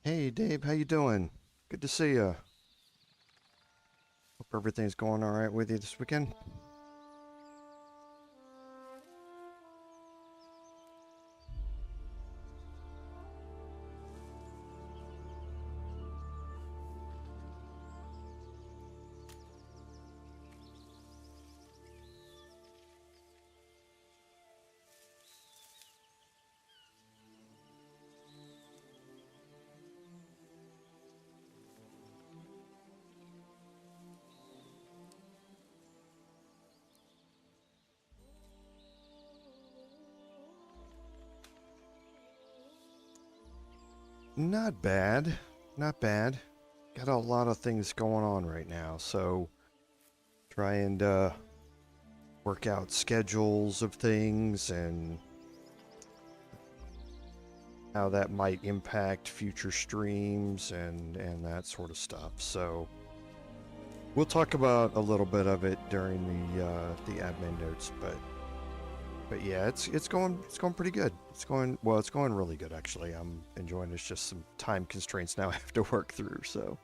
Hey Dave, how you doing? Good to see you. Hope everything's going all right with you this weekend. Not bad, not bad. Got a lot of things going on right now, so try and work out schedules of things and how that might impact future streams and that sort of stuff. So we'll talk about a little bit of it during the admin notes, but yeah, it's going pretty good. It's going really good actually. I'm enjoying it. It's just some time constraints now I have to work through, so.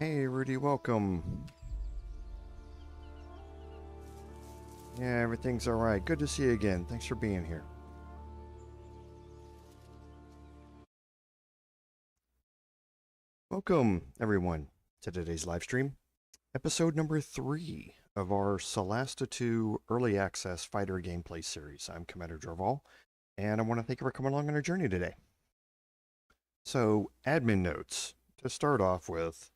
Hey, Rudy, welcome. Yeah, everything's all right. Good to see you again. Thanks for being here. Welcome, everyone, to today's live stream, episode number 3 of our Solasta 2 Early Access Fighter Gameplay Series. I'm Commander Jorval, and I want to thank you for coming along on our journey today. So, admin notes. To start off with,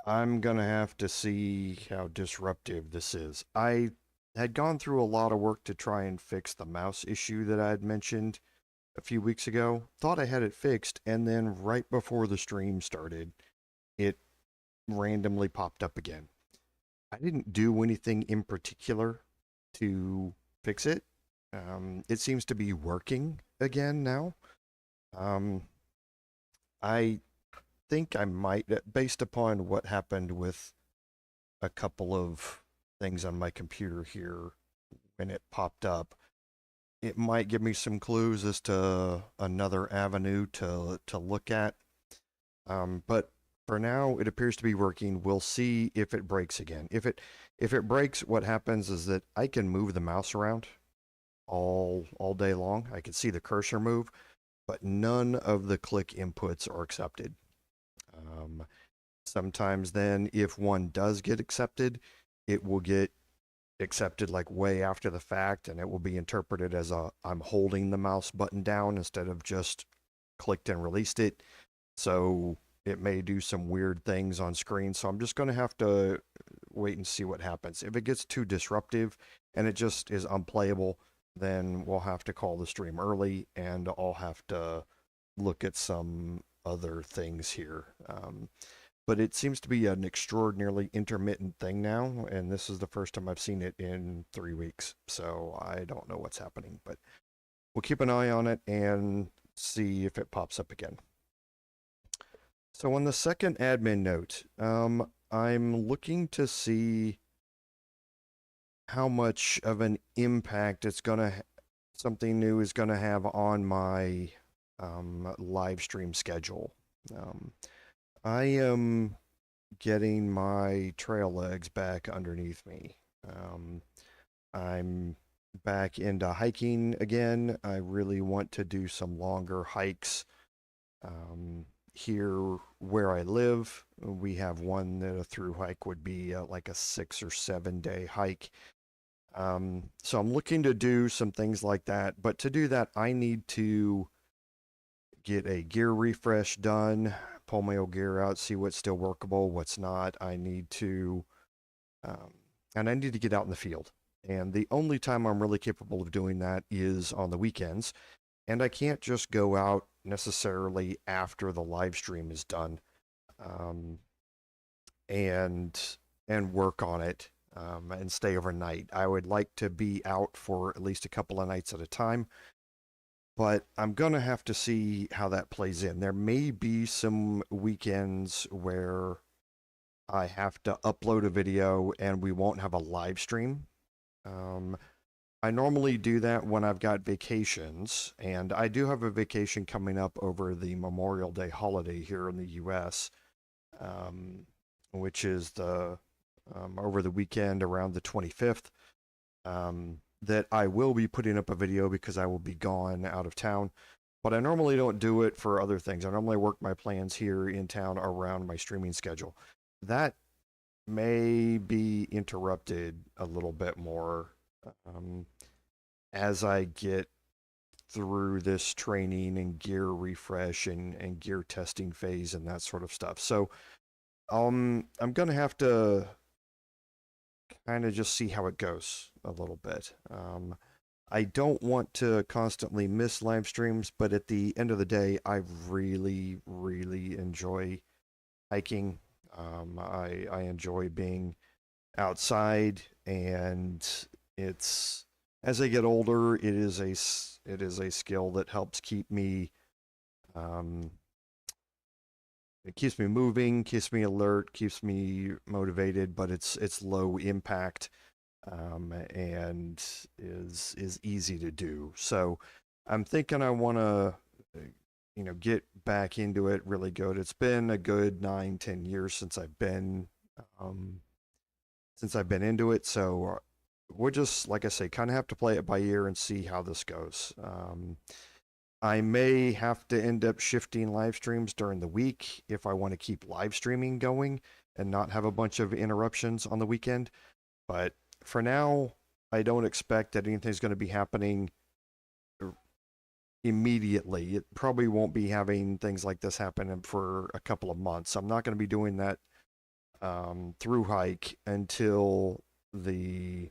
I'm going to have to see how disruptive this is. I had gone through a lot of work to try and fix the mouse issue that I had mentioned a few weeks ago. Thought I had it fixed, and then right before the stream started, it randomly popped up again. I didn't do anything in particular to fix it. It seems to be working again now. I think I might, based upon what happened with a couple of things on my computer here when it popped up, it might give me some clues as to another avenue to look at. But for now, it appears to be working. We'll see if it breaks again. If it breaks, what happens is that I can move the mouse around all day long. I can see the cursor move, but none of the click inputs are accepted. Sometimes then, if one does get accepted, it will get accepted like way after the fact, and it will be interpreted as I'm holding the mouse button down instead of just clicked and released it. So it may do some weird things on screen. So I'm just going to have to wait and see what happens. If it gets too disruptive and it just is unplayable, then we'll have to call the stream early, and I'll have to look at some other things here. But it seems to be an extraordinarily intermittent thing now, and this is the first time I've seen it in 3 weeks, so I don't know what's happening, but we'll keep an eye on it and see if it pops up again. So on the second admin note, I'm looking to see how much of an impact something new is gonna have on my live stream schedule. I am getting my trail legs back underneath me. I'm back into hiking again. I really want to do some longer hikes. Here where I live, we have one that a through hike would be like a 6 or 7 day hike. So I'm looking to do some things like that, but to do that, I need to get a gear refresh done, pull my old gear out, see what's still workable, what's not. I need to get out in the field. And the only time I'm really capable of doing that is on the weekends. And I can't just go out necessarily after the live stream is done, and work on it, and stay overnight. I would like to be out for at least a couple of nights at a time, but I'm going to have to see how that plays in. There may be some weekends where I have to upload a video and we won't have a live stream. I normally do that when I've got vacations, and I do have a vacation coming up over the Memorial Day holiday here in the US, which is over the weekend around the 25th. That I will be putting up a video because I will be gone out of town. But I normally don't do it for other things. I normally work my plans here in town around my streaming schedule. That may be interrupted a little bit more as I get through this training and gear refresh and gear testing phase and that sort of stuff. So I'm going to have to kind of just see how it goes a little bit. I don't want to constantly miss live streams, but at the end of the day, I really, really enjoy hiking. I enjoy being outside, and it's, as I get older, it is a skill that helps keep me, it keeps me moving, keeps me alert, keeps me motivated, but it's low impact, and is easy to do. So I'm thinking I want to get back into it really good. It's been a good 9-10 years um, since I've been into it, so we'll just, like I say, kind of have to play it by ear and see how this goes. I may have to end up shifting live streams during the week if I want to keep live streaming going and not have a bunch of interruptions on the weekend. But for now, I don't expect that anything's going to be happening immediately. It probably won't be having things like this happen for a couple of months. I'm not going to be doing that through hike until the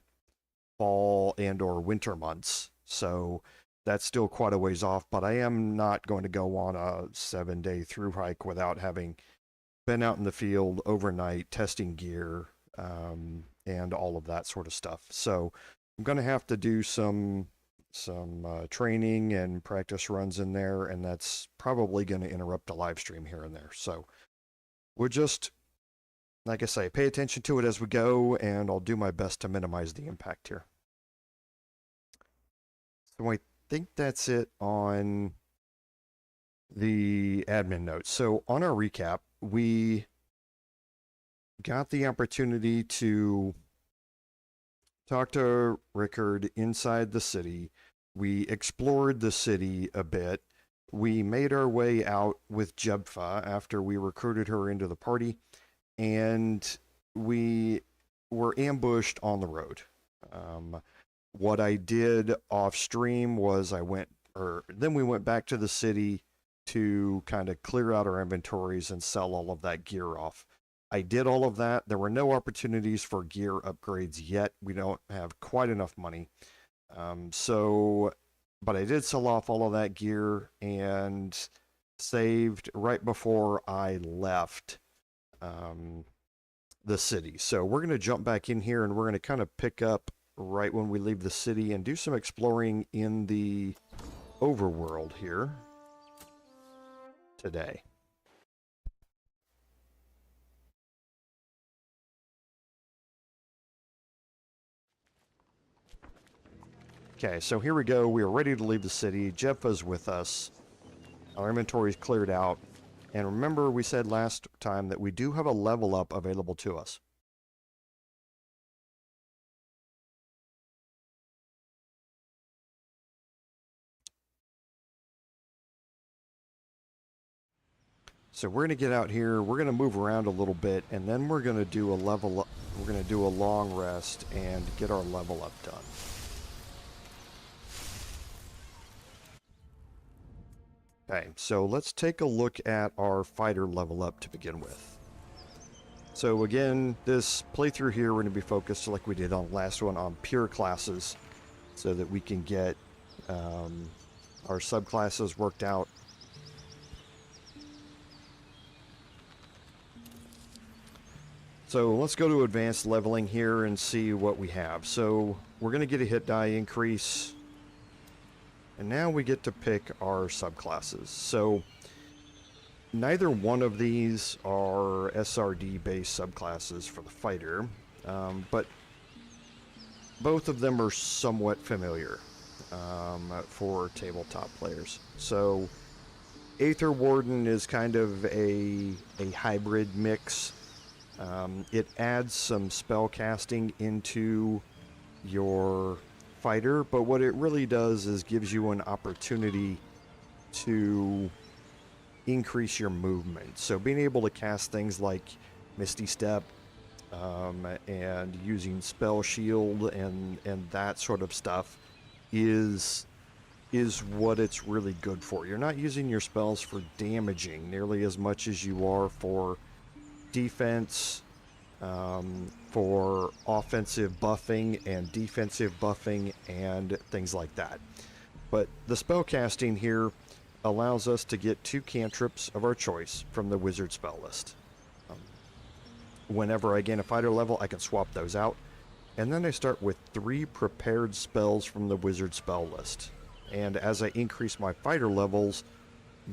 fall and or winter months. So that's still quite a ways off, but I am not going to go on a 7-day through hike without having been out in the field overnight testing gear and all of that sort of stuff. So I'm going to have to do some training and practice runs in there, and that's probably going to interrupt a live stream here and there. So we'll just, like I say, pay attention to it as we go, and I'll do my best to minimize the impact here. So I think that's it on the admin notes. So on our recap, we got the opportunity to talk to Rickard inside the city. We explored the city a bit. We made our way out with Jebfa after we recruited her into the party, and we were ambushed on the road. What I did off stream was then we went back to the city to kind of clear out our inventories and sell all of that gear off. I did all of that. There were no opportunities for gear upgrades yet. We don't have quite enough money. But I did sell off all of that gear and saved right before I left the city. So we're going to jump back in here and we're going to kind of pick up right when we leave the city and do some exploring in the overworld here today. Okay, so here we go. We are ready to leave the city. Jebfa's with us. Our inventory's cleared out. And remember, we said last time that we do have a level up available to us. So we're going to get out here, we're going to move around a little bit, and then we're going to do a level up. We're going to do a long rest and get our level up done. Okay, so let's take a look at our fighter level up to begin with. So again, this playthrough here, we're going to be focused, like we did on the last one, on pure classes so that we can get our subclasses worked out. So let's go to advanced leveling here and see what we have. So we're going to get a hit die increase. And now we get to pick our subclasses. So neither one of these are SRD-based subclasses for the fighter, but both of them are somewhat familiar for tabletop players. So Aether Warden is kind of a hybrid mix. It adds some spell casting into your fighter, but what it really does is gives you an opportunity to increase your movement. So being able to cast things like Misty Step and using Spell Shield and that sort of stuff is what it's really good for. You're not using your spells for damaging nearly as much as you are for defense, for offensive buffing and defensive buffing and things like that. But the spell casting here allows us to get 2 cantrips of our choice from the wizard spell list. Whenever I gain a fighter level, I can swap those out, and then I start with 3 prepared spells from the wizard spell list. And as I increase my fighter levels,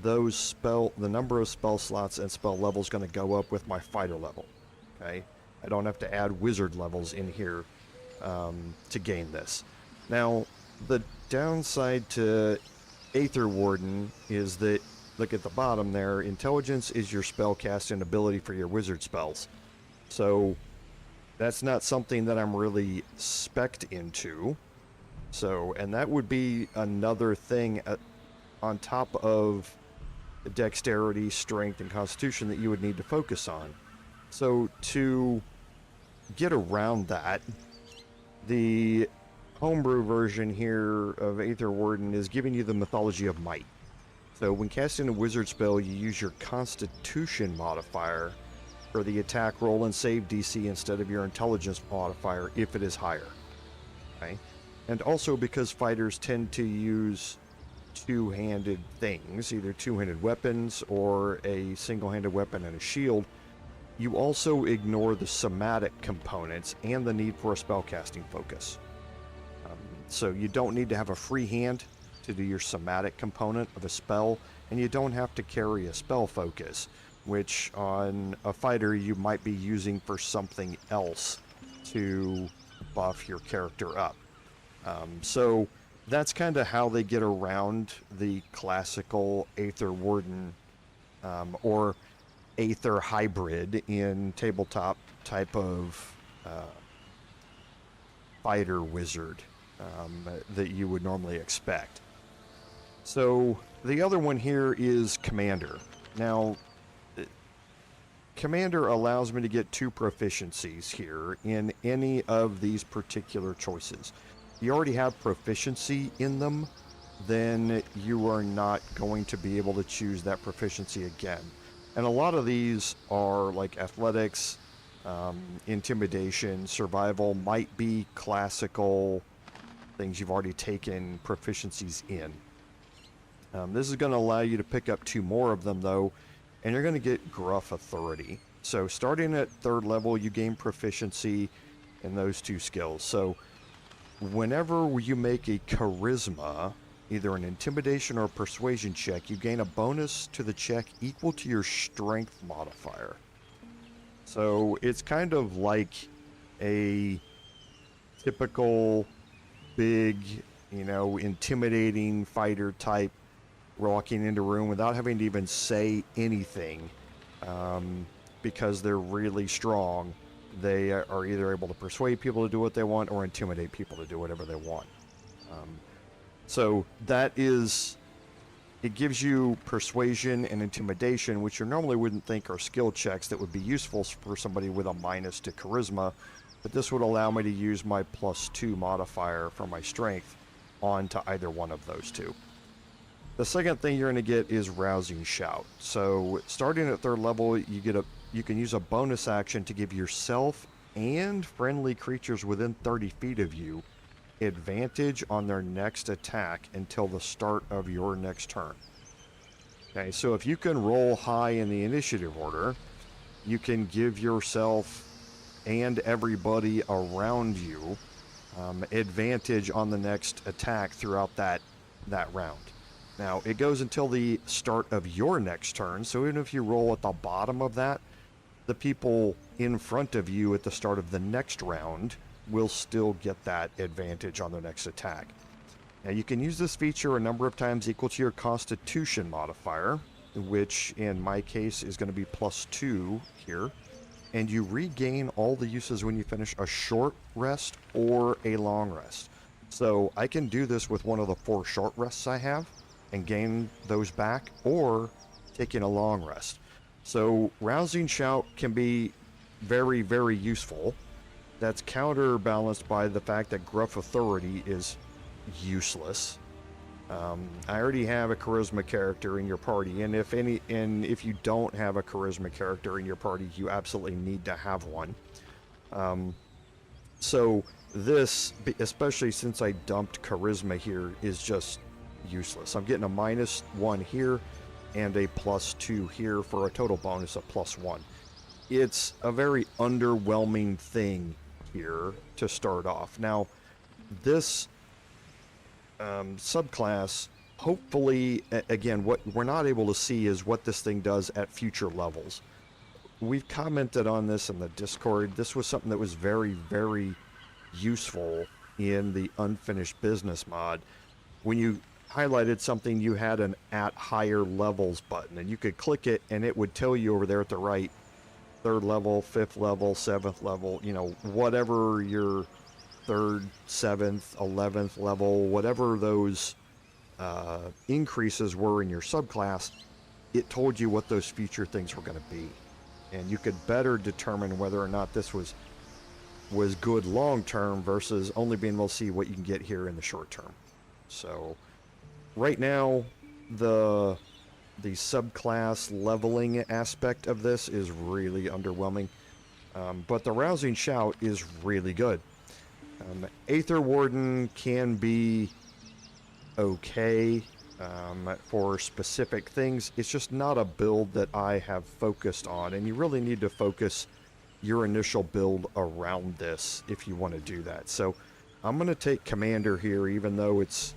the number of spell slots and spell levels going to go up with my fighter level. Okay, I don't have to add wizard levels in here to gain this. Now, the downside to Aether Warden is that look at the bottom there, intelligence is your spell casting ability for your wizard spells. So that's not something that I'm really spec'd into. So, and that would be another thing on top of dexterity, strength, and constitution that you would need to focus on. So to get around that, the homebrew version here of Aether Warden is giving you the mythology of might. So when casting a wizard spell, you use your constitution modifier for the attack roll and save DC instead of your intelligence modifier if it is higher. Okay? And also because fighters tend to use two-handed things, either two-handed weapons or a single-handed weapon and a shield, you also ignore the somatic components and the need for a spellcasting focus. So you don't need to have a free hand to do your somatic component of a spell, and you don't have to carry a spell focus, which on a fighter you might be using for something else to buff your character up. So that's kind of how they get around the classical Aether Warden or Aether hybrid in tabletop type of fighter wizard that you would normally expect. So the other one here is Commander. Now, Commander allows me to get 2 proficiencies here in any of these particular choices. If you already have proficiency in them, then you are not going to be able to choose that proficiency again. And a lot of these are like athletics, intimidation, survival, might be classical things you've already taken proficiencies in. This is going to allow you to pick up 2 more of them though, and you're going to get gruff authority. So starting at 3rd level, you gain proficiency in those 2 skills. So whenever you make a charisma, either an intimidation or a persuasion check, you gain a bonus to the check equal to your strength modifier. So it's kind of like a typical big, intimidating fighter type walking into a room without having to even say anything, because they're really strong. They are either able to persuade people to do what they want or intimidate people to do whatever they want. So that is, it gives you persuasion and intimidation, which you normally wouldn't think are skill checks that would be useful for somebody with a minus to charisma, but this would allow me to use my +2 modifier for my strength onto either one of those 2. The second thing you're going to get is Rousing Shout. So starting at 3rd level, you can use a bonus action to give yourself and friendly creatures within 30 feet of you advantage on their next attack until the start of your next turn. Okay, so if you can roll high in the initiative order, you can give yourself and everybody around you advantage on the next attack throughout that round. Now, it goes until the start of your next turn, so even if you roll at the bottom of that, the people in front of you at the start of the next round will still get that advantage on their next attack. Now, you can use this feature a number of times equal to your Constitution modifier, which in my case is going to be +2 here, and you regain all the uses when you finish a short rest or a long rest. So I can do this with one of the 4 short rests I have and gain those back, or taking a long rest. So Rousing Shout can be very, very useful. That's counterbalanced by the fact that Gruff Authority is useless. I already have a charisma character in your party, and if you don't have a charisma character in your party, you absolutely need to have one. So this, especially since I dumped charisma here, is just useless. I'm getting a -1 here and a +2 here for a total bonus of +1. It's a very underwhelming thing here to start off. Now, this subclass, hopefully, again, what we're not able to see is what this thing does at future levels. We've commented on this in the Discord. This was something that was very, very useful in the Unfinished Business mod. When you highlighted something, you had an at higher levels button, and you could click it and it would tell you over there at the right, 3rd level, 5th level, 7th level, you know, whatever your 3rd, 7th, 11th level, whatever those increases were in your subclass, it told you what those future things were going to be. And you could better determine whether or not this was good long term versus only being able to see what you can get here in the short term. So right now, the subclass leveling aspect of this is really underwhelming, but the rousing shout is really good. Aether Warden can be okay for specific things. It's just not a build that I have focused on, and you really need to focus your initial build around this if you want to do that. So I'm going to take Commander here, even though it's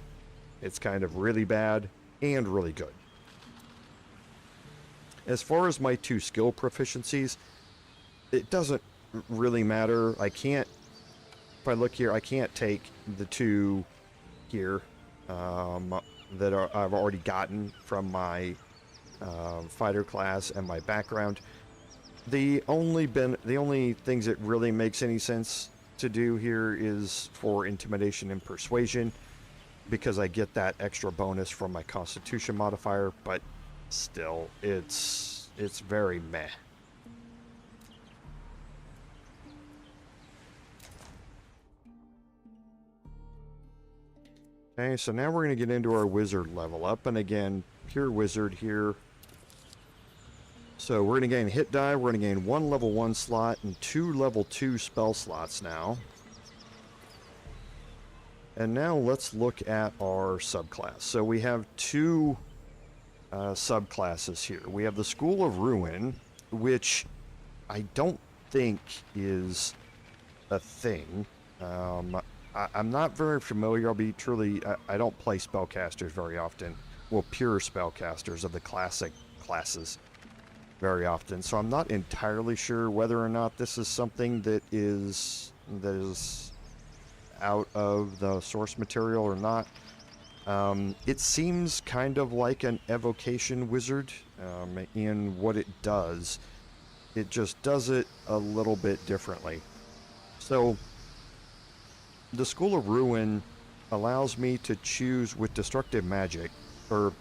kind of really bad and really good. As far as my 2 skill proficiencies, it doesn't really matter. I can't, if I look here, I can't take the 2 here that I've already gotten from my fighter class and my background. The only things that really makes any sense to do here is for intimidation and persuasion, because I get that extra bonus from my constitution modifier, but still, it's very meh. Okay, so now we're going to get into our wizard level up, and again, pure wizard here. So we're going to gain hit die, we're going to gain 1 level 1 slot and 2 level 2 spell slots now. And now let's look at our subclass. So we have 2 subclasses here. We have the School of Ruin, which I don't think is a thing. I'm not very familiar. I'll be truly, I don't play spellcasters very often. Well, pure spellcasters of the classic classes very often. So I'm not entirely sure whether or not this is something that is out of the source material or not. It seems kind of like an evocation wizard in what it does. It just does it a little bit differently. So the School of Ruin allows me to choose with destructive magic, or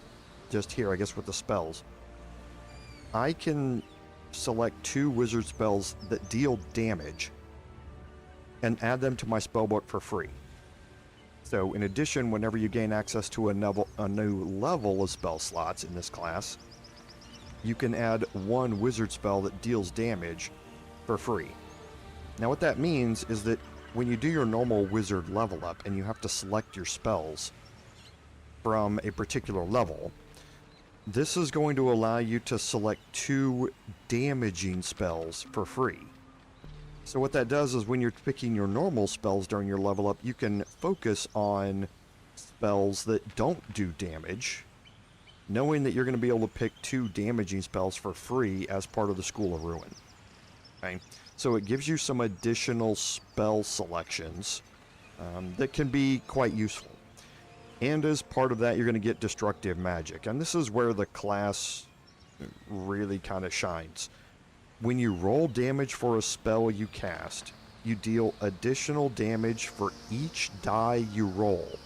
just here, I guess, with the spells. I can select 2 wizard spells that deal damage and add them to my spellbook for free. So in addition, whenever you gain access to a new level of spell slots in this class, you can add 1 wizard spell that deals damage for free. Now what that means is that when you do your normal wizard level up and you have to select your spells from a particular level, this is going to allow you to select 2 damaging spells for free. So what that does is when you're picking your normal spells during your level up, you can focus on spells that don't do damage, knowing that you're going to be able to pick 2 damaging spells for free as part of the School of Ruin. Okay? So it gives you some additional spell selections that can be quite useful. And as part of that, you're going to get destructive magic. And this is where the class really kind of shines. When you roll damage for a spell you cast, you deal additional damage for each die you roll.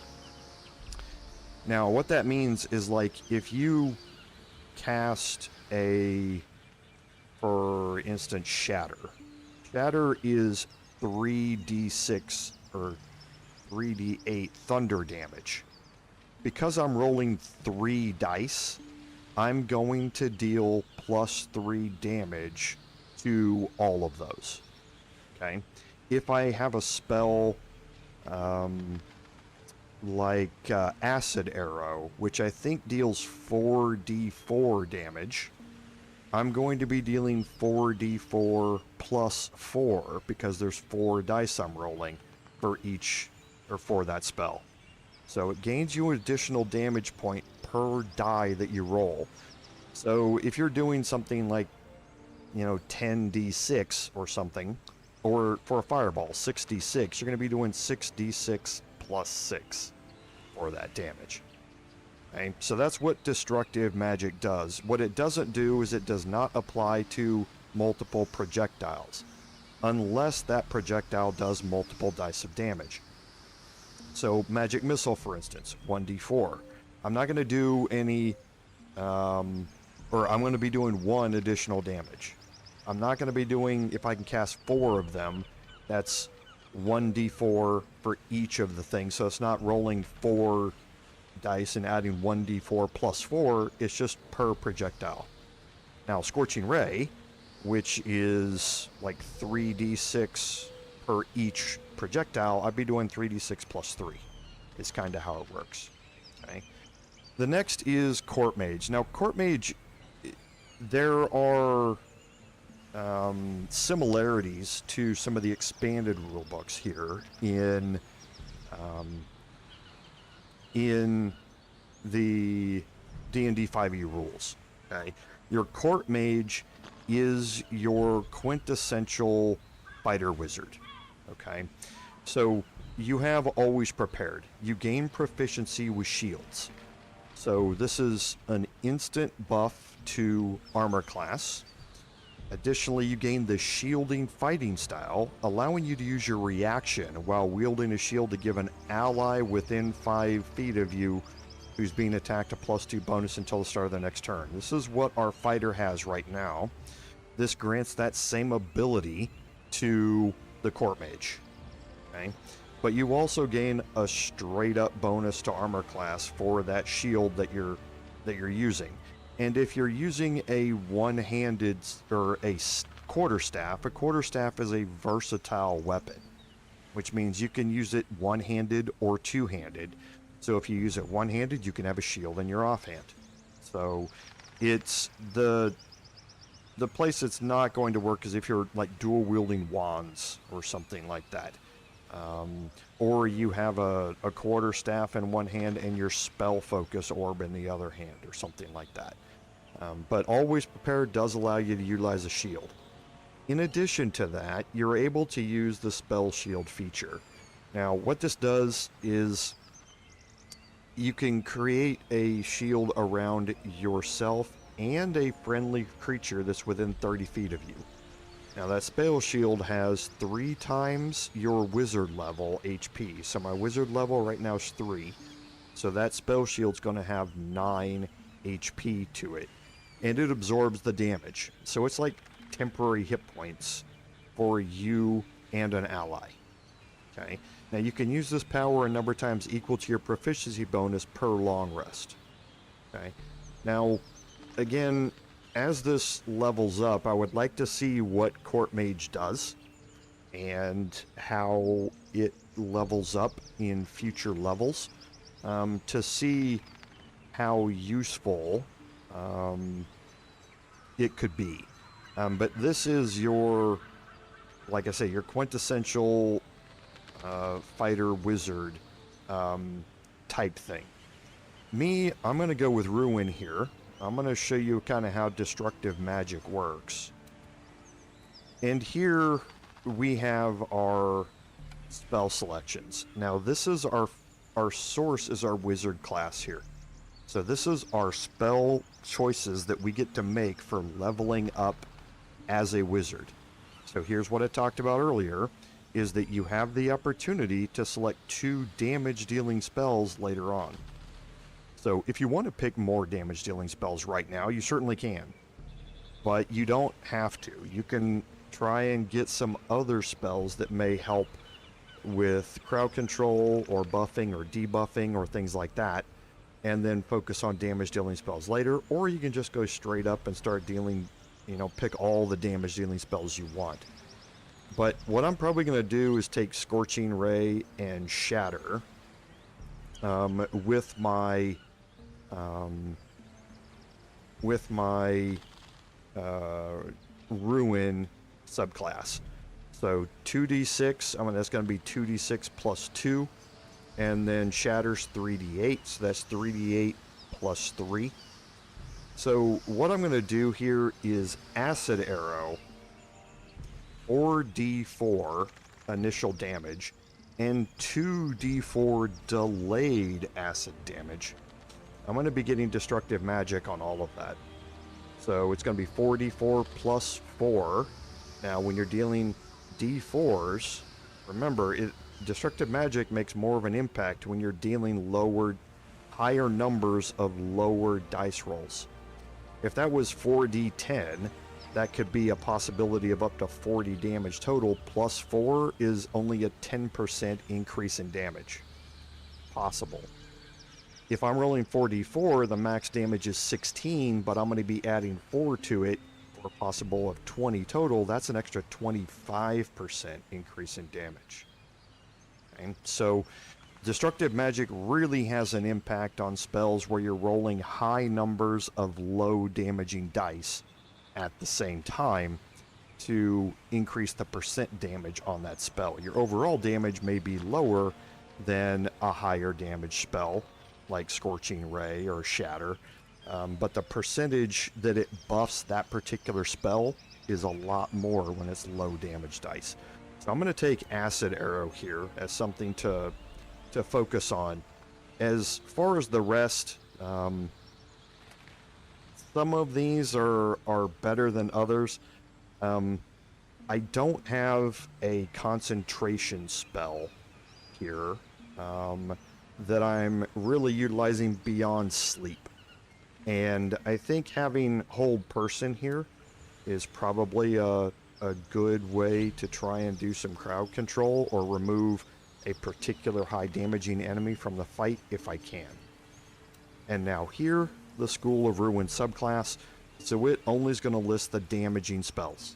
Now, what that means is, like, if you cast for instance, Shatter. Shatter is 3d6 or 3d8 thunder damage. Because I'm rolling 3 dice, I'm going to deal +3 damage to all of those. Okay? If I have a spell like Acid Arrow, which I think deals 4d4 damage, I'm going to be dealing 4d4 plus 4 because there's 4 dice I'm rolling for each, or for that spell. So it gains you an additional damage point per die that you roll. So if you're doing something like, 10d6 or something, or for a fireball, 6d6, you're going to be doing 6d6 plus 6 for that damage. Okay? So that's what destructive magic does. What it doesn't do is it does not apply to multiple projectiles, unless that projectile does multiple dice of damage. So magic missile, for instance, 1d4. I'm not going to do any, or I'm going to be doing 1 additional damage. I'm not going to be doing, if I can cast 4 of them, that's 1d4 for each of the things. So it's not rolling 4 dice and adding 1d4 plus 4. It's just per projectile. Now, Scorching Ray, which is like 3d6 per each projectile, I'd be doing 3d6 plus 3. Is kind of how it works. Okay. The next is Court Mage. Now, Court Mage, there are similarities to some of the expanded rule books here in the D&D 5e rules. Okay, your Court Mage is your quintessential fighter wizard. Okay, so you have Always Prepared. You gain proficiency with shields. So this is an instant buff to armor class. Additionally, you gain the Shielding Fighting style, allowing you to use your reaction while wielding a shield to give an ally within 5 feet of you who's being attacked a +2 bonus until the start of the next turn. This is what our fighter has right now. This grants that same ability to the Court Mage. Okay? But you also gain a straight up bonus to armor class for that shield that you're using. And if you're using a one-handed or a quarterstaff is a versatile weapon, which means you can use it one-handed or two-handed. So if you use it one-handed, you can have a shield in your offhand. So it's the place it's not going to work is if you're like dual-wielding wands or something like that. Or you have a quarterstaff in one hand and your spell focus orb in the other hand or something like that. But Always Prepared does allow you to utilize a shield. In addition to that, you're able to use the spell shield feature. Now, what this does is you can create a shield around yourself and a friendly creature that's within 30 feet of you. Now that spell shield has 3 times your wizard level HP. So my wizard level right now is 3. So that spell shield's going to have 9 HP to it. And it absorbs the damage. So it's like temporary hit points for you and an ally. Okay. Now you can use this power a number of times equal to your proficiency bonus per long rest. Okay. Now, again, as this levels up, I would like to see what Court Mage does and how it levels up in future levels to see how useful it could be. But this is your, like I say, your quintessential fighter wizard type thing. Me, I'm going to go with Ruin here. I'm going to show you kind of how destructive magic works. And here we have our spell selections. Now this is our source is our wizard class here. So this is our spell choices that we get to make for leveling up as a wizard. So here's what I talked about earlier, is that you have the opportunity to select 2 damage dealing spells later on. So if you want to pick more damage dealing spells right now, you certainly can. But you don't have to. You can try and get some other spells that may help with crowd control or buffing or debuffing or things like that, and then focus on damage dealing spells later, or you can just go straight up and start dealing, pick all the damage dealing spells you want. But what I'm probably going to do is take Scorching Ray and Shatter with my Ruin subclass. So 2d6, that's going to be 2d6 plus 2, and then Shatter's 3d8, so that's 3d8 plus 3. So what I'm going to do here is Acid Arrow, or d4 initial damage, and 2d4 delayed acid damage. I'm going to be getting destructive magic on all of that. So it's going to be 4d4 plus 4. Now, when you're dealing d4s, remember, destructive magic makes more of an impact when you're dealing higher numbers of lower dice rolls. If that was 4d10, that could be a possibility of up to 40 damage total, plus 4 is only a 10% increase in damage. Possible. If I'm rolling 4d4, the max damage is 16, but I'm going to be adding 4 to it, for a possible of 20 total. That's an extra 25% increase in damage. Okay? So, destructive magic really has an impact on spells where you're rolling high numbers of low damaging dice at the same time to increase the percent damage on that spell. Your overall damage may be lower than a higher damage spell like Scorching Ray or Shatter, but the percentage that it buffs that particular spell is a lot more when it's low damage dice. So I'm going to take Acid Arrow here as something to focus on. As far as the rest, some of these are better than others. I don't have a concentration spell here that I'm really utilizing beyond sleep. And I think having Hold Person here is probably a good way to try and do some crowd control or remove a particular high damaging enemy from the fight if I can. And now here, the School of Ruin subclass, so it only is going to list the damaging spells.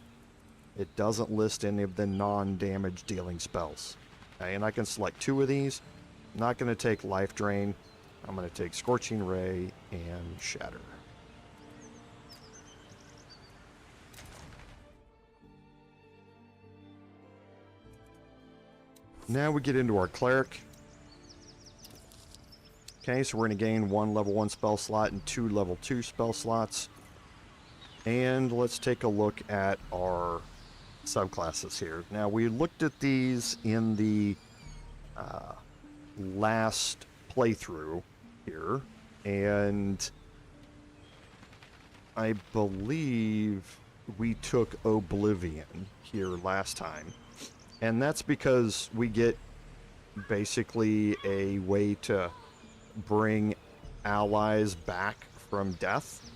It doesn't list any of the non-damage dealing spells. Okay, and I can select 2 of these. I'm not going to take Life Drain. I'm going to take Scorching Ray and Shatter. Now we get into our Cleric. Okay, so we're going to gain 1 level 1 spell slot and 2 level 2 spell slots. And let's take a look at our subclasses here. Now, we looked at these in the last playthrough here, and I believe we took Oblivion here last time. And that's because we get basically a way to bring allies back from death.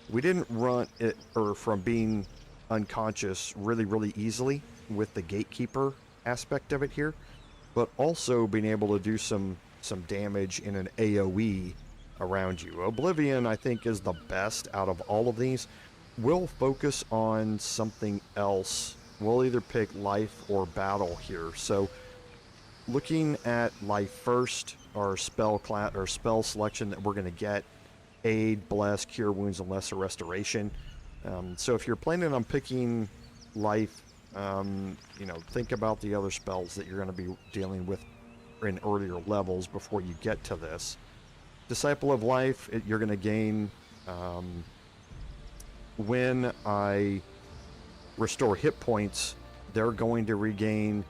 We didn't run it, or from being unconscious really easily with the Gatekeeper aspect of it here, but also being able to do some damage in an AoE around you. Oblivion, I think, is the best out of all of these. We'll focus on something else. We'll either pick Life or Battle here. So looking at Life first, our spell class or spell selection that we're going to get: Aid, Bless, Cure Wounds, and Lesser Restoration. So if you're planning on picking Life, think about the other spells that you're going to be dealing with in earlier levels before you get to this. Disciple of Life, you're going to gain when I restore hit points, they're going to regain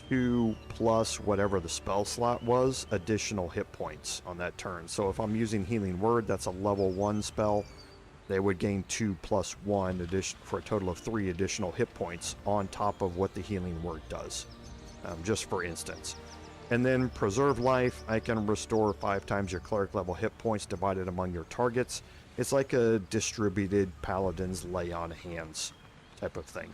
2 plus whatever the spell slot was, additional hit points on that turn. So if I'm using Healing Word, that's a level 1 spell, they would gain 2 plus 1 addition for a total of 3 additional hit points on top of what the Healing Word does, just for instance. And then Preserve Life, I can restore 5 times your cleric level hit points divided among your targets. It's like a distributed Paladin's Lay on Hands type of thing.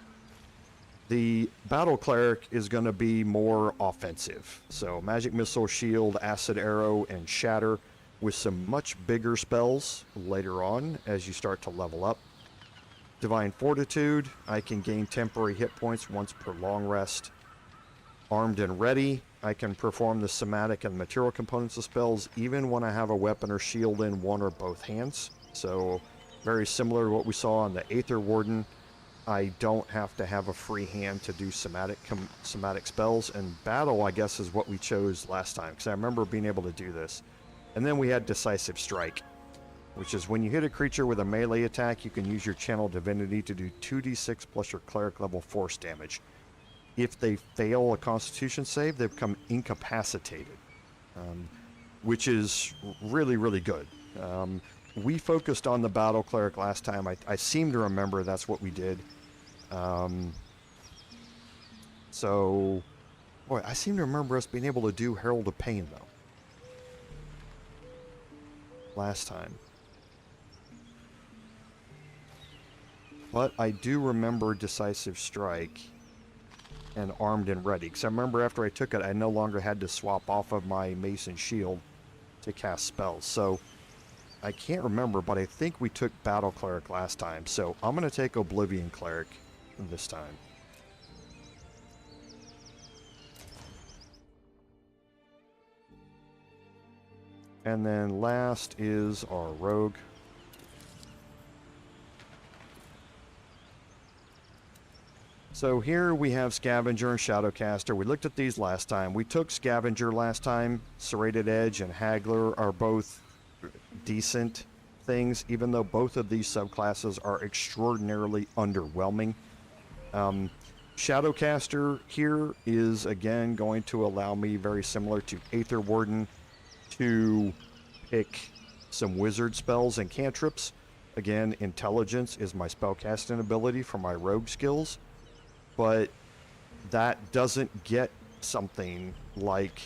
The Battle Cleric is going to be more offensive. So Magic Missile, Shield, Acid Arrow, and Shatter, with some much bigger spells later on as you start to level up. Divine Fortitude, I can gain temporary hit points once per long rest. Armed and Ready, I can perform the somatic and material components of spells even when I have a weapon or shield in one or both hands. So very similar to what we saw on the Aether Warden. I don't have to have a free hand to do somatic spells, and Battle, I guess, is what we chose last time, because I remember being able to do this. And then we had Decisive Strike, which is when you hit a creature with a melee attack, you can use your Channel Divinity to do 2d6 plus your Cleric level force damage. If they fail a Constitution save, they become incapacitated. which is really, really good. We focused on the battle cleric last time. I seem to remember that's what we did. So, boy, I seem to remember us being able to do Herald of Pain, though. Last time. But I do remember Decisive Strike and Armed and Ready. Because I remember after I took it, I no longer had to swap off of my Mace and Shield to cast spells. So, I can't remember, but I think we took Battle Cleric last time. So, I'm going to take Oblivion Cleric this time. And then last is our Rogue. So here we have Scavenger and Shadowcaster. We looked at these last time. We took Scavenger last time. Serrated Edge and Haggler are both decent things, even though both of these subclasses are extraordinarily underwhelming. Shadowcaster here is again going to allow me, very similar to Aether Warden, to pick some wizard spells and cantrips. Again, Intelligence is my spellcasting ability for my rogue skills, but that doesn't get something like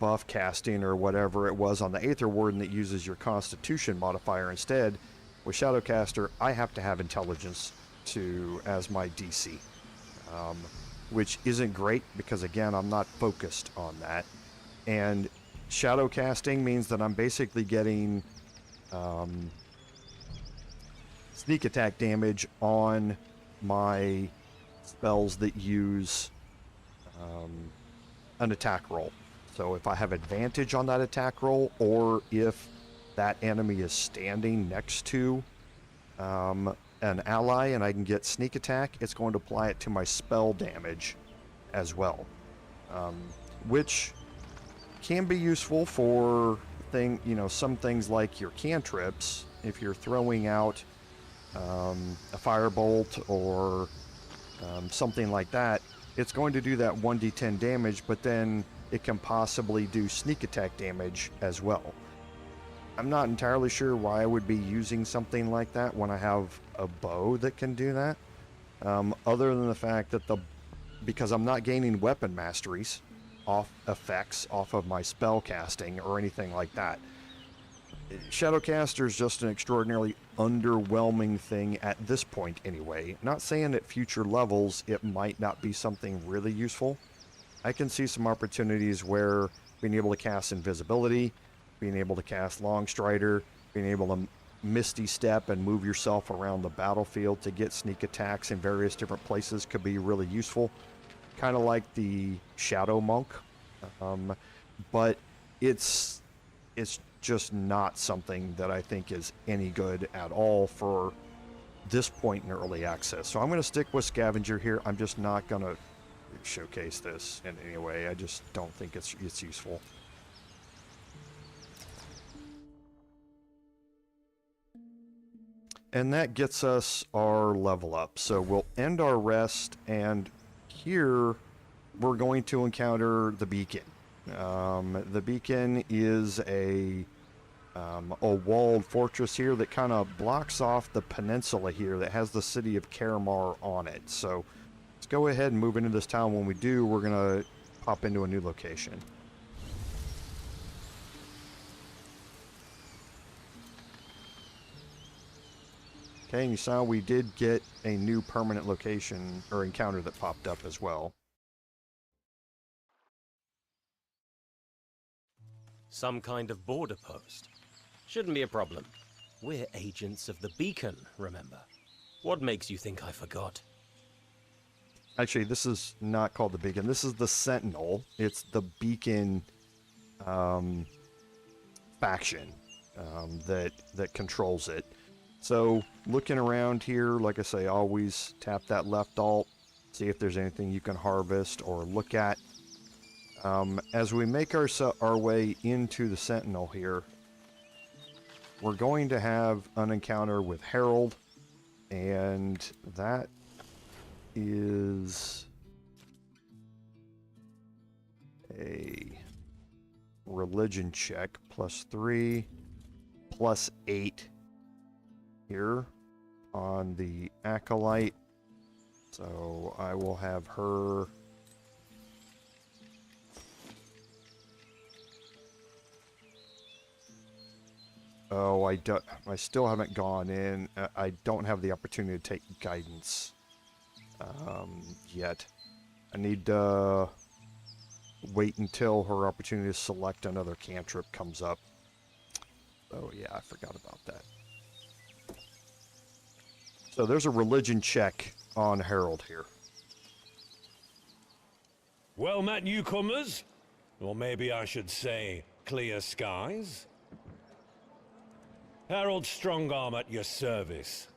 buff casting or whatever it was on the Aether Warden that uses your Constitution modifier instead. With Shadowcaster, I have to have Intelligence as my DC. Which isn't great because, again, I'm not focused on that. And shadow casting means that I'm basically getting sneak attack damage on my spells that use an attack roll. So if I have advantage on that attack roll, or if that enemy is standing next to an ally and I can get sneak attack, it's going to apply it to my spell damage as well, which can be useful for some things like your cantrips. If you're throwing out a firebolt or something like that, it's going to do that 1d10 damage, but then it can possibly do sneak attack damage as well. I'm not entirely sure why I would be using something like that when I have a bow that can do that. Other than the fact that because I'm not gaining weapon masteries effects off of my spell casting or anything like that. Shadowcaster is just an extraordinarily underwhelming thing at this point anyway. Not saying at future levels it might not be something really useful. I can see some opportunities where being able to cast invisibility, being able to cast Longstrider, being able to Misty Step and move yourself around the battlefield to get sneak attacks in various different places could be really useful. Kind of like the Shadow Monk. But it's just not something that I think is any good at all for this point in early access. So I'm going to stick with Scavenger here. I'm just not going to showcase this in any way. I just don't think it's useful. And that gets us our level up. So we'll end our rest, and here we're going to encounter the beacon. The beacon is a walled fortress here that kind of blocks off the peninsula here that has the city of Karamar on it. So let's go ahead and move into this town. When we do, we're going to pop into a new location. Okay, and you saw we did get a new permanent location or encounter that popped up as well. Some kind of border post. Shouldn't be a problem. We're agents of the beacon, remember? What makes you think I forgot? Actually, this is not called the beacon. This is the Sentinel. It's the beacon faction that controls it. So, looking around here, like I say, always tap that left alt, see if there's anything you can harvest or look at. As we make our way into the Sentinel here, we're going to have an encounter with Herald, and that is a religion check, +3, +8 here on the acolyte. So I will have her. Oh, I still haven't gone in. I don't have the opportunity to take guidance yet. I need to wait until her opportunity to select another cantrip comes up. Oh yeah, I forgot about that. So there's a religion check on Harold here. Well met, newcomers. Or maybe I should say, clear skies. Harold Strongarm at your service.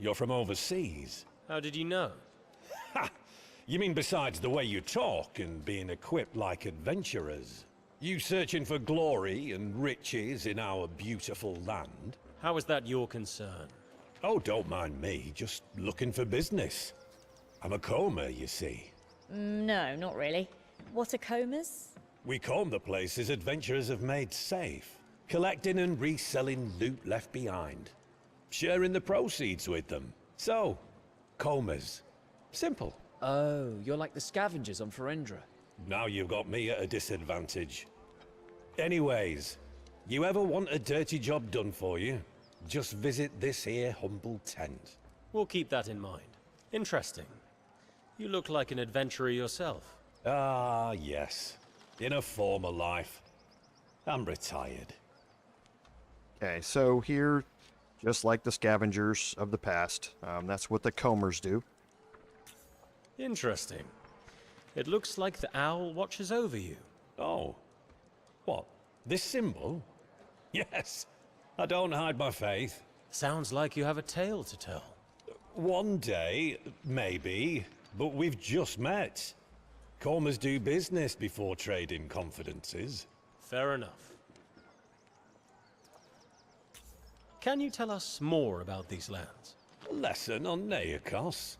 You're from overseas. How did you know? Ha! You mean besides the way you talk and being equipped like adventurers? You searching for glory and riches in our beautiful land? How is that your concern? Oh, don't mind me, just looking for business. I'm a comber, you see. No, not really. What are combers? We comb the places adventurers have made safe, collecting and reselling loot left behind, sharing the proceeds with them. So, combers. Simple. Oh, you're like the scavengers on Ferendra. Now you've got me at a disadvantage. Anyways, you ever want a dirty job done for you? Just visit this here humble tent. We'll keep that in mind. Interesting. You look like an adventurer yourself. Ah, yes. In a former life. I'm retired. Okay, so here, just like the scavengers of the past, that's what the combers do. Interesting. It looks like the owl watches over you. Oh. What? This symbol? Yes. I don't hide my faith. Sounds like you have a tale to tell. One day, maybe, but we've just met. Combers do business before trading confidences. Fair enough. Can you tell us more about these lands? A lesson on Neakos.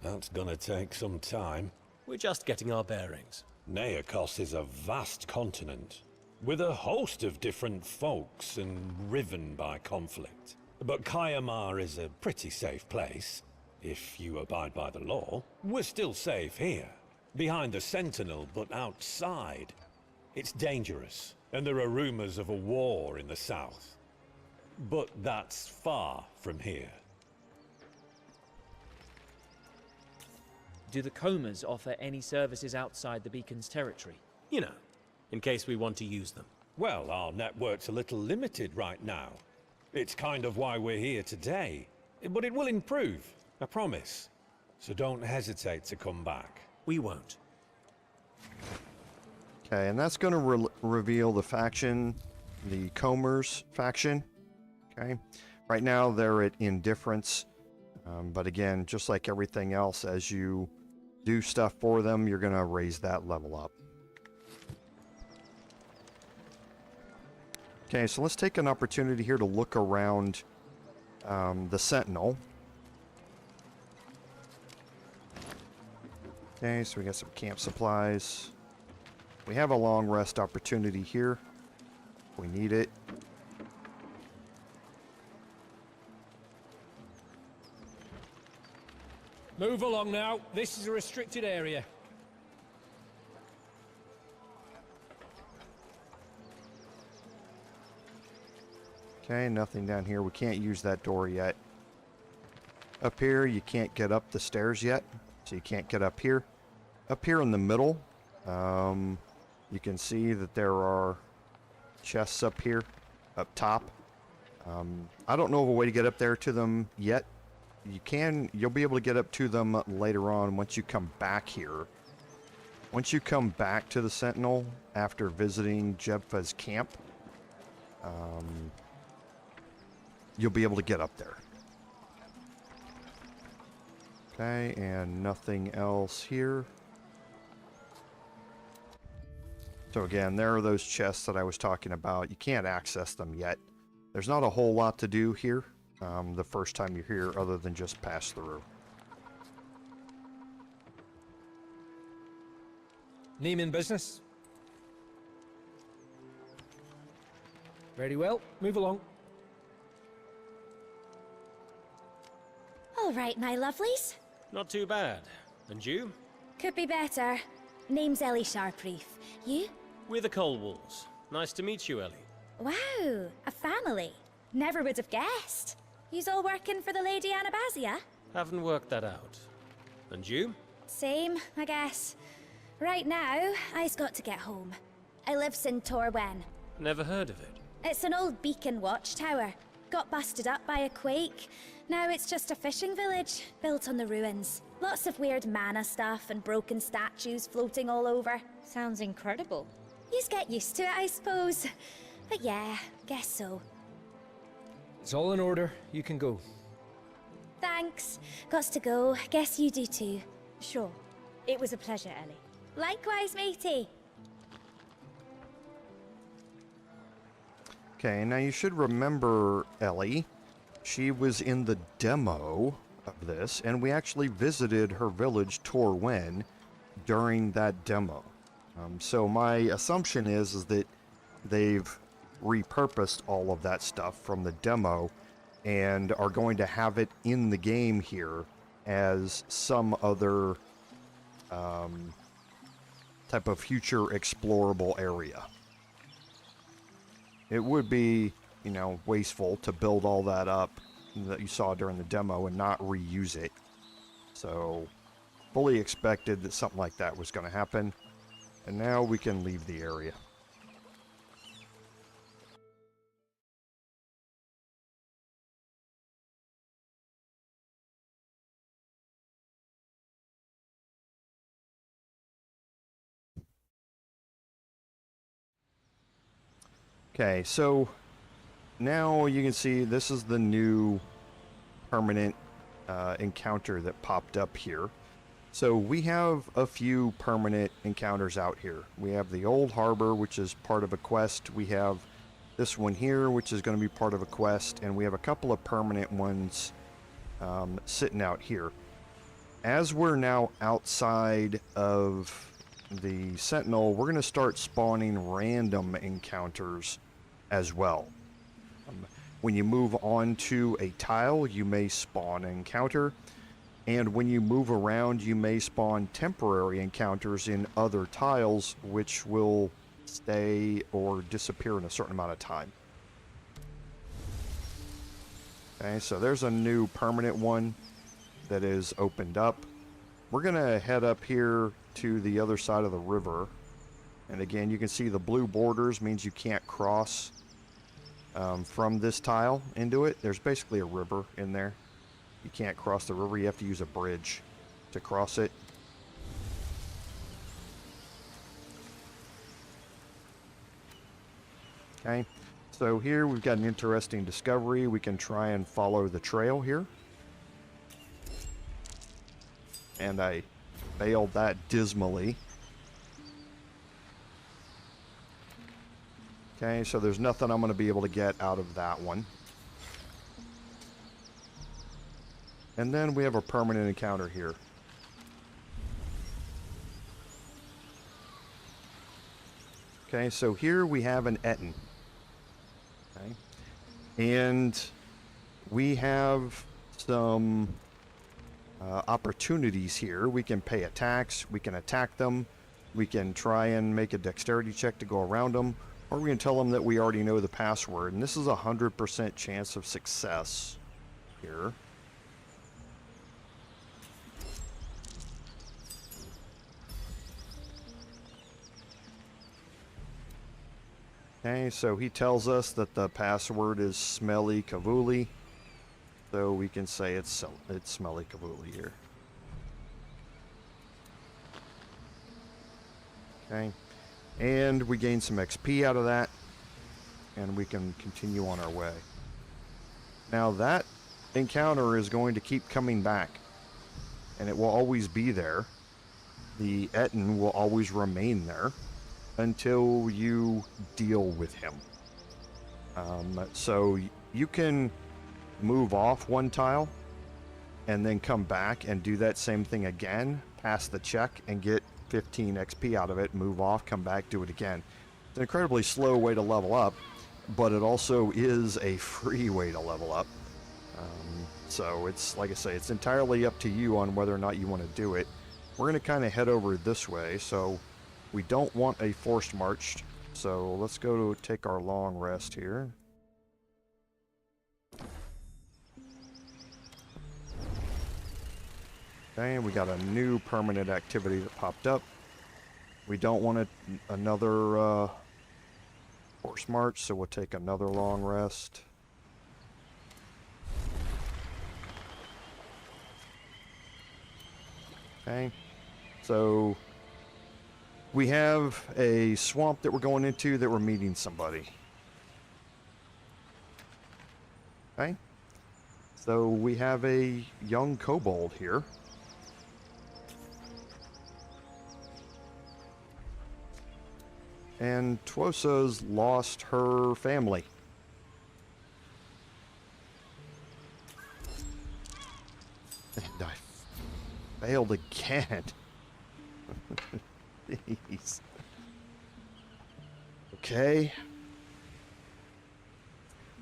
That's gonna take some time. We're just getting our bearings. Neakos is a vast continent, with a host of different folks and riven by conflict. But Kayamar is a pretty safe place, if you abide by the law. We're still safe here, behind the Sentinel, but outside. It's dangerous, and there are rumors of a war in the south. But that's far from here. Do the combers offer any services outside the beacon's territory? You know, in case we want to use them. Well, our network's a little limited right now. It's kind of why we're here today. But it will improve, I promise. So don't hesitate to come back. We won't. Okay, and that's going to reveal the faction, the Combers faction. Okay, right now they're at indifference, but again, just like everything else, as you do stuff for them, you're going to raise that level up. Okay, so let's take an opportunity here to look around the Sentinel. Okay, so we got some camp supplies. We have a long rest opportunity here. We need it. Move along now. This is a restricted area. Okay, nothing down here. We can't use that door yet. Up here, you can't get up the stairs yet, so you can't get up here. Up here in the middle, you can see that there are chests up here, up top. I don't know of a way to get up there to them yet. You'll be able to get up to them later on once you come back here. Once you come back to the Sentinel after visiting Jebfa's camp, you'll be able to get up there. Okay, and nothing else here. So again, there are those chests that I was talking about. You can't access them yet. There's not a whole lot to do here the first time you're here other than just pass through. Neiman business? Very well. Move along. All right, my lovelies. Not too bad. And you? Could be better. Name's Ellie Sharpreef. You? We're the Kobolds. Nice to meet you, Ellie. Wow, a family. Never would have guessed. You's all working for the Lady Anabazia? Haven't worked that out. And you? Same, I guess. Right now, I's got to get home. I lives in Torwen. Never heard of it. It's an old beacon watchtower. Got busted up by a quake. Now it's just a fishing village, built on the ruins. Lots of weird mana stuff and broken statues floating all over. Sounds incredible. Yous get used to it, I suppose. But yeah, guess so. It's all in order. You can go. Thanks. Gots to go. Guess you do too. Sure. It was a pleasure, Ellie. Likewise, matey. Okay, now you should remember Ellie. She was in the demo of this, and we actually visited her village, Torwen, during that demo. So my assumption is that they've repurposed all of that stuff from the demo and are going to have it in the game here as some other type of future explorable area. It would be, you know, wasteful to build all that up that you saw during the demo and not reuse it. So, fully expected that something like that was going to happen. And now we can leave the area. Okay, so now you can see this is the new permanent encounter that popped up here. So we have a few permanent encounters out here. We have the old harbor, which is part of a quest. We have this one here, which is going to be part of a quest. And we have a couple of permanent ones sitting out here. As we're now outside of the Sentinel, we're going to start spawning random encounters as well. When you move on to a tile, you may spawn an encounter, and when you move around, you may spawn temporary encounters in other tiles, which will stay or disappear in a certain amount of time. Okay, so there's a new permanent one that is opened up. We're gonna head up here to the other side of the river, and again, you can see the blue borders means you can't cross from this tile into it. There's basically a river in there. You can't cross the river. You have to use a bridge to cross it. Okay, so here we've got an interesting discovery. We can try and follow the trail here. And I failed that dismally. Okay, so there's nothing I'm going to be able to get out of that one. And then we have a permanent encounter here. Okay, so here we have an Ettin. Okay. And we have some opportunities here. We can pay attacks, we can attack them, we can try and make a dexterity check to go around them, or we can tell them that we already know the password. And this is a 100% chance of success here. Okay, so he tells us that the password is Smelly Kavuli. So we can say it's Smelly Kavuli here. Okay. And we gain some XP out of that. And we can continue on our way. Now that encounter is going to keep coming back. And it will always be there. The Ettin will always remain there until you deal with him. So you can move off one tile and then come back and do that same thing again, pass the check and get 15 XP out of it, move off, come back, do it again. It's an incredibly slow way to level up, but it also is a free way to level up. So it's, like I say, it's entirely up to you on whether or not you want to do it. We're going to kind of head over this way, so we don't want a forced march. So let's go to take our long rest here. Okay, we got a new permanent activity that popped up. We don't want another forced march, so we'll take another long rest. Okay, so we have a swamp that we're going into that we're meeting somebody. Okay, so we have a young kobold here. And Twosa's lost her family. And I failed again. Jeez. Okay.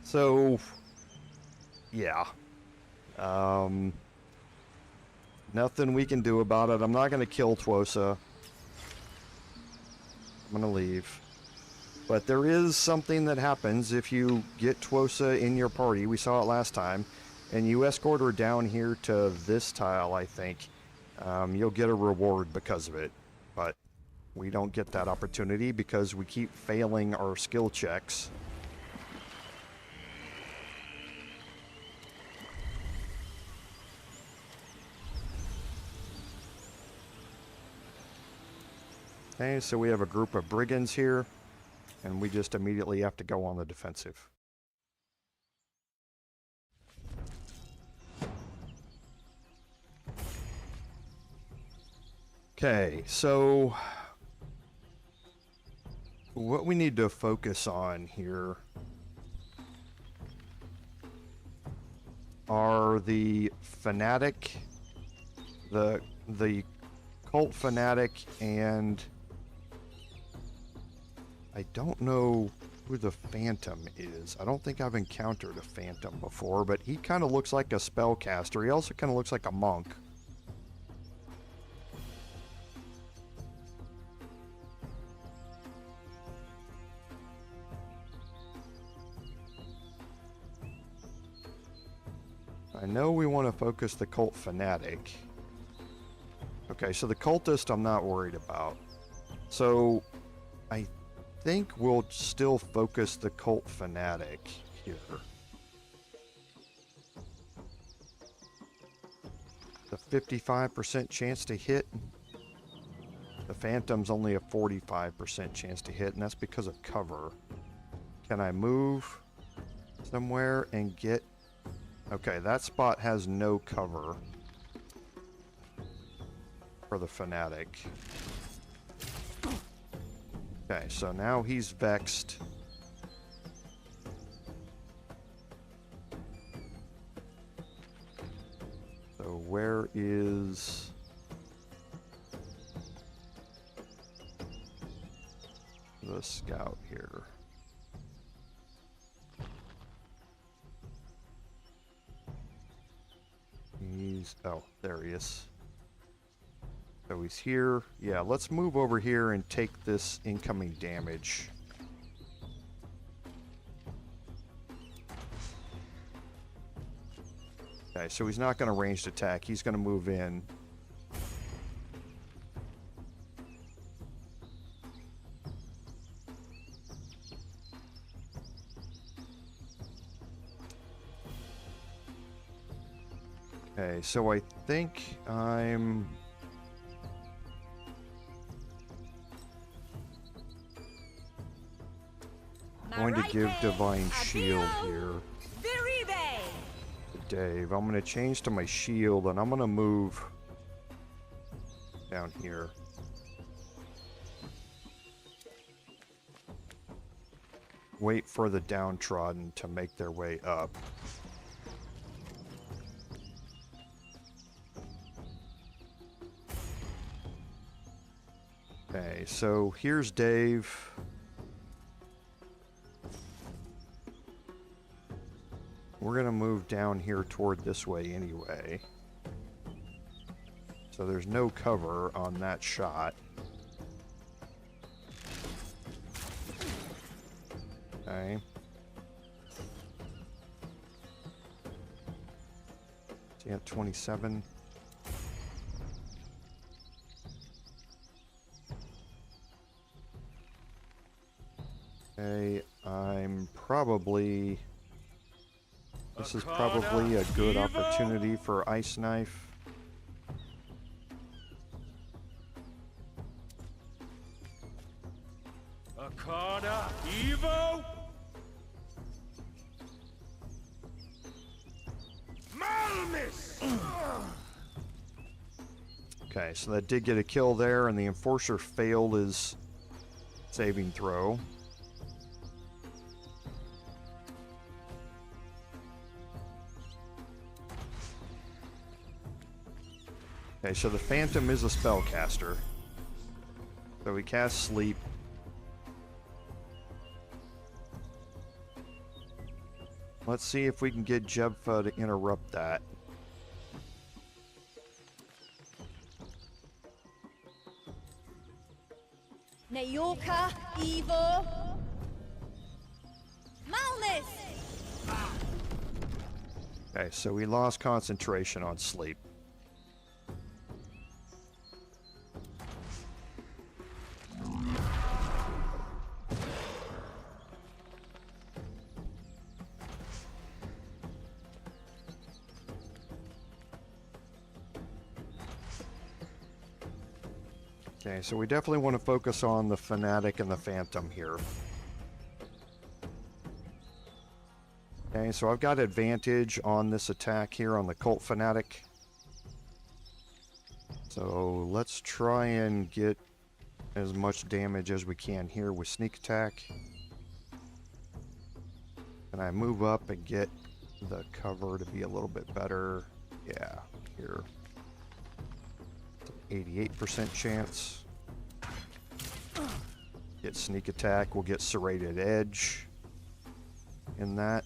So, yeah. Nothing we can do about it. I'm not going to kill Twosa. I'm going to leave. But there is something that happens if you get Twosa in your party. We saw it last time. And you escort her down here to this tile, I think. You'll get a reward because of it. But we don't get that opportunity because we keep failing our skill checks. Okay, so we have a group of brigands here, and we just immediately have to go on the defensive. Okay, so what we need to focus on here are the fanatic, the cult fanatic, and I don't know who the Phantom is. I don't think I've encountered a Phantom before, but he kind of looks like a spellcaster. He also kind of looks like a monk. I know we want to focus the cult fanatic. Okay, so the cultist I'm not worried about. So I think we'll still focus the cult fanatic here. The 55% chance to hit. The Phantom's only a 45% chance to hit, and that's because of cover. Can I move somewhere and get... Okay, that spot has no cover for the fanatic. Okay, so now he's vexed. So where is... the scout here? He's... oh, there he is. So he's here. Yeah, let's move over here and take this incoming damage. Okay, so he's not going to ranged attack. He's going to move in. Okay, so I think I'm... going to give Divine Shield here to Dave. I'm going to change to my shield, and I'm going to move down here. Wait for the downtrodden to make their way up. Okay, so here's Dave. we're gonna move down here toward this way anyway. So there's no cover on that shot. Okay. So you got 27. Okay, I'm probably... This is probably a good opportunity for Ice Knife. Arcana Evo! Malmis! Okay, so that did get a kill there, and the Enforcer failed his saving throw. Okay, so the Phantom is a spellcaster. So we cast Sleep. Let's see if we can get Jebfa to interrupt that. Nayoka, Evo, Malmis! Okay, so we lost concentration on Sleep. Okay, so we definitely want to focus on the Fanatic and the Phantom here. Okay, so I've got advantage on this attack here on the Cult Fanatic. So let's try and get as much damage as we can here with Sneak Attack. Can I move up and get the cover to be a little bit better? Yeah, here. 88% chance. Get Sneak Attack, we'll get Serrated Edge in that.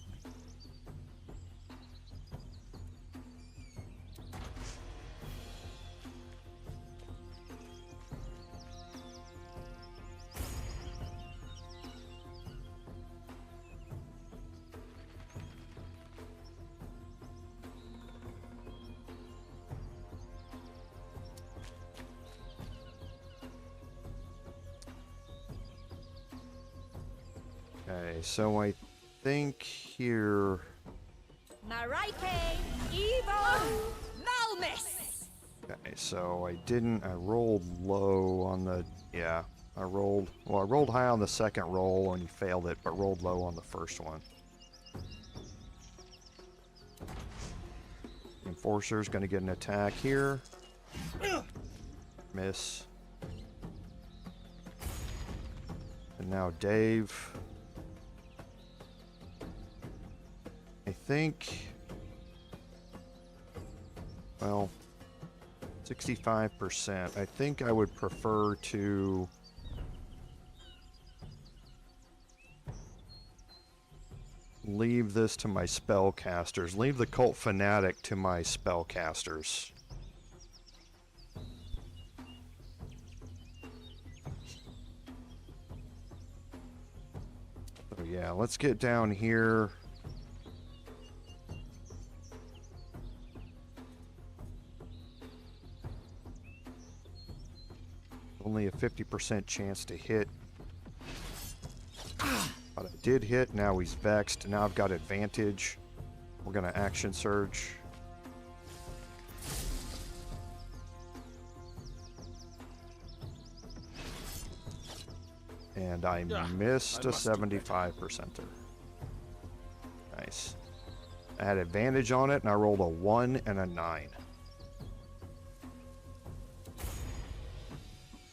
Okay, so I think here... Marike, Evo, Malmis! Okay, so I rolled low on the... Yeah, I rolled high on the second roll and failed it, but rolled low on the first one. Enforcer's gonna get an attack here. Miss. And now Dave. I think, well, 65%. I think I would prefer to leave this to my spellcasters. Leave the Cult Fanatic to my spellcasters. So yeah, let's get down here. Only a 50% chance to hit. But I did hit, now he's vexed. Now I've got advantage. We're gonna action surge. And I missed a 75%er. Nice. I had advantage on it and I rolled a 1 and a 9.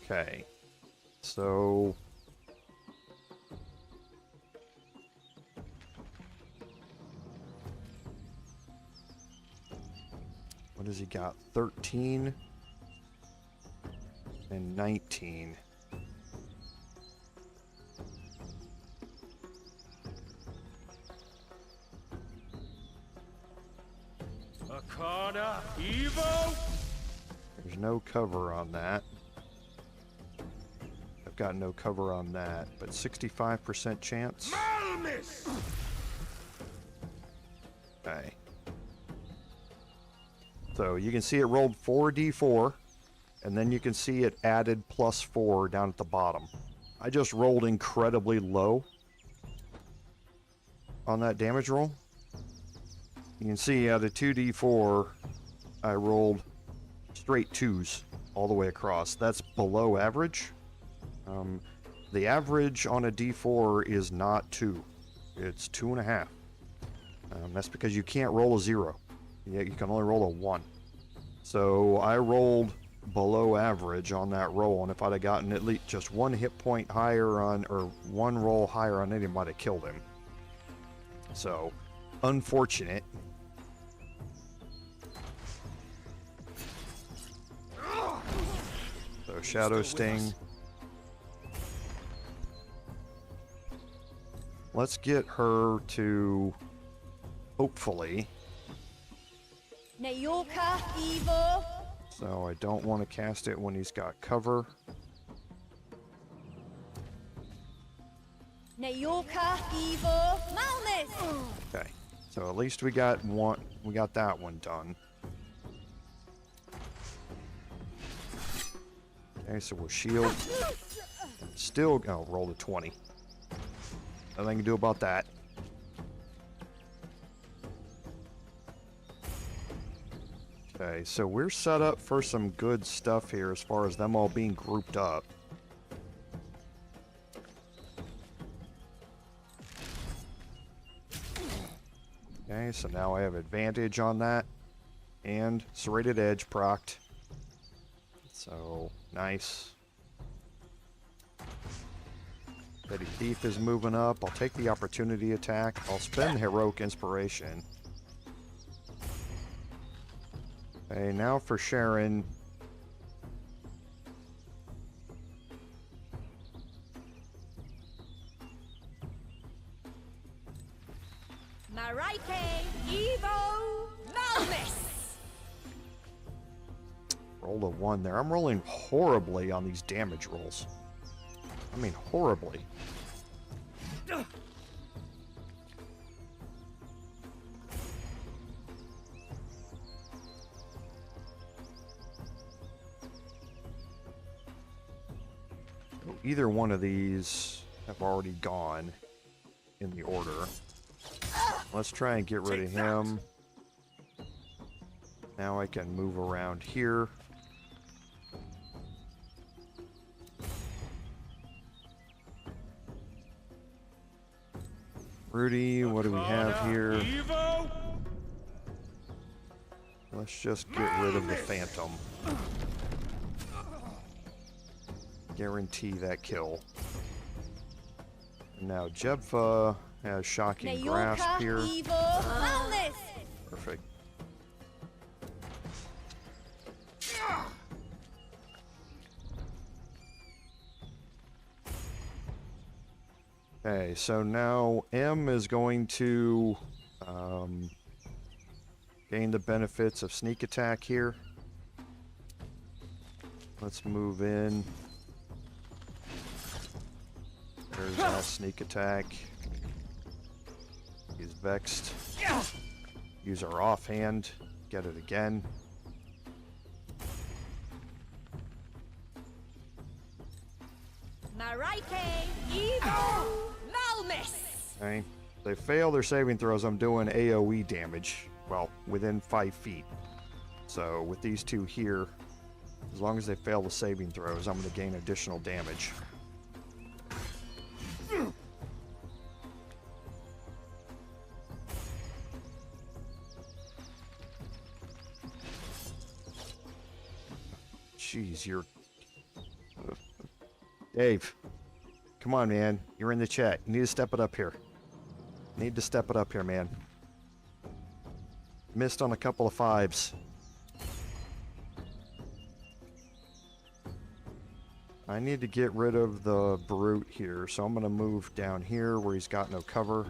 Okay, so what has he got? 13 and 19. Arcana Evo! There's no cover on that. I've got no cover on that, but 65% chance. Malmis! Okay. So you can see it rolled 4d4, and then you can see it added +4 down at the bottom. I just rolled incredibly low on that damage roll. You can see out of 2d4, I rolled straight 2s all the way across. That's below average. The average on a d4 is not 2. It's 2.5. That's because you can't roll a 0. You can only roll a 1. So I rolled below average on that roll, and if I'd have gotten at least just 1 hit point higher on, or 1 roll higher on it, it might have killed him. So, unfortunate. So Shadow Sting. Let's get her to, hopefully. Nayoka Evo. So I don't want to cast it when he's got cover. Nayoka Evo. Malmis. Okay. So at least we got one. We got that one done. Okay, so we'll shield. Still, oh, roll a 20. Nothing I can do about that. Okay, so we're set up for some good stuff here as far as them all being grouped up. Okay, so now I have advantage on that. And Serrated Edge procced. So, nice. Petty Thief is moving up. I'll take the opportunity attack. I'll spend Heroic Inspiration. Okay, now for Sharon. Marike Evo. Malmis. Rolled a 1 there. I'm rolling horribly on these damage rolls. I mean, horribly. Either one of these have already gone in the order. Let's try and get rid of him. Now I can move around here. Rudi, what do we have here? Let's just get rid of the Phantom. Guarantee that kill. And now Jebfa has Shocking Grasp here. Perfect. Okay, so now M is going to gain the benefits of sneak attack here. Let's move in. There's that sneak attack. He's vexed. Use our offhand. Get it again. Marike Evo. Malmis. Okay. If they fail their saving throws, I'm doing AoE damage. Well, within 5 feet. So with these two here, as long as they fail the saving throws, I'm going to gain additional damage. Jeez, you're... Dave, come on, man. You're in the chat. You need to step it up here. Need to step it up here, man. Missed on a couple of 5s. I need to get rid of the brute here, so I'm going to move down here where he's got no cover.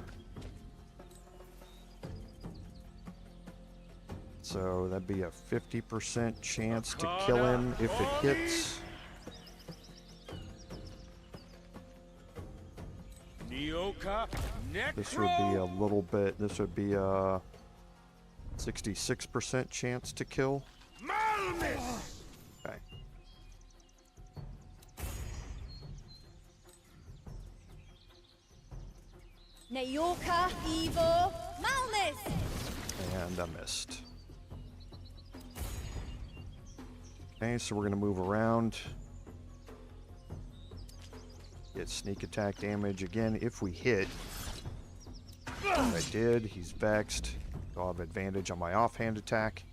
So So that'd be a 50% chance to kill him if it hits. Nioka, This would be a little bit, this would be a 66% chance to kill. Malmis! Okay. Nayoka, Evo, Malnis! And I missed. Okay, so we're going to move around. Get sneak attack damage again if we hit. I did. He's vexed. I'll have advantage on my offhand attack.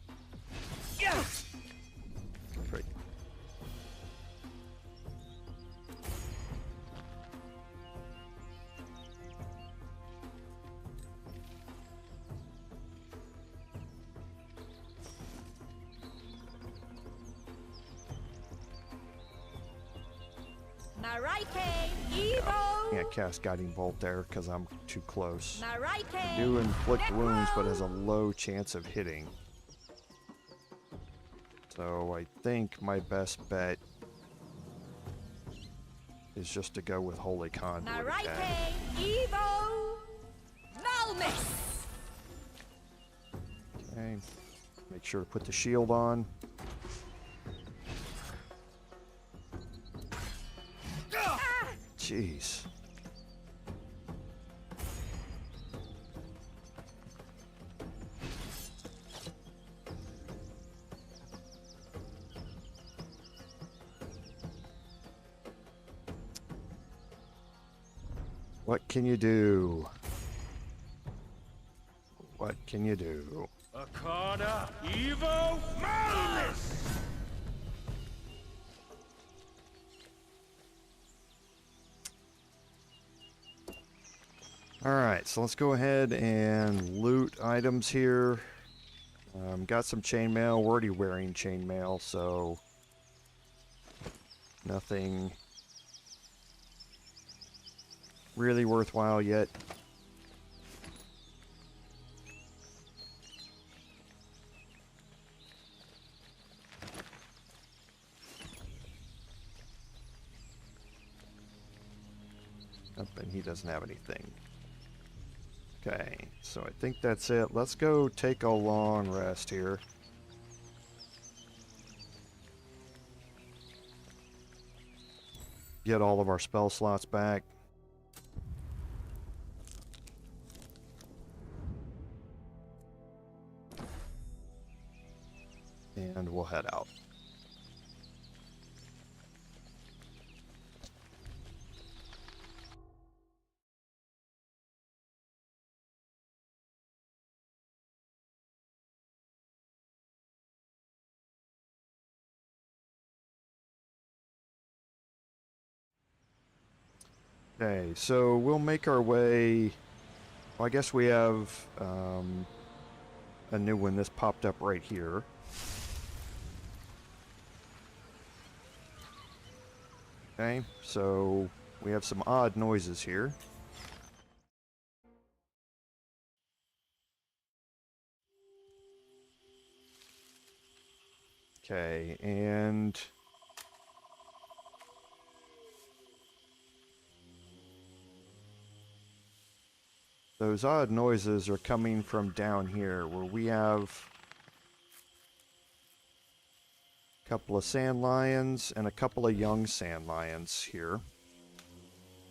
Great. Marike, Evo! Can't cast Guiding Bolt there because I'm too close. Marike! Do inflict wounds, but has a low chance of hitting. So I think my best bet is just to go with Holy Conduit Marike, attack. Evo! Malmis! Okay. Make sure to put the shield on. Jeez. What can you do? What can you do? Akana, Evo, Malmis! Alright, so let's go ahead and loot items here. Got some chainmail. We're already wearing chainmail, so nothing really worthwhile yet. Oh, and he doesn't have anything. Okay, so I think that's it. Let's go take a long rest here. Get all of our spell slots back. And we'll head out. Okay, so we'll make our way. Well, I guess we have a new one. This popped up right here. Okay, so we have some odd noises here. Okay, and those odd noises are coming from down here where we have a couple of sand lions and a couple of young sand lions here.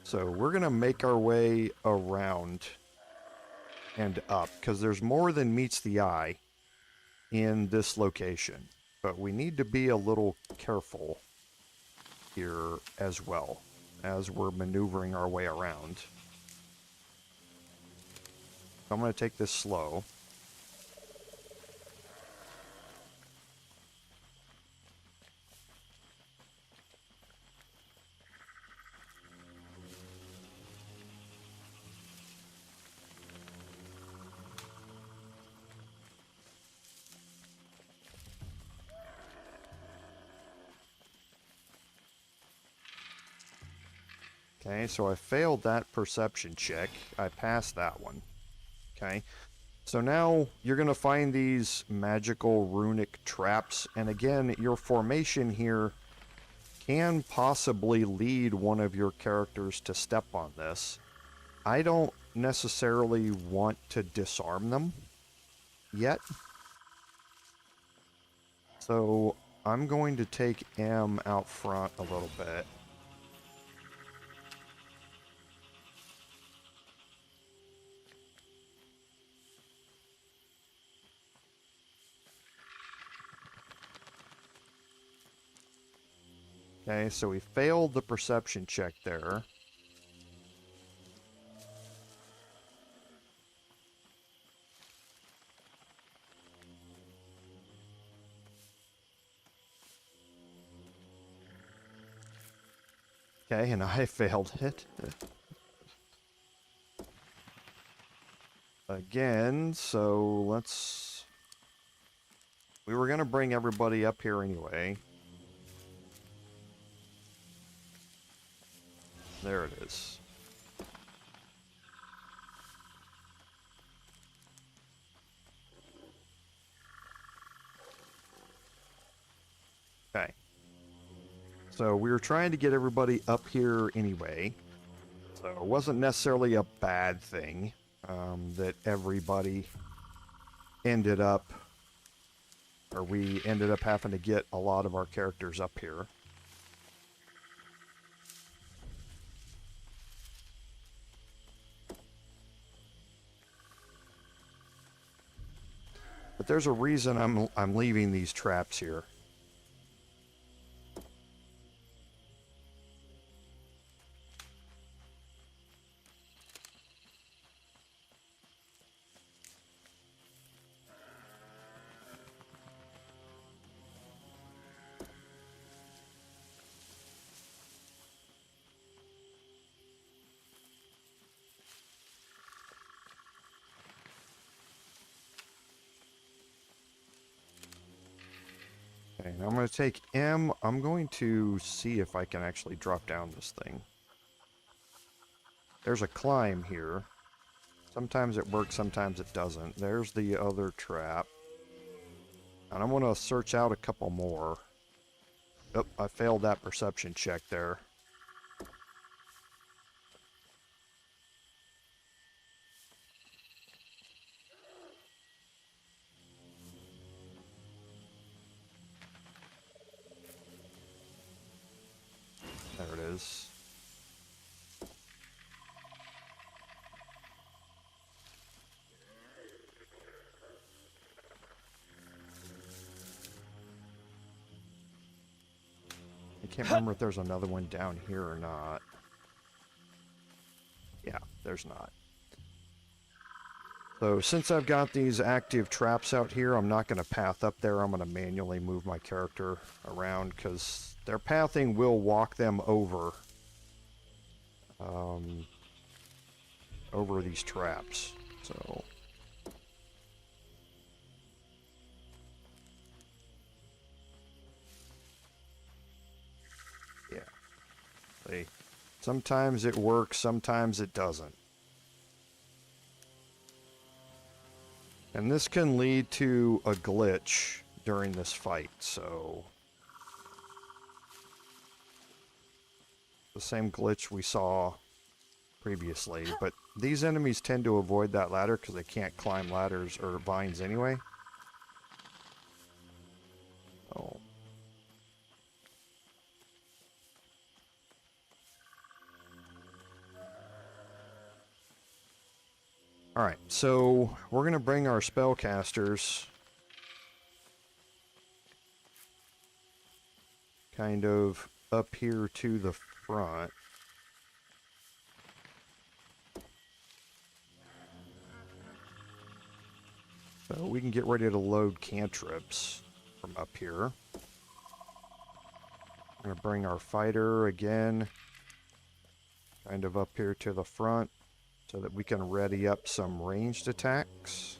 So we're going to make our way around and up because there's more than meets the eye in this location. But we need to be a little careful here as well as we're maneuvering our way around. I'm going to take this slow. Okay, so I failed that perception check. I passed that one. Okay. So now you're going to find these magical runic traps, and again, your formation here can possibly lead one of your characters to step on this. I don't necessarily want to disarm them yet. So I'm going to take M out front a little bit. Okay, so we failed the perception check there. Okay, and I failed it. Again, so let's... We were going to bring everybody up here anyway. There it is. Okay. So we were trying to get everybody up here anyway. So it wasn't necessarily a bad thing that everybody ended up, or we ended up having to get a lot of our characters up here. But there's a reason I'm leaving these traps here. Okay, now I'm going to take M. I'm going to see if I can actually drop down this thing. There's a climb here. Sometimes it works, sometimes it doesn't. There's the other trap. And I'm going to search out a couple more. Oh, I failed that perception check there. There it is. I can't remember if there's another one down here or not. Yeah, there's not. So since I've got these active traps out here, I'm not going to path up there. I'm going to manually move my character around because their pathing will walk them over over these traps. So yeah, see, sometimes it works, sometimes it doesn't. And this can lead to a glitch during this fight, so... The same glitch we saw previously, but these enemies tend to avoid that ladder because they can't climb ladders or vines anyway. Oh. Alright, so we're going to bring our spellcasters kind of up here to the front. So we can get ready to load cantrips from up here. I'm going to bring our fighter again kind of up here to the front, so that we can ready up some ranged attacks.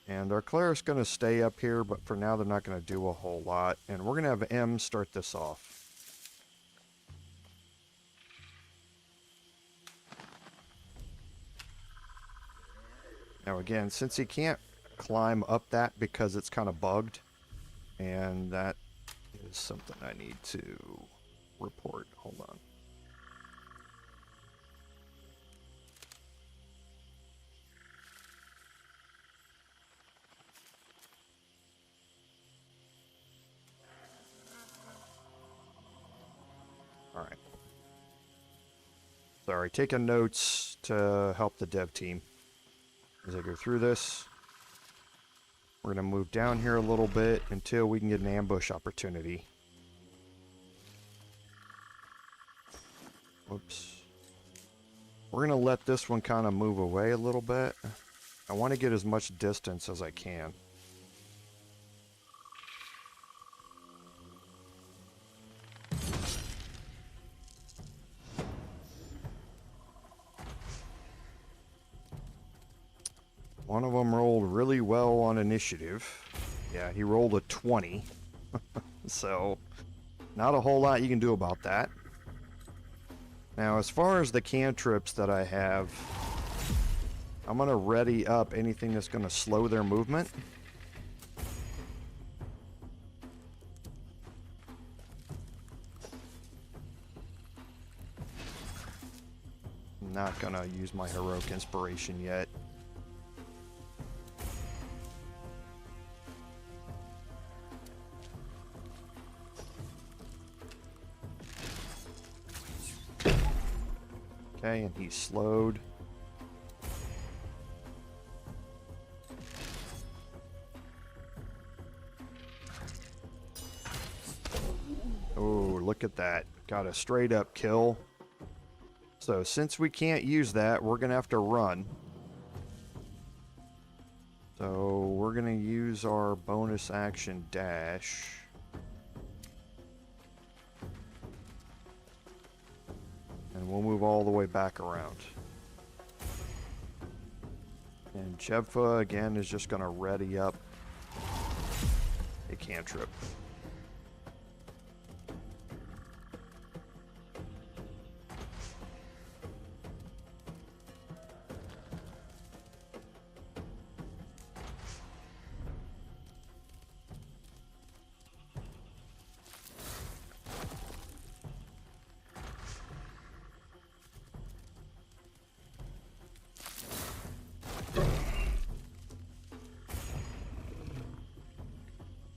And our cleric's going to stay up here, but for now they're not going to do a whole lot. And we're going to have M start this off. Now again, since he can't climb up that because it's kind of bugged, and that is something I need to report. Hold on. All right. Sorry, taking notes to help the dev team as I go through this. We're going to move down here a little bit until we can get an ambush opportunity. Whoops. We're going to let this one kind of move away a little bit. I want to get as much distance as I can. One of them rolled really well on initiative. Yeah, he rolled a 20. So, not a whole lot you can do about that. Now, as far as the cantrips that I have, I'm going to ready up anything that's going to slow their movement. I'm not going to use my heroic inspiration yet. Okay, and he's slowed. Oh, look at that. Got a straight up kill. So since we can't use that, we're going to have to run. So we're going to use our bonus action dash. And we'll move all the way back around. And Jebfa, again, is just going to ready up a cantrip.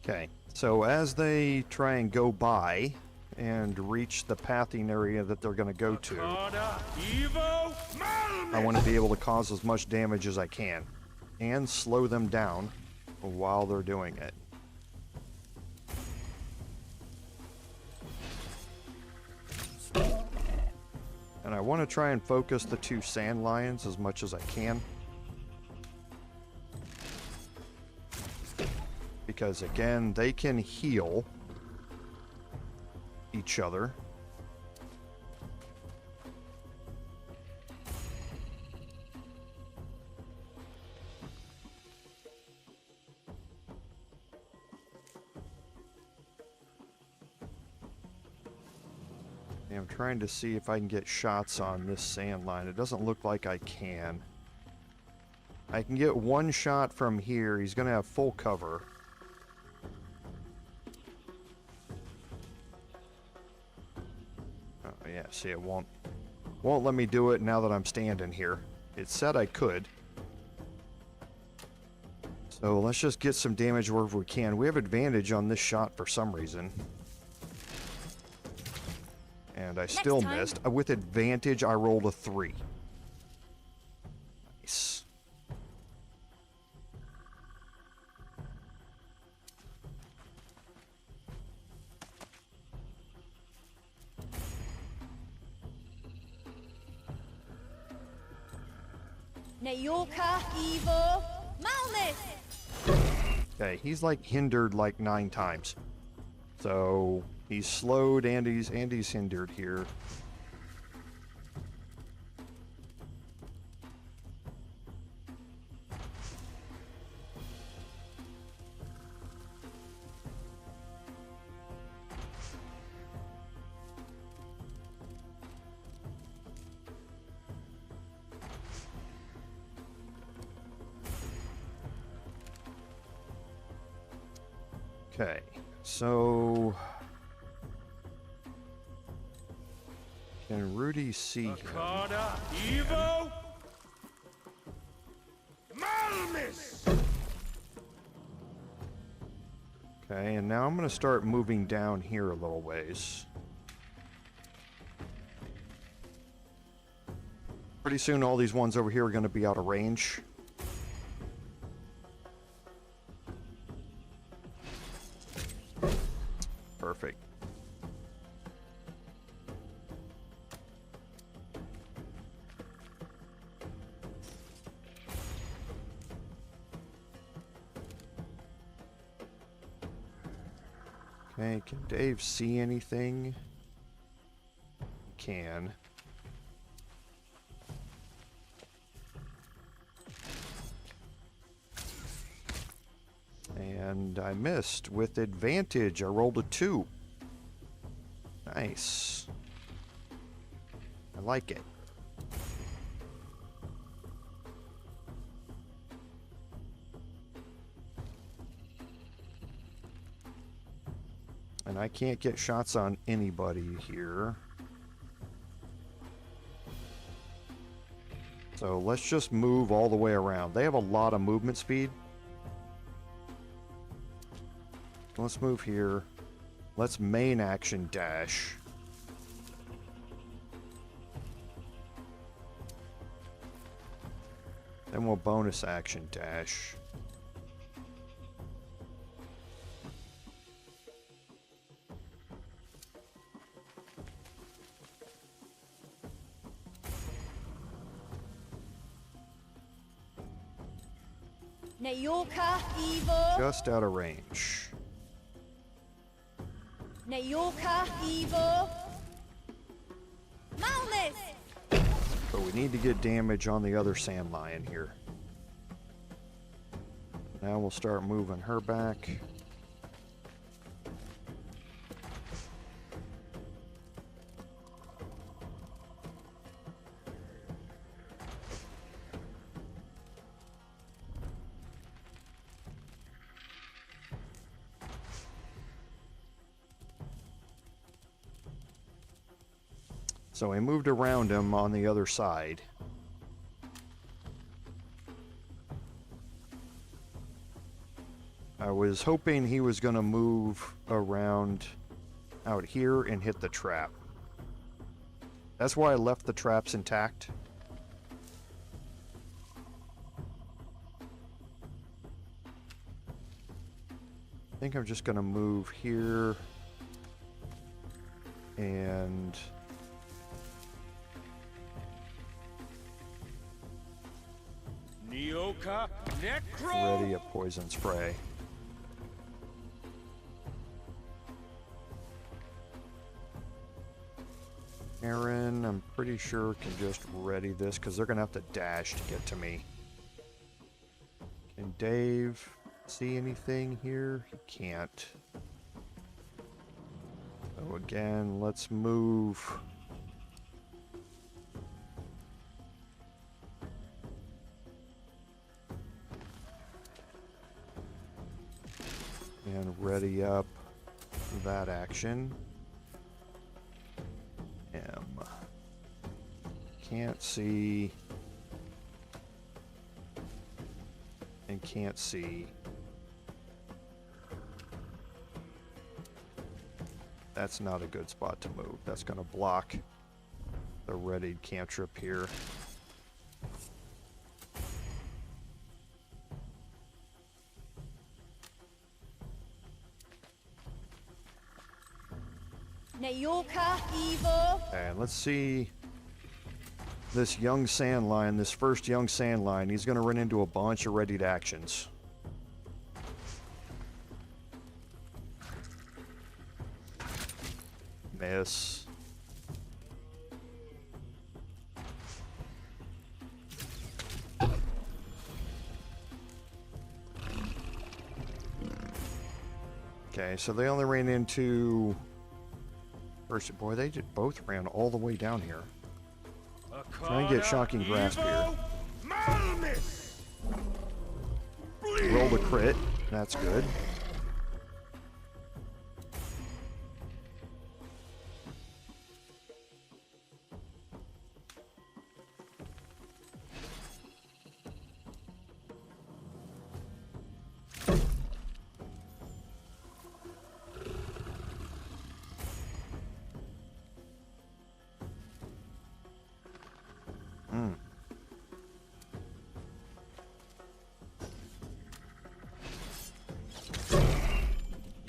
Okay, so as they try and go by and reach the pathing area that they're going to go to, I want to be able to cause as much damage as I can and slow them down while they're doing it. And I want to try and focus the two sand lions as much as I can. Because again, they can heal each other. And I'm trying to see if I can get shots on this sand line. It doesn't look like I can. I can get one shot from here. He's going to have full cover. Yeah, see, it won't let me do it now that I'm standing here. It said I could. So let's just get some damage wherever we can. We have advantage on this shot for some reason. And I still missed. With advantage, I rolled a 3. Nice. Nayoka, Evo, Malnus! Okay, he's like hindered like 9 times. So he's slowed and he's hindered here. Okay, so can Rudi see him? Arcana, Evo, Malmis! Okay, and now I'm going to start moving down here a little ways. Pretty soon all these ones over here are going to be out of range. Perfect. Okay, can Dave see anything? He can. And I missed with advantage. I rolled a 2. Nice. I like it. And I can't get shots on anybody here. So let's just move all the way around. They have a lot of movement speed. Let's move here. Let's main action dash. Then we'll bonus action dash. Nayorka, Evo. Just out of range. Nayorka, Evo. Malmis! But we need to get damage on the other sand lion here. Now we'll start moving her back. So we moved around him on the other side. I was hoping he was going to move around out here and hit the trap. That's why I left the traps intact. I think I'm just going to move here and Neoka, Necro! ready a poison spray. Aaron, I'm pretty sure can just ready this because they're going to have to dash to get to me. Can Dave see anything here? He can't. So again, let's move. And ready up that action. Can't see. And can't see. That's not a good spot to move. That's going to block the readied cantrip here. Nayorka, Evo. And let's see this young sand lion, this first young sand lion. He's going to run into a bunch of readied actions. Miss. Okay, so they only ran into... First, boy, they did both ran all the way down here. Try and get shocking grasp here. Roll the crit. That's good.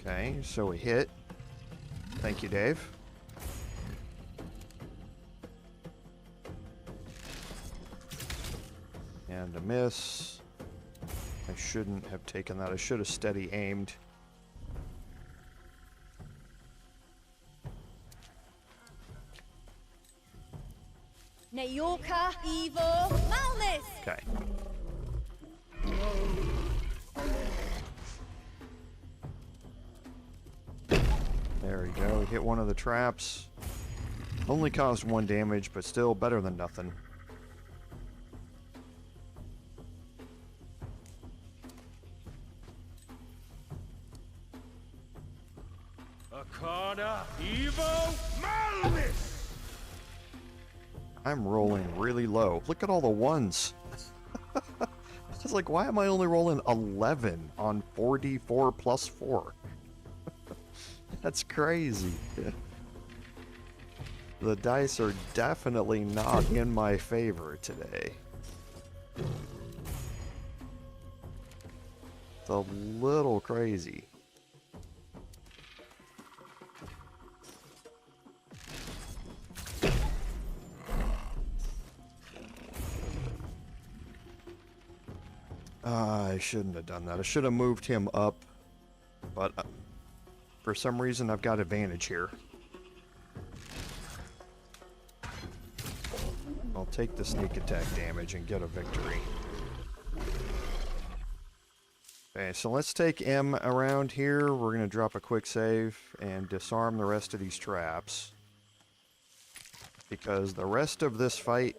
Okay, so we hit. Thank you, Dave. And a miss. I shouldn't have taken that. I should have steady aimed. Nayoka, Evo, Malnis! Okay. There we go. Hit one of the traps. Only caused 1 damage, but still better than nothing. Akana, Evo, Malmis! I'm rolling really low. Look at all the ones. I was like, why am I only rolling 11 on 4d4 plus 4? That's crazy. The dice are definitely not in my favor today. It's a little crazy. I shouldn't have done that. I should have moved him up, but for some reason I've got advantage here. I'll take the sneak attack damage and get a victory. Okay, so let's take M around here. We're going to drop a quick save and disarm the rest of these traps. Because the rest of this fight...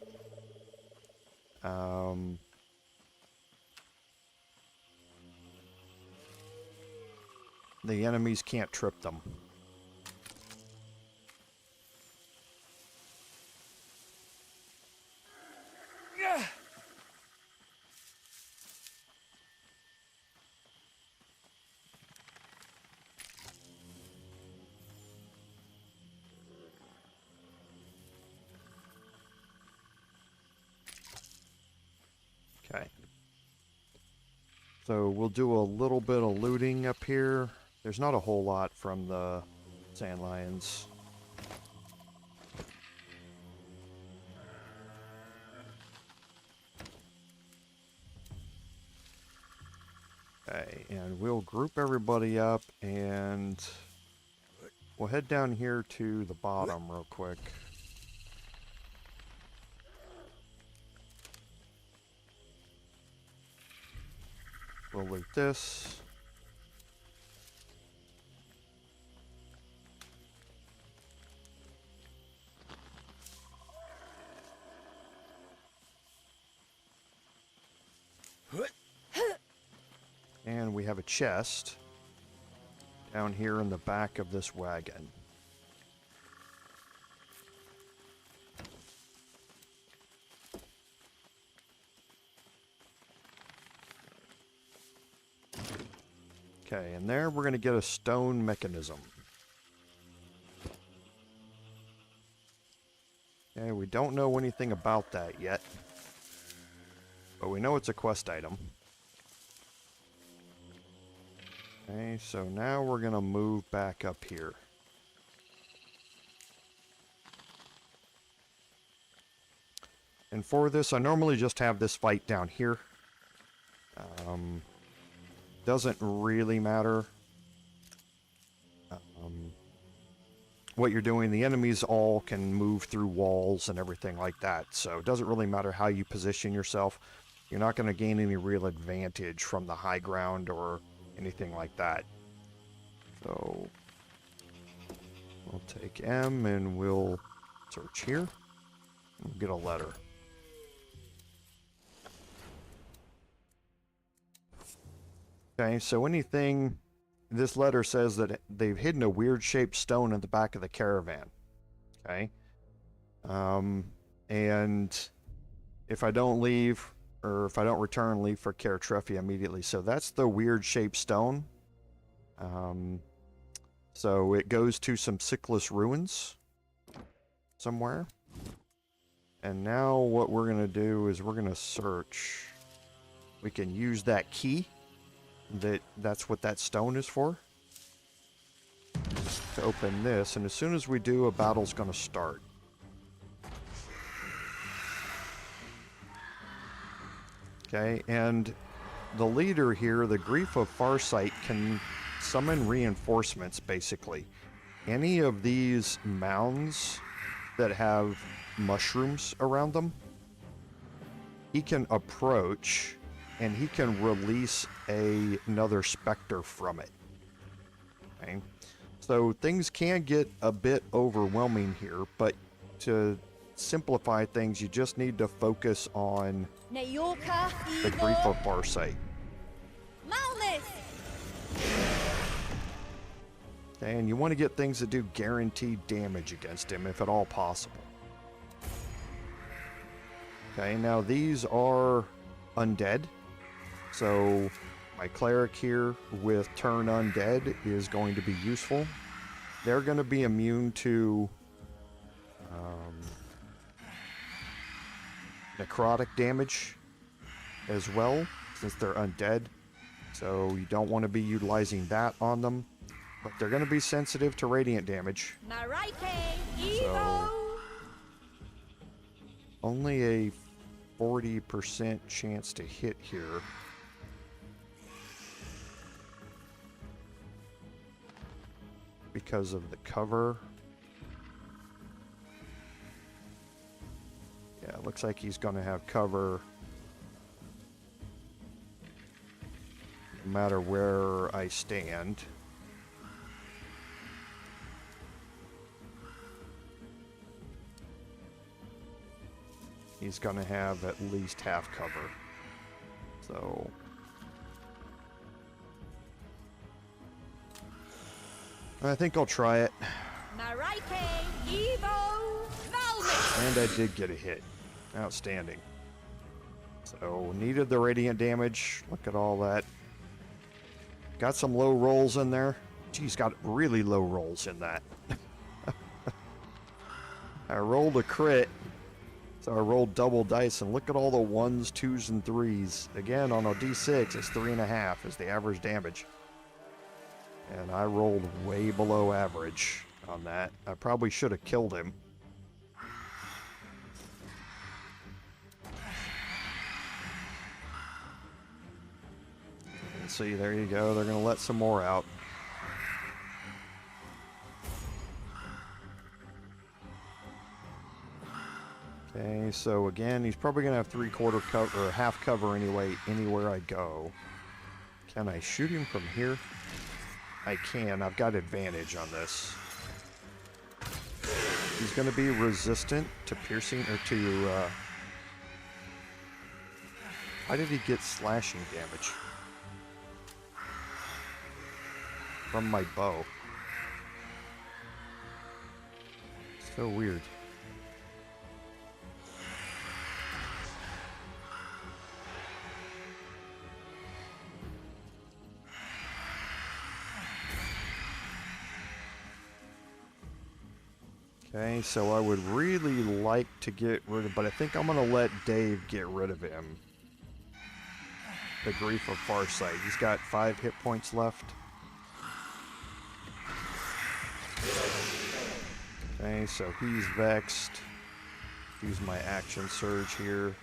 the enemies can't trip them. Okay. So we'll do a little bit of looting up here. There's not a whole lot from the sand lions. Okay, and we'll group everybody up and we'll head down here to the bottom real quick. We'll loot this. And we have a chest down here in the back of this wagon. Okay, and there we're going to get a stone mechanism. Okay, we don't know anything about that yet, but we know it's a quest item. Okay, so now we're going to move back up here. And for this, I normally just have this fight down here. Doesn't really matter what you're doing. The enemies all can move through walls and everything like that, so it doesn't really matter how you position yourself. You're not going to gain any real advantage from the high ground or anything like that. So we'll take M and we'll search here and get a letter. Okay, so anything, this letter says that they've hidden a weird shaped stone in the back of the caravan. Okay. And if I don't leave, or if I don't return, leave for Caer Treffi immediately. So that's the weird shaped stone. So it goes to some Sickless ruins somewhere. And now what we're going to do is we're going to search. We can use that key. That's what that stone is for. to open this, and as soon as we do, a battle's going to start. Okay, and the leader here, the Grief of Farsight, can summon reinforcements, basically. Any of these mounds that have mushrooms around them, he can approach, and he can release another specter from it. Okay? So things can get a bit overwhelming here, but to simplify things, you just need to focus on the Grief of Farsight. And you want to get things that do guaranteed damage against him, if at all possible. Okay, now these are undead. So my cleric here with turn undead is going to be useful. They're going to be immune to necrotic damage as well, since they're undead. So you don't want to be utilizing that on them. But they're going to be sensitive to radiant damage. So only a 40% chance to hit here. Because of the cover. Yeah, it looks like he's going to have cover no matter where I stand. He's going to have at least half cover. So I think I'll try it. And I did get a hit. Outstanding. So needed the radiant damage. Look at all that. Got some low rolls in there. Geez, got really low rolls in that. I rolled a crit. So I rolled double dice, and look at all the 1s, 2s, and 3s. Again, on a d6, it's 3.5 is the average damage. And I rolled way below average on that. I probably should have killed him. And see, there you go. They're going to let some more out. Okay, so again, he's probably going to have 3/4 cover, or half cover anyway, anywhere I go. Can I shoot him from here? I can. I've got advantage on this. He's going to be resistant to piercing, or to, why did he get slashing damage? From my bow. So weird. Okay, so I would really like to get rid of, but I think I'm going to let Dave get rid of him. The Grief of Farsight. He's got 5 hit points left. Okay, so he's vexed. Use my action surge here.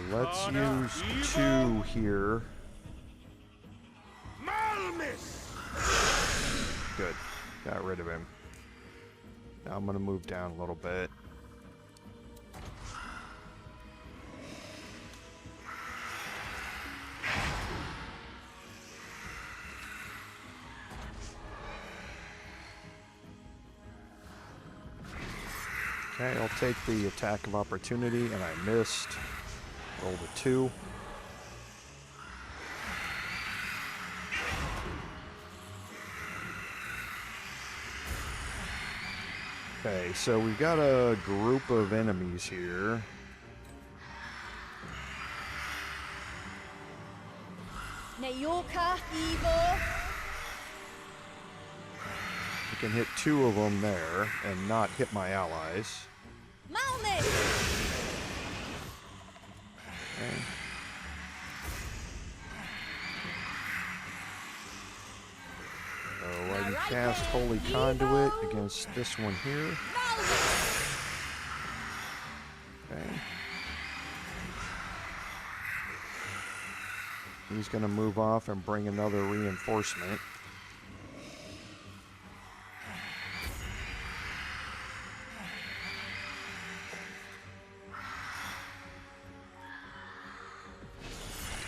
Let's use 2 here. Good. Got rid of him. Now I'm going to move down a little bit. Okay, I'll take the attack of opportunity, and I missed. Rolled a 2. Okay, so we've got a group of enemies here. can hit 2 of them there and not hit my allies. Malnus! Okay. So I can cast Holy Conduit against this one here. Okay. He's going to move off and bring another reinforcement.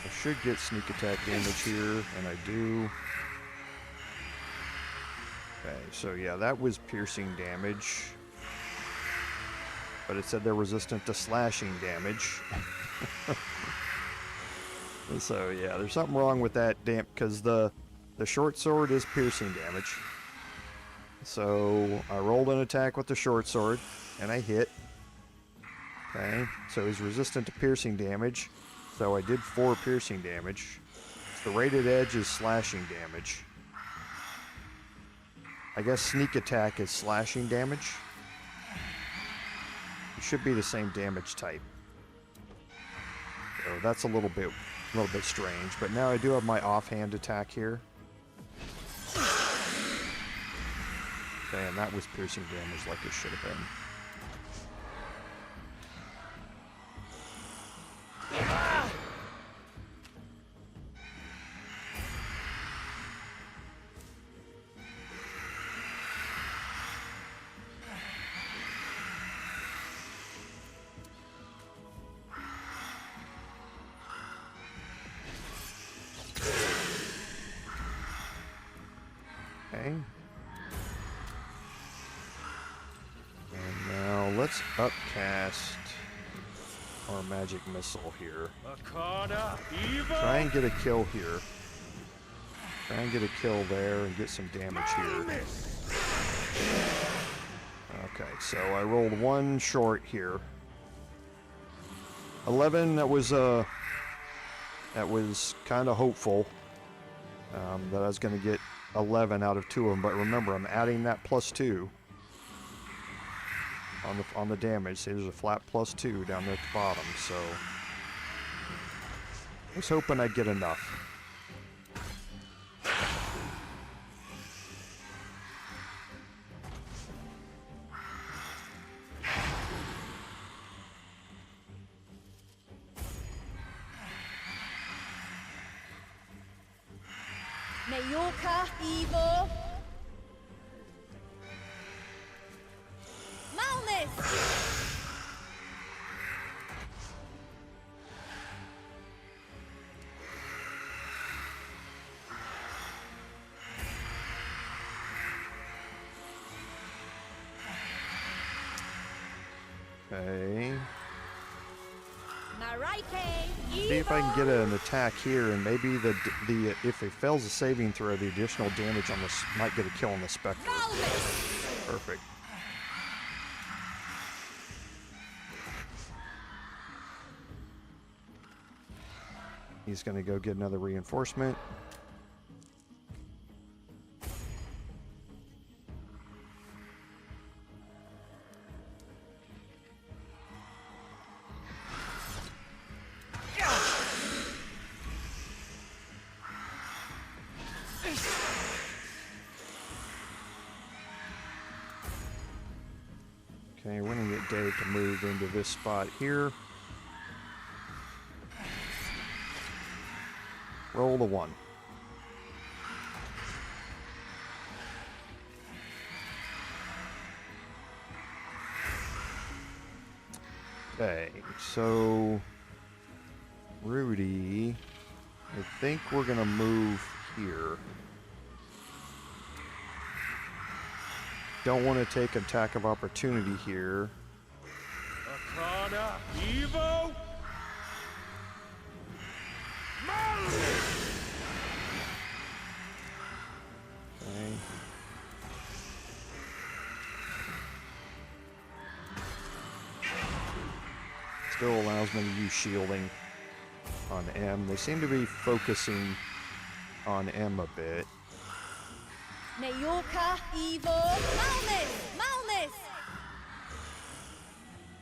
I should get sneak attack damage here, and I do. Okay, so yeah, that was piercing damage. But it said they're resistant to slashing damage. So yeah, there's something wrong with that because the short sword is piercing damage. So I rolled an attack with the short sword and I hit. Okay, so he's resistant to piercing damage. So I did 4 piercing damage. The rated edge is slashing damage. I guess sneak attack is slashing damage. It should be the same damage type. So that's a little bit strange, but now I do have my offhand attack here. Okay, and that was piercing damage like it should have been. Okay. And now let's upcast our magic missile here. Try and get a kill here. Try and get a kill there and get some damage here. Okay, so I rolled 1 short here. 11, that was kind of hopeful that I was going to get 11 out of 2 of them, but remember I'm adding that +2 on the damage. See, there's a flat +2 down there at the bottom, so I was hoping I'd get enough. Mayorka, Evo. Malnus! Okay. Marike, See if I can get an attack here, and maybe if it fails a saving throw, the additional damage on this might get a kill on the Spectre. Perfect. He's going to go get another reinforcement. Okay, we're going to get Dave to move into this spot here. Roll the 1. Okay, so Rudi, I think we're going to move here. Don't want to take attack of opportunity here. Arcana, Evo, Okay. Still allows me to use shielding on M. They seem to be focusing on M a bit. Neyorka, Evo, Malnis!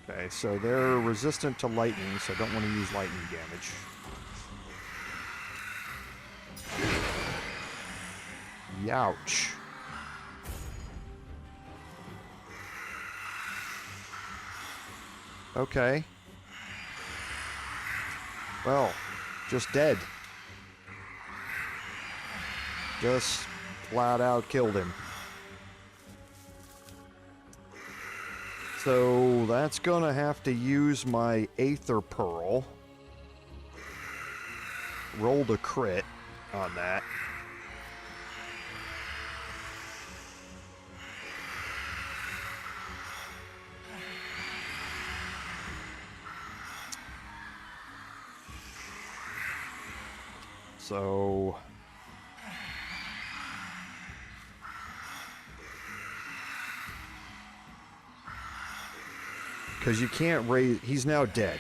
Okay, so they're resistant to lightning, so I don't want to use lightning damage. Youch. Okay. Well, just dead. Just flat out killed him. So that's gonna have to use my Aether Pearl. Rolled a crit on that. So because you can't raise, he's now dead,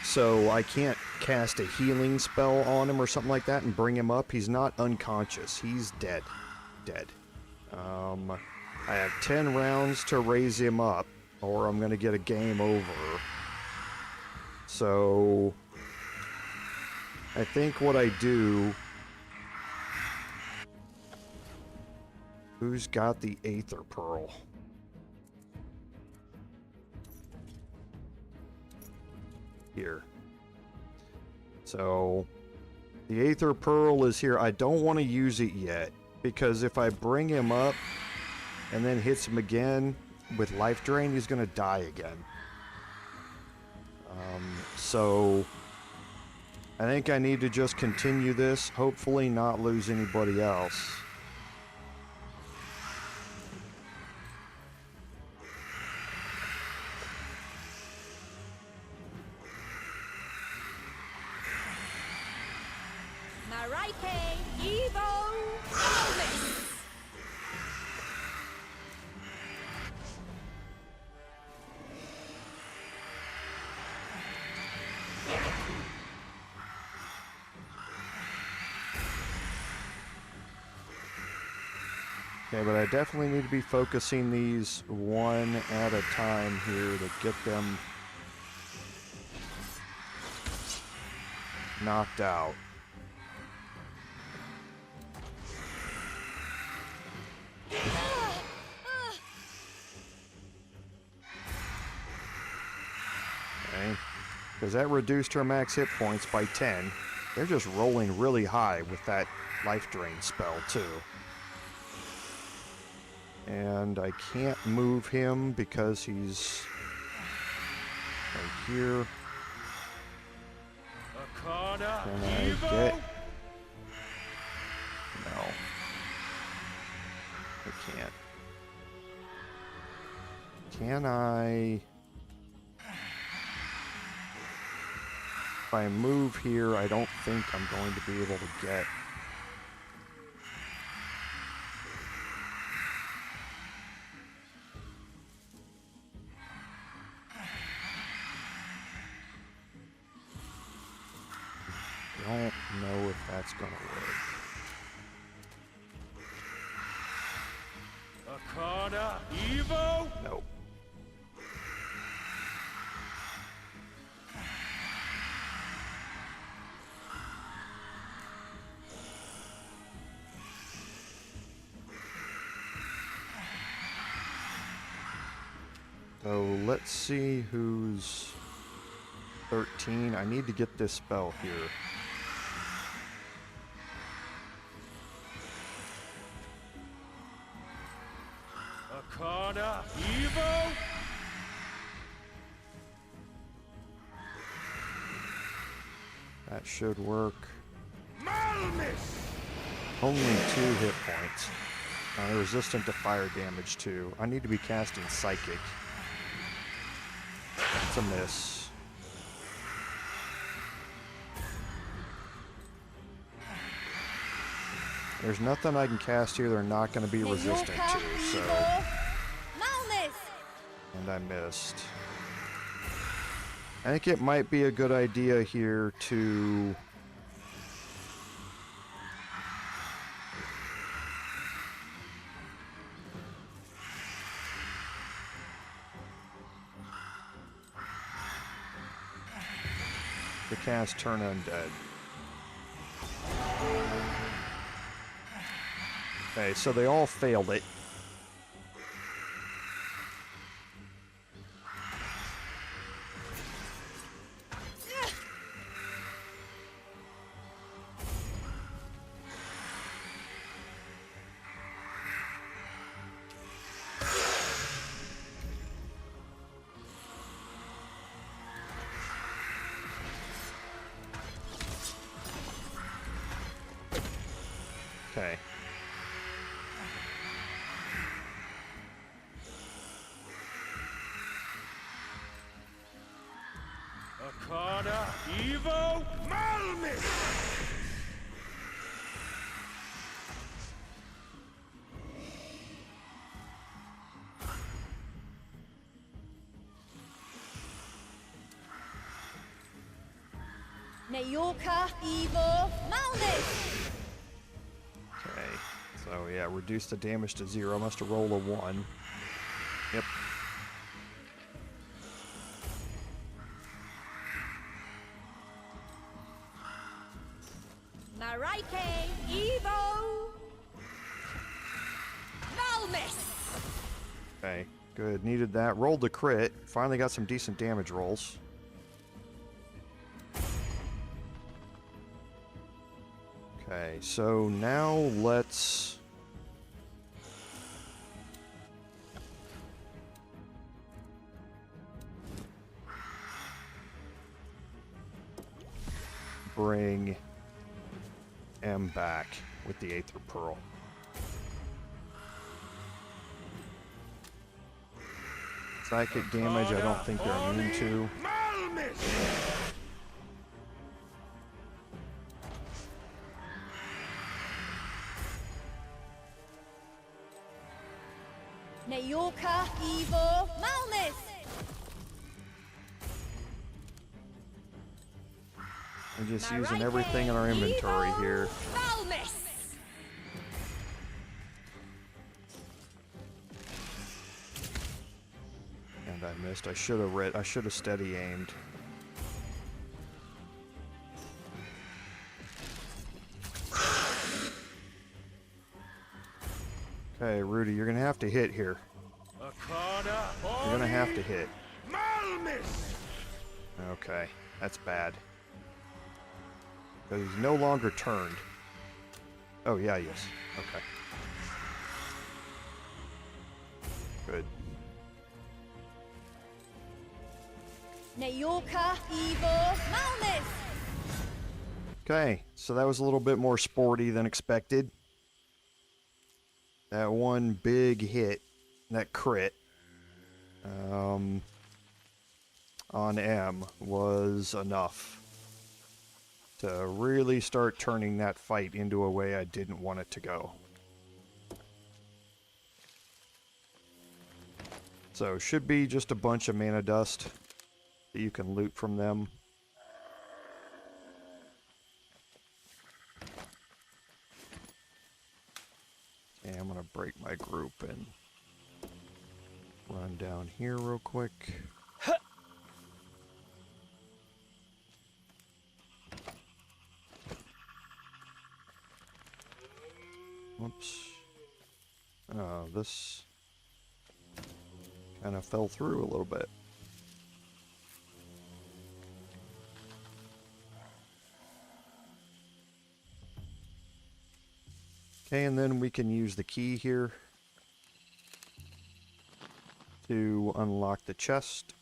so I can't cast a healing spell on him or something like that and bring him up. He's not unconscious, he's dead. I have 10 rounds to raise him up or I'm gonna get a game over. So I think what I do, who's got the Aether Pearl? Here. So the Aether Pearl is here. I don't want to use it yet because if I bring him up and then hits him again with life drain, he's gonna die again. So I think I need to just continue this, hopefully not lose anybody else. Marike, Evo, Malnis! Okay, but I definitely need to be focusing these one at a time here to get them knocked out. Okay, because that reduced her max hit points by 10. They're just rolling really high with that life drain spell too. And I can't move him because he's right here. Can I get? No. I can't. Can I? If I move here, I don't think I'm going to be able to get. Don't know if that's gonna work. Arcana, Evo! Nope. So let's see who's 13. I need to get this spell here. Arcana, Evo! That should work. Malnis! Only 2 hit points. They're resistant to fire damage too. I need to be casting Psychic. It's a miss. There's nothing I can cast here they're not going to be resistant to, so... And I missed. I think it might be a good idea here to... the cast Turn Undead. Okay, so they all failed it. Okay. Arcana, Evo, Malmis! Nayoka, Evo, Malmis! Okay. So yeah, reduce the damage to 0. Must have rolled a 1. Yep. Marike, Evo, Malmis! Okay, good. Needed that. Rolled the crit. Finally got some decent damage rolls. Okay, so now let's... bring M back with the Aether Pearl. Psychic damage, I don't think they're immune to. Malmis! Nayoka, Evo, Malmis! We're just using everything in our inventory here. Malmis! And I missed. I should have steady aimed. Okay, Rudi, you're gonna have to hit here. Arcana, You're gonna have to hit. Malmis! Okay, that's bad. Because he's no longer turned. Oh, yeah, he is. Okay. Good. Nayoka, Evo, Malmis! Okay, so that was a little bit more sporty than expected. That one big hit, that crit, on M was enough to really start turning that fight into a way I didn't want it to go. So, should be just a bunch of mana dust that you can loot from them. Okay, I'm gonna break my group and run down here real quick. Whoops. Oh, this kind of fell through a little bit. Okay, and then we can use the key here to unlock the chest.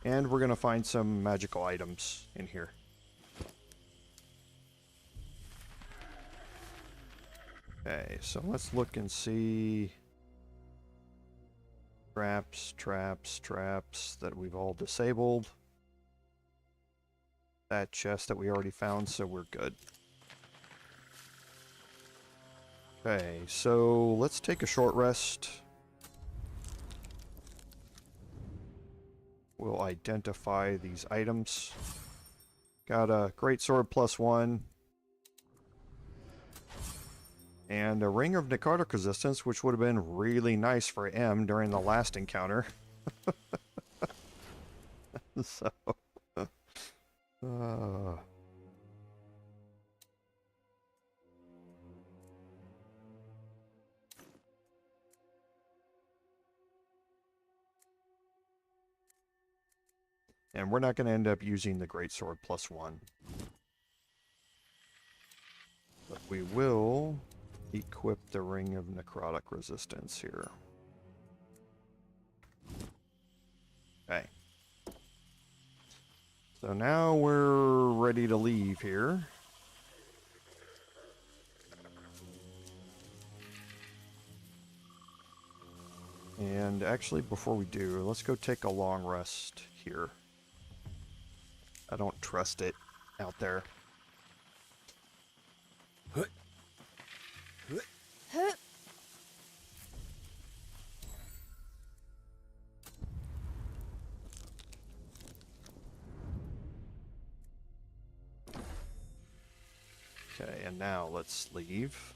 And we're going to find some magical items in here. Okay, so let's look and see. Traps that we've all disabled. That chest that we already found, so we're good. Okay, so let's take a short rest. We'll identify these items. Got a greatsword +1. And a ring of necrotic resistance, which would have been really nice for M during the last encounter. So, Uh, and we're not going to end up using the greatsword +1. But we will equip the Ring of Necrotic Resistance here. Okay. So now we're ready to leave here. And actually, before we do, let's go take a long rest here. I don't trust it out there. Okay, and now let's leave.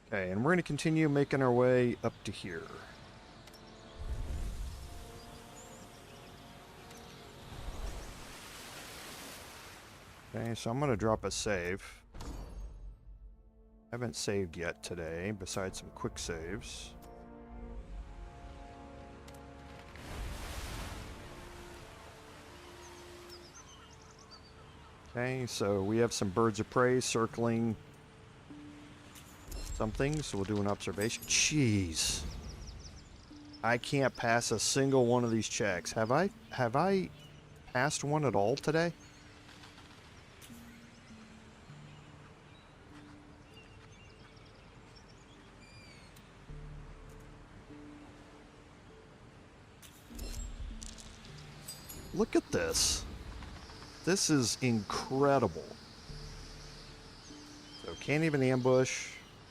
Okay, and we're going to continue making our way up to here. Okay, so I'm going to drop a save. I haven't saved yet today, besides some quick saves. Okay, so we have some birds of prey circling something, so we'll do an observation. Jeez. I can't pass a single one of these checks. Have I passed one at all today? Look at this. This is incredible. So can't even ambush.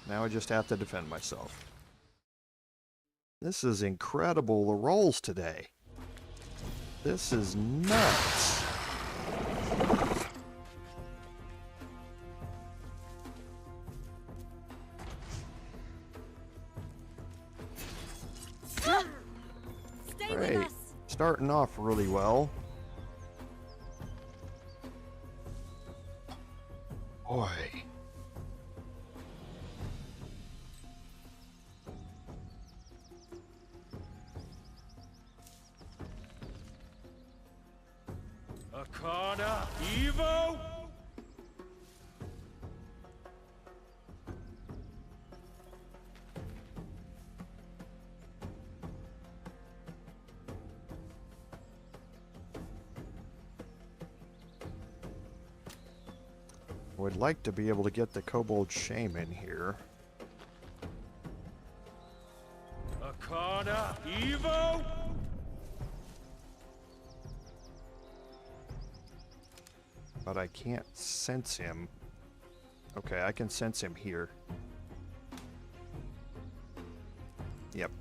Now I just have to defend myself. This is incredible, the rolls today. This is nuts. Stay with us. Starting off really well. Boy. Arcana Evo! Would like to be able to get the Kobold Shaman here. Arcana Evo! But I can't sense him. Okay, I can sense him here. Yep.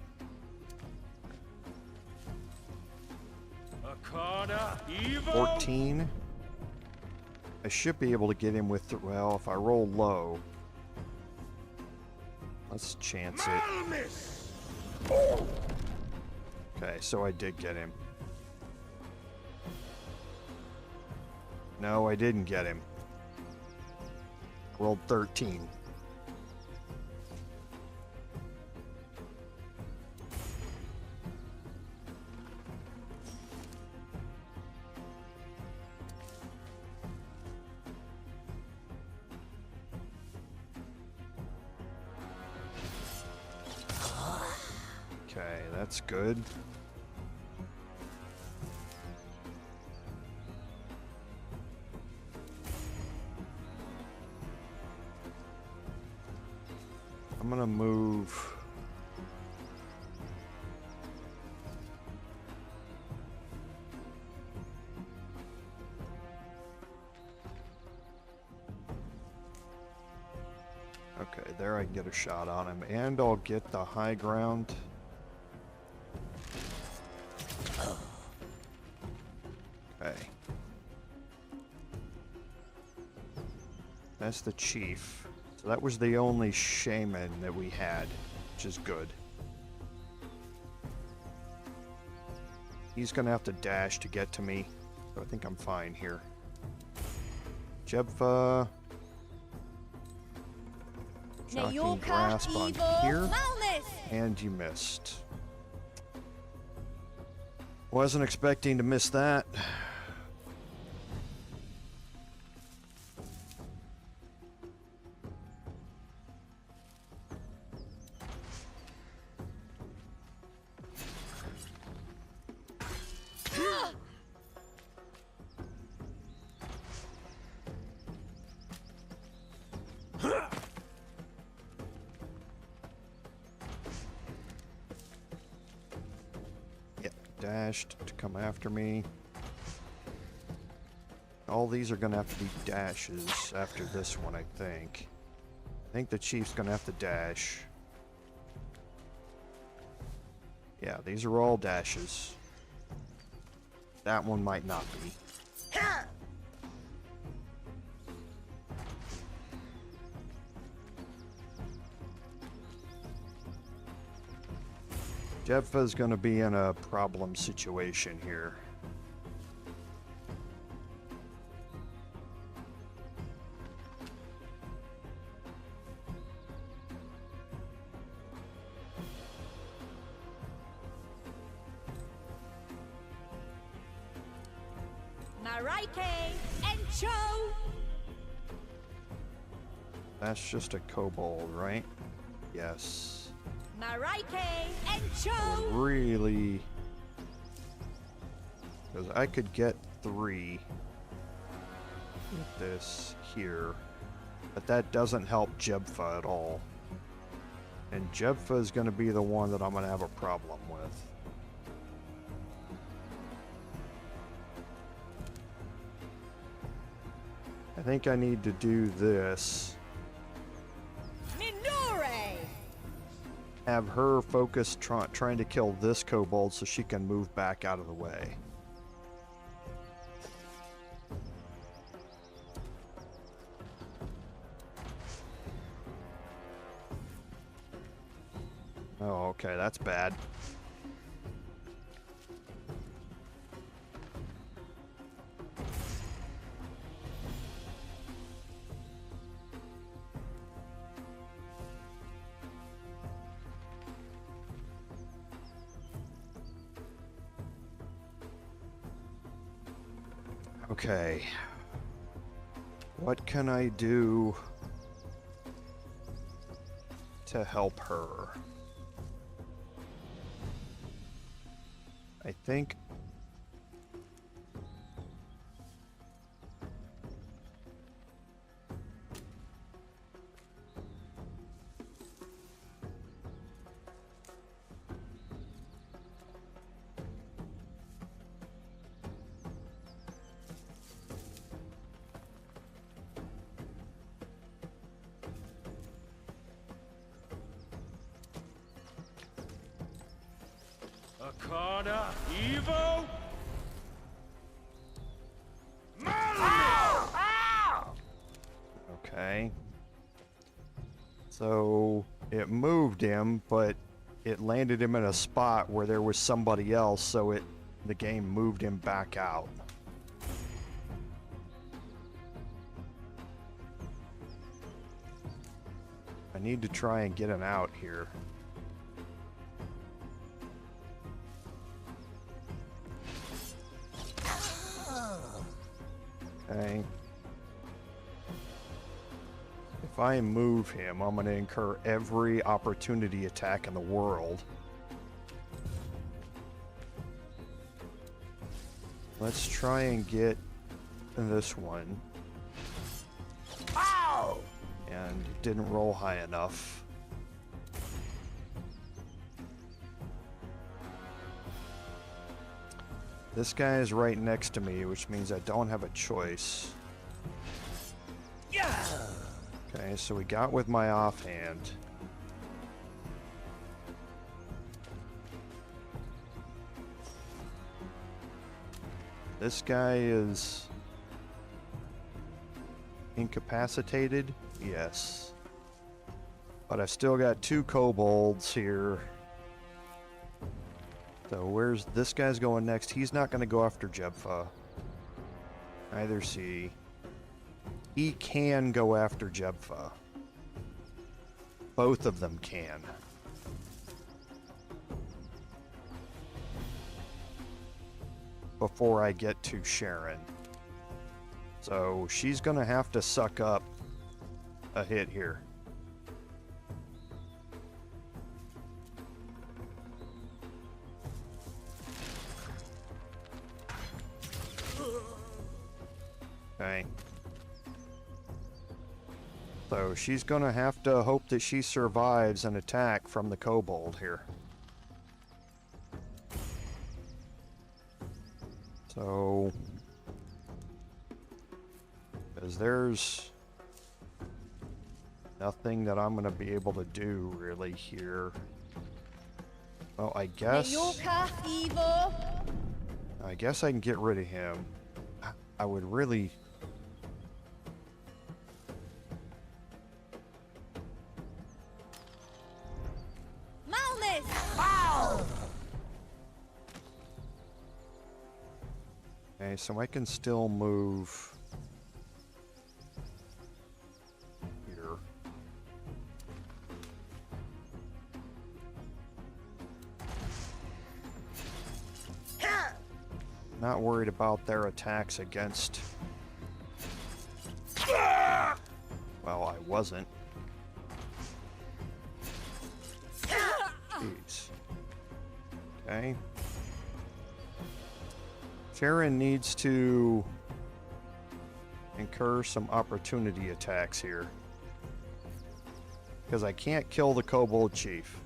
Arcana Evo! 14. I should be able to get him with, well, if I roll low. Let's chance it. Malmis! Okay, so I did get him. No, I didn't get him. Rolled 13. Okay, that's good. I'm gonna move. Okay, there I can get a shot on him, and I'll get the high ground. Okay. That's the chief. So that was the only shaman that we had, which is good. He's gonna have to dash to get to me, so I think I'm fine here. Jebfa. Shocking grasp on here, and you missed. Wasn't expecting to miss that. Dashed to come after me. All these are gonna have to be dashes after this one, I think. I think the chief's gonna have to dash. Yeah, these are all dashes. That one might not be. Jebfa's gonna be in a problem situation here. That's just a kobold, right? Yes. Really, because I could get 3 with this here, but that doesn't help Jebfa at all. And Jebfa is going to be the one that I'm going to have a problem with. I think I need to do this. Have her focus trying to kill this kobold so she can move back out of the way. Oh, okay, that's bad. Okay. What can I do to help her? I think Arcana, Evo! okay. So it moved him, but it landed him in a spot where there was somebody else, so the game moved him back out. I need to try and get him out here. Okay. If I move him, I'm going to incur every opportunity attack in the world. Let's try and get this one. Ow! And it didn't roll high enough. This guy is right next to me, which means I don't have a choice. Yeah. Okay, so we got with my offhand. This guy is incapacitated? Yes. But I've still got 2 kobolds here. So where's this guy's going next? He's not going to go after Jebfa. Neither is he. He can go after Jebfa. Both of them can. Before I get to Sharon. So she's going to have to suck up a hit here. Okay. So she's gonna have to hope that she survives an attack from the kobold here. So, because there's nothing that I'm gonna be able to do really here. Well, I guess I can get rid of him. I would really. Okay, so I can still move here. Not worried about their attacks against. Well, I wasn't. Jeez. Okay. Sharon needs to incur some opportunity attacks here. Because I can't kill the Kobold Chief.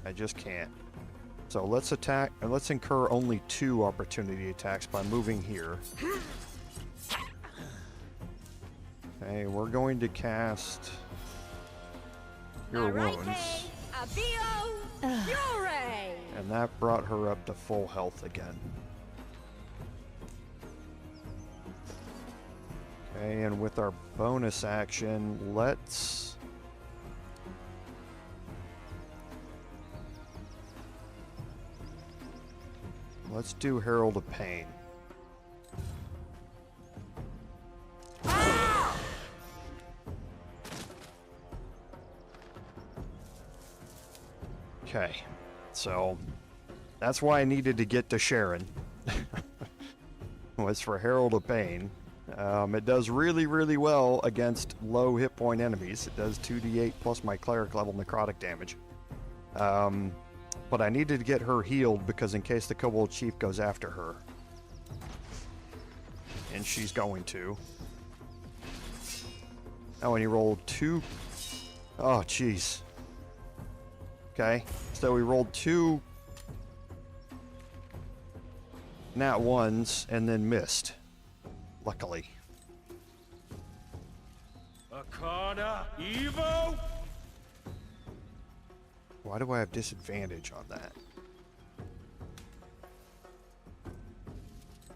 I just can't. So let's attack, and let's incur only 2 opportunity attacks by moving here. Okay, we're going to cast Cure Wounds. And that brought her up to full health again. Okay, and with our bonus action, let's do Herald of Pain. Okay, so that's why I needed to get to Sharon. Was for Herald of Pain. It does really, really well against low hit point enemies. It does 2d8 plus my cleric level necrotic damage. But I needed to get her healed because in case the Kobold Chief goes after her. And she's going to. Oh, and he rolled 2. Oh, jeez. Okay, so we rolled 2 nat 1s and then missed. Luckily. Arcana Evo! Why do I have disadvantage on that?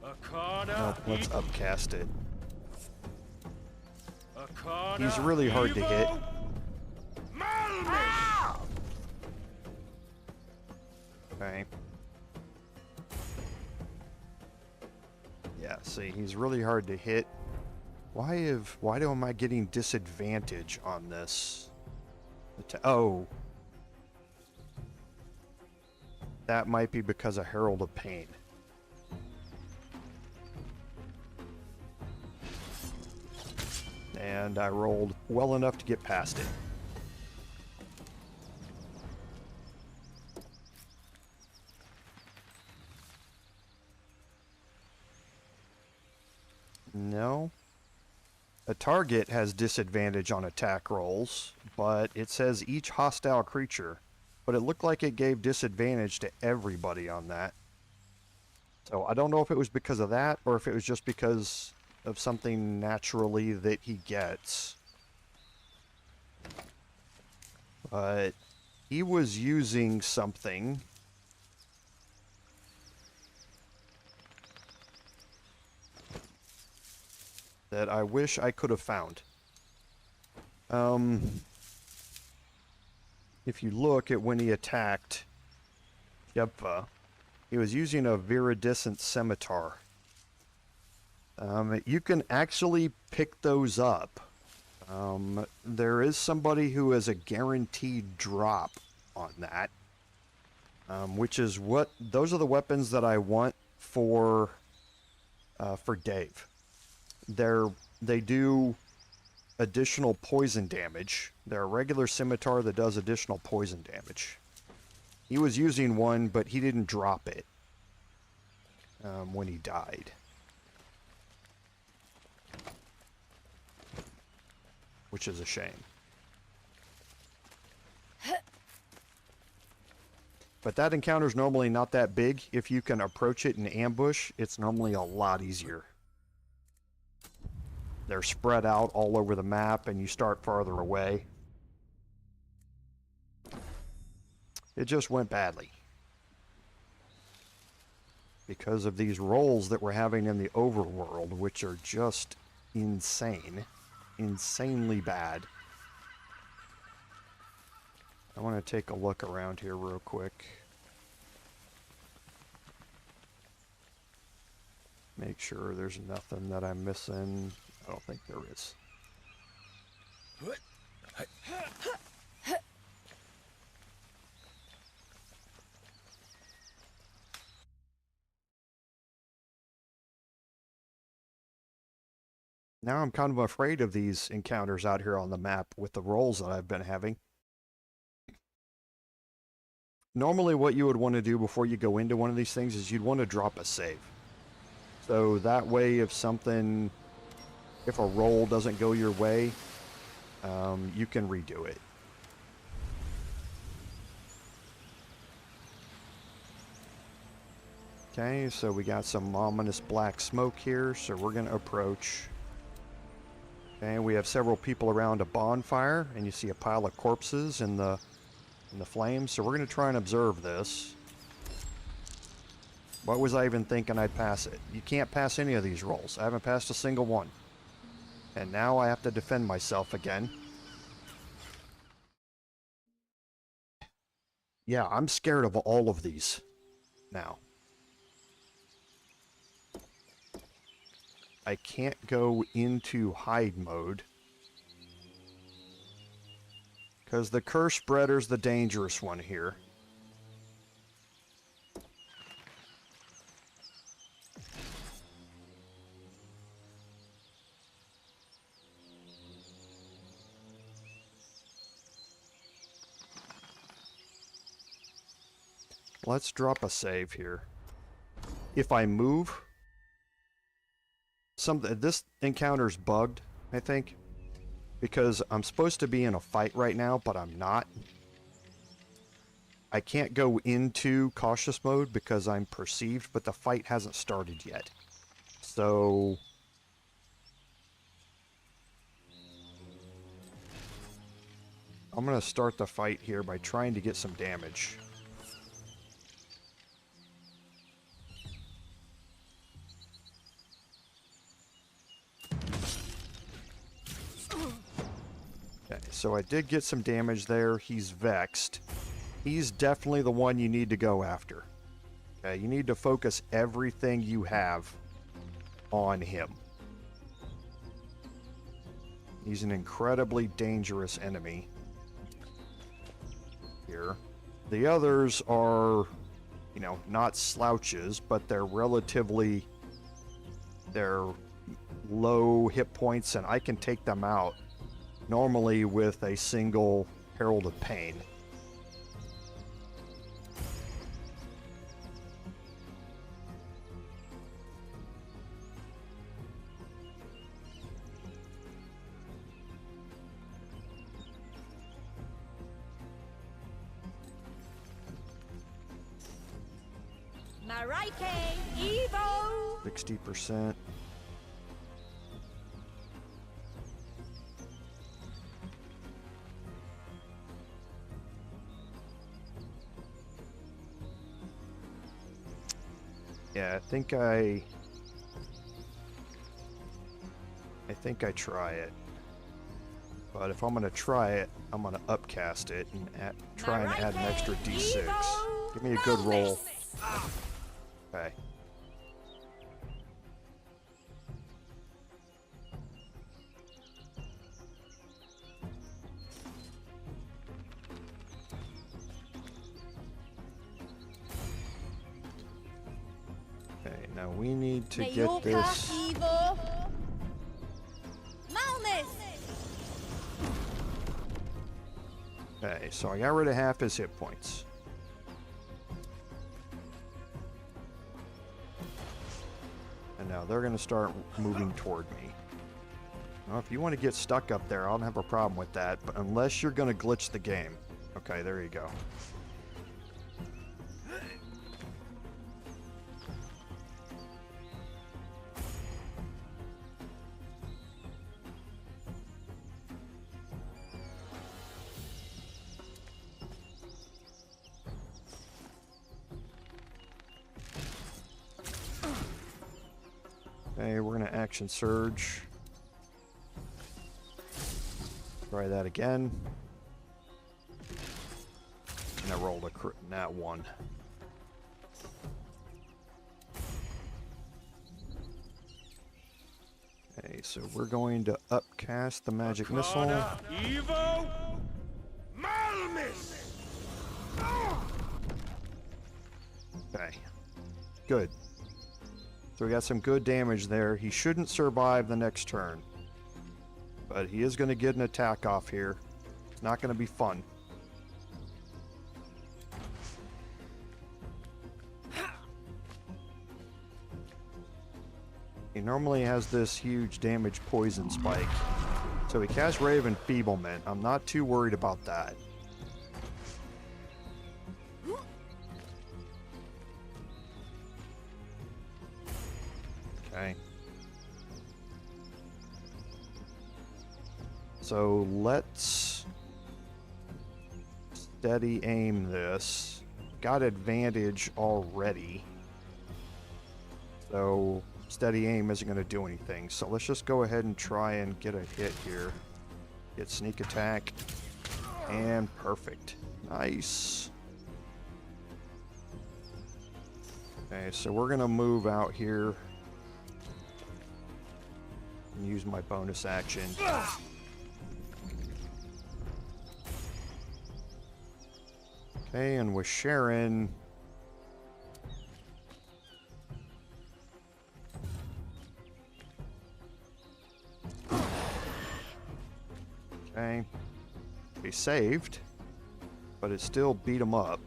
Arcana Let's Evo! upcast it. Arcana He's really hard to hit. Malmus! Okay. Yeah, see, he's really hard to hit. Why am I getting disadvantage on this? Oh. That might be because of Herald of Pain. And I rolled well enough to get past it. No. A target has disadvantage on attack rolls, but it says each hostile creature. But it looked like it gave disadvantage to everybody on that. So I don't know if it was because of that, or if it was just because of something naturally that he gets. but he was using something that I wish I could have found. If you look at when he attacked Jebfa, he was using a viridescent scimitar. You can actually pick those up. There is somebody who has a guaranteed drop on that, which is what those are the weapons that I want for Dave. They do additional poison damage. They're a regular scimitar that does additional poison damage. He was using one, but he didn't drop it when he died. Which is a shame. But that encounter's normally not that big. If you can approach it in ambush, it's normally a lot easier. They're spread out all over the map, and you start farther away. It just went badly. Because of these rolls that we're having in the overworld, which are just insane. Insanely bad. I want to take a look around here real quick. Make sure there's nothing that I'm missing. I don't think there is. Now I'm kind of afraid of these encounters out here on the map with the rolls that I've been having. Normally what you would want to do before you go into one of these things is you'd want to drop a save. So that way if a roll doesn't go your way, you can redo it. Okay, so we got some ominous black smoke here, so we're going to approach. Okay, we have several people around a bonfire, and you see a pile of corpses in the flames, so we're going to try and observe this. What was I even thinking I'd pass it? You can't pass any of these rolls. I haven't passed a single one. And now I have to defend myself again. Yeah, I'm scared of all of these now. I can't go into hide mode. Because the curse spreader's the dangerous one here. Let's drop a save here. If I move, this encounter's bugged, I think, because I'm supposed to be in a fight right now, but I'm not. I can't go into cautious mode because I'm perceived, but the fight hasn't started yet. So I'm going to start the fight here by trying to get some damage. So I did get some damage there. He's vexed. He's definitely the one you need to go after. Okay, you need to focus everything you have on him. He's an incredibly dangerous enemy here. The others are, you know, not slouches, but they're low hit points, and I can take them out normally with a single Herald of Pain. Marike, Evo! 60%. Yeah, I think I try it. But if I'm gonna try it, I'm gonna upcast it and try and add an extra d6. Give me a good roll. Okay. Okay, now we need to get this. Okay, so I got rid of half his hit points. And now they're going to start moving toward me. Now, if you want to get stuck up there, I don't have a problem with that, but unless you're going to glitch the game. Okay, there you go. Okay, we're going to action surge. Try that again. And I rolled a nat 1. Okay, so we're going to upcast the magic missile. Evo Malmis. Okay, good. So we got some good damage there. He shouldn't survive the next turn. But he is going to get an attack off here. It's not going to be fun. He normally has this huge damage poison spike. So he casts Rave Enfeeblement. I'm not too worried about that. Okay. So let's steady aim this. Got advantage already. So steady aim isn't going to do anything. So let's just go ahead and try and get a hit here. Get sneak attack. And perfect. Nice. Okay, so we're going to move out here. And use my bonus action. Okay, and with Sharon, okay, he saved, but it still beat him up.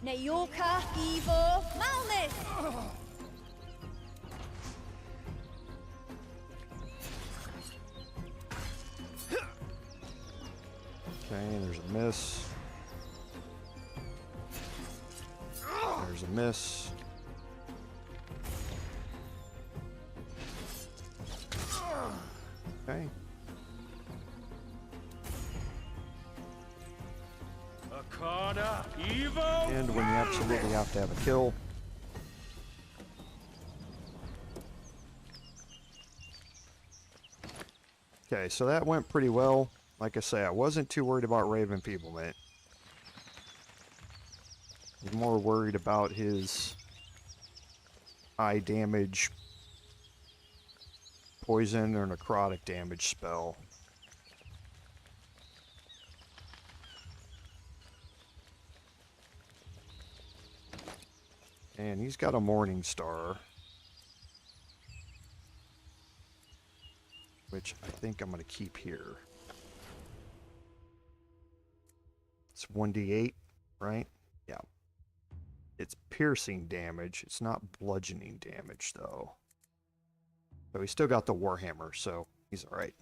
Nayoka Evo Malmis. Okay, there's a miss. There's a miss. Okay. Akana Evo. And when you absolutely have to have a kill. Okay, so that went pretty well. Like I say, I wasn't too worried about Rave Enfeeblement. I was more worried about his high damage poison or necrotic damage spell. And he's got a Morning Star, which I think I'm going to keep here. It's 1d8, right? Yeah. It's piercing damage. It's not bludgeoning damage, though. So he's still got the Warhammer, so he's alright.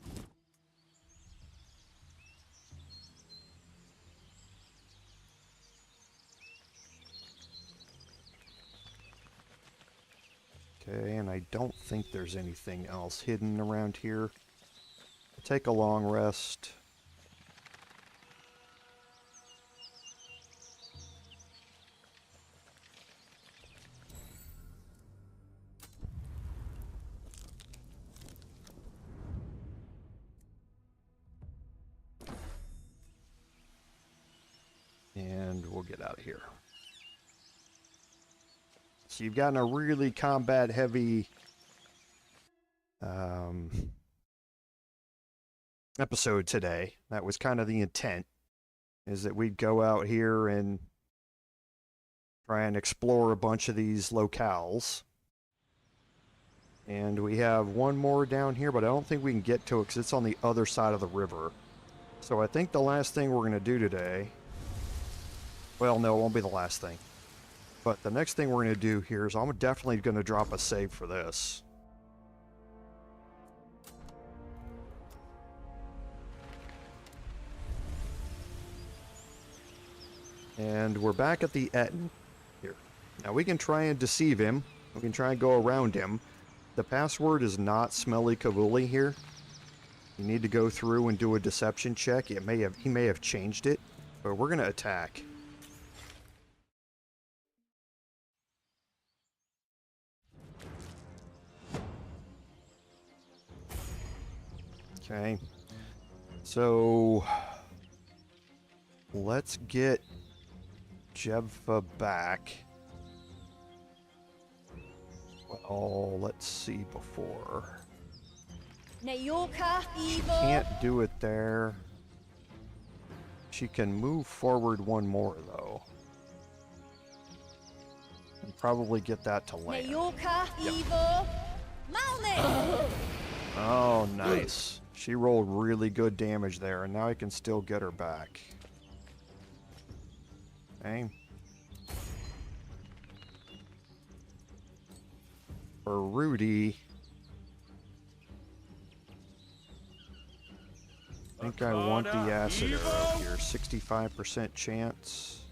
Okay, and I don't think there's anything else hidden around here. I'll take a long rest. out of here. So you've gotten a really combat-heavy episode today. That was kind of the intent, is that we'd go out here and try and explore a bunch of these locales. And we have one more down here, but I don't think we can get to it because it's on the other side of the river. So I think the last thing we're going to do today... Well, no, it won't be the last thing. But the next thing we're going to do here is I'm definitely going to drop a save for this. And we're back at the Ettin here. Now we can try and deceive him. We can try and go around him. The password is not Smelly Kavuli here. You need to go through and do a deception check. He may have changed it, but we're going to attack. Okay. So let's get Jebfa back. Well, let's see before. Nayorka, evil. Can't do it there. She can move forward one more, though. And probably get that to land. Nayorka, evil. Malnit! Oh, nice. She rolled really good damage there, and now I can still get her back. Okay. For Rudi, I think I want the acid arrow here. 65% chance.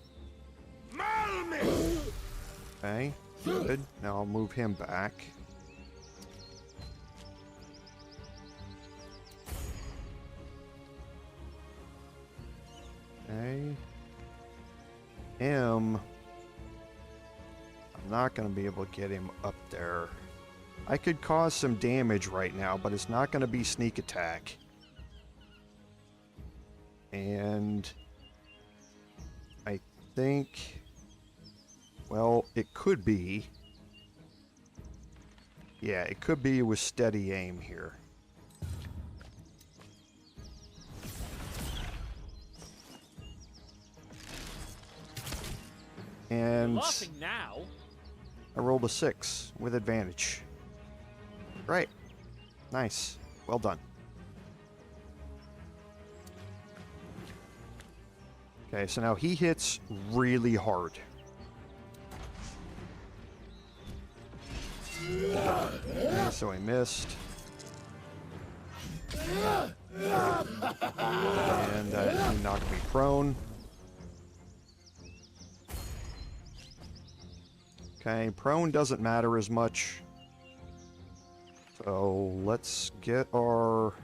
Okay, good. Now I'll move him back. Okay. I'm not going to be able to get him up there. I could cause some damage right now, but it's not going to be sneak attack. And I think, well, it could be. Yeah, it could be with steady aim here. And Laughing now. I rolled a 6 with advantage. Right. Nice. Well done. Okay, so now he hits really hard. Okay, so he missed. And he knocked me prone. Okay, prone doesn't matter as much. So let's get our...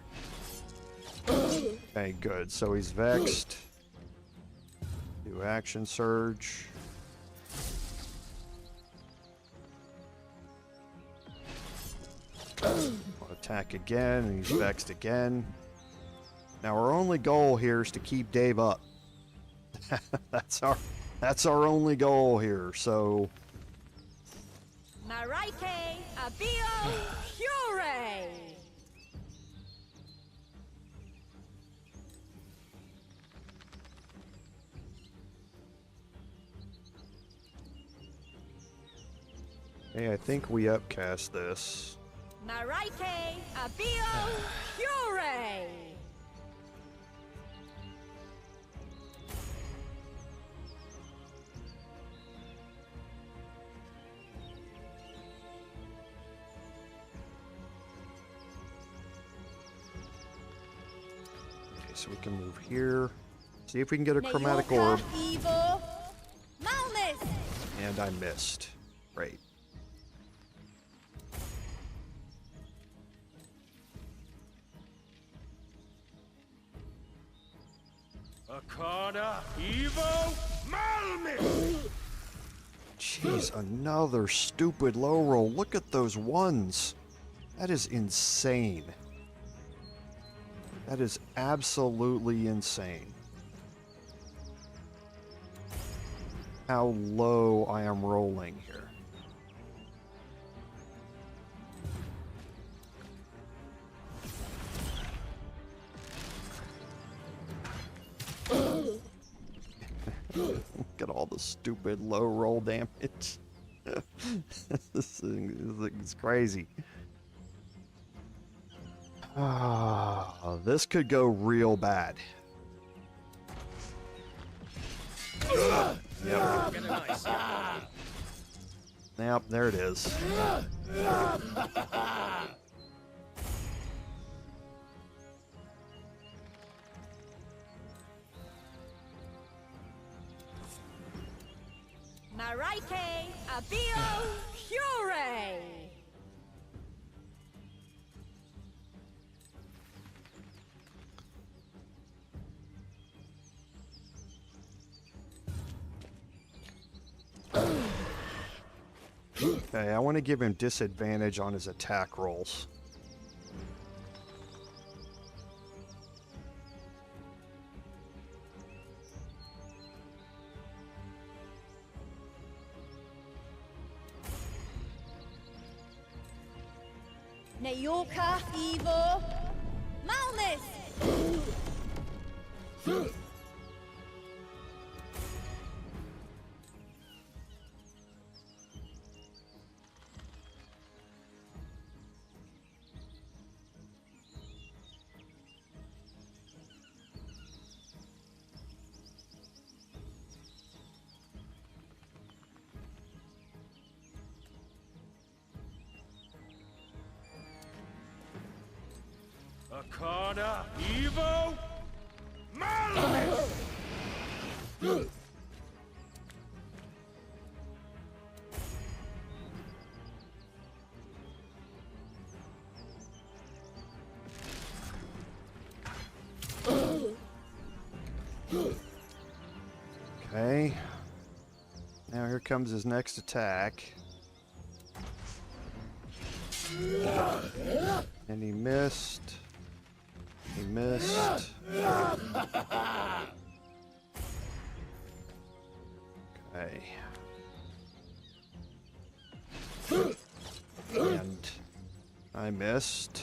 Okay, good. So he's vexed. Do action surge. I'll attack again, and he's vexed again. Now our only goal here is to keep Dave up. That's our only goal here. So Marike, Abio, Pure! hey, I think we upcast this. Marike, Abio, Pure! So we can move here. See if we can get a chromatic orb. Evil. Malnus. And I missed. Great. Arcana, Evo, Malmit! Jeez, another stupid low roll. Look at those ones. That is insane. That is absolutely insane. how low I am rolling here. Look at all the stupid low roll damage. This thing is crazy. This could go real bad. Yep. Yep, there it is. Marike Abio Pure! Okay, I want to give him disadvantage on his attack rolls. Neyoka Evo Malnis! Arcana Evo Malmis! Okay. Now here comes his next attack. And he missed. He missed. Okay. And I missed.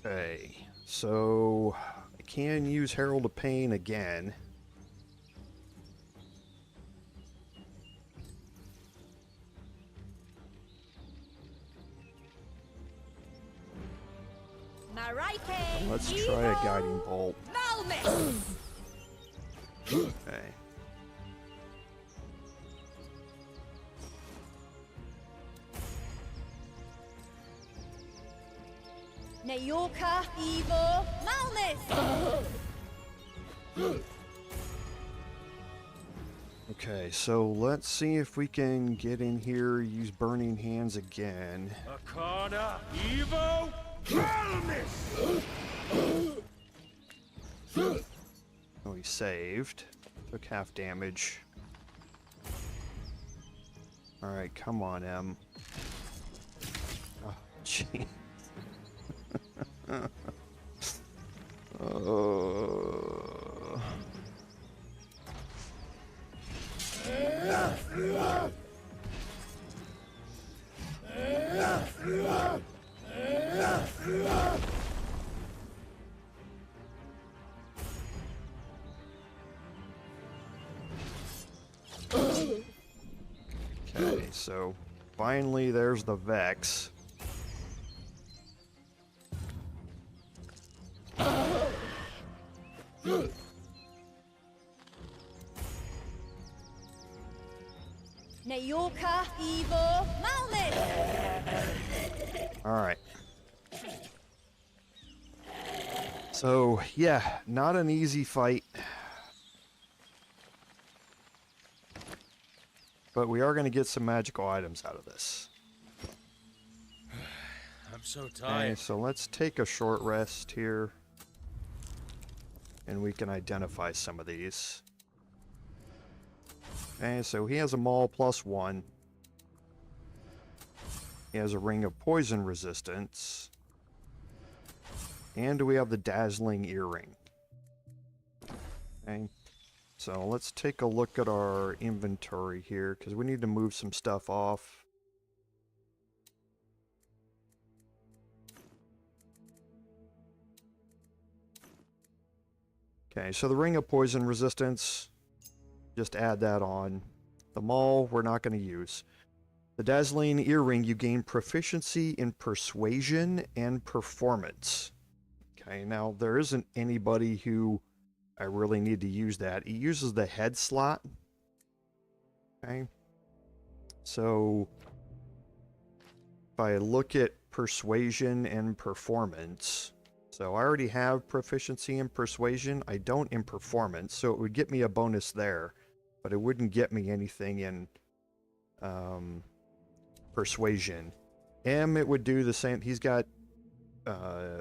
Okay, so I can use Herald of Pain again. Marike Let's try a Guiding Bolt. Malmis! Okay. Neyoka Evo Malnis! Okay, so let's see if we can get in here, use Burning Hands again. Arcana Evo Malmis! Oh, he saved. Took half damage. Alright, come on, M. Oh, gee. Okay, so finally there's the Vex. Neyoka Evo Malmis! Alright. So, yeah, not an easy fight. But we are going to get some magical items out of this. I'm so Okay, tired. so let's take a short rest here. and we can identify some of these. Okay, so he has a maul +1. He has a ring of poison resistance. And we have the dazzling earring. Okay, so let's take a look at our inventory here, because we need to move some stuff off. Okay, so the ring of poison resistance, just add that on. The maul, we're not going to use. The dazzling earring, you gain proficiency in persuasion and performance. Okay, now there isn't anybody who I really need to use that. He uses the head slot. Okay, so if I look at persuasion and performance, so I already have proficiency in persuasion. I don't in performance, so it would get me a bonus there, but it wouldn't get me anything in persuasion. It would do the same. He's got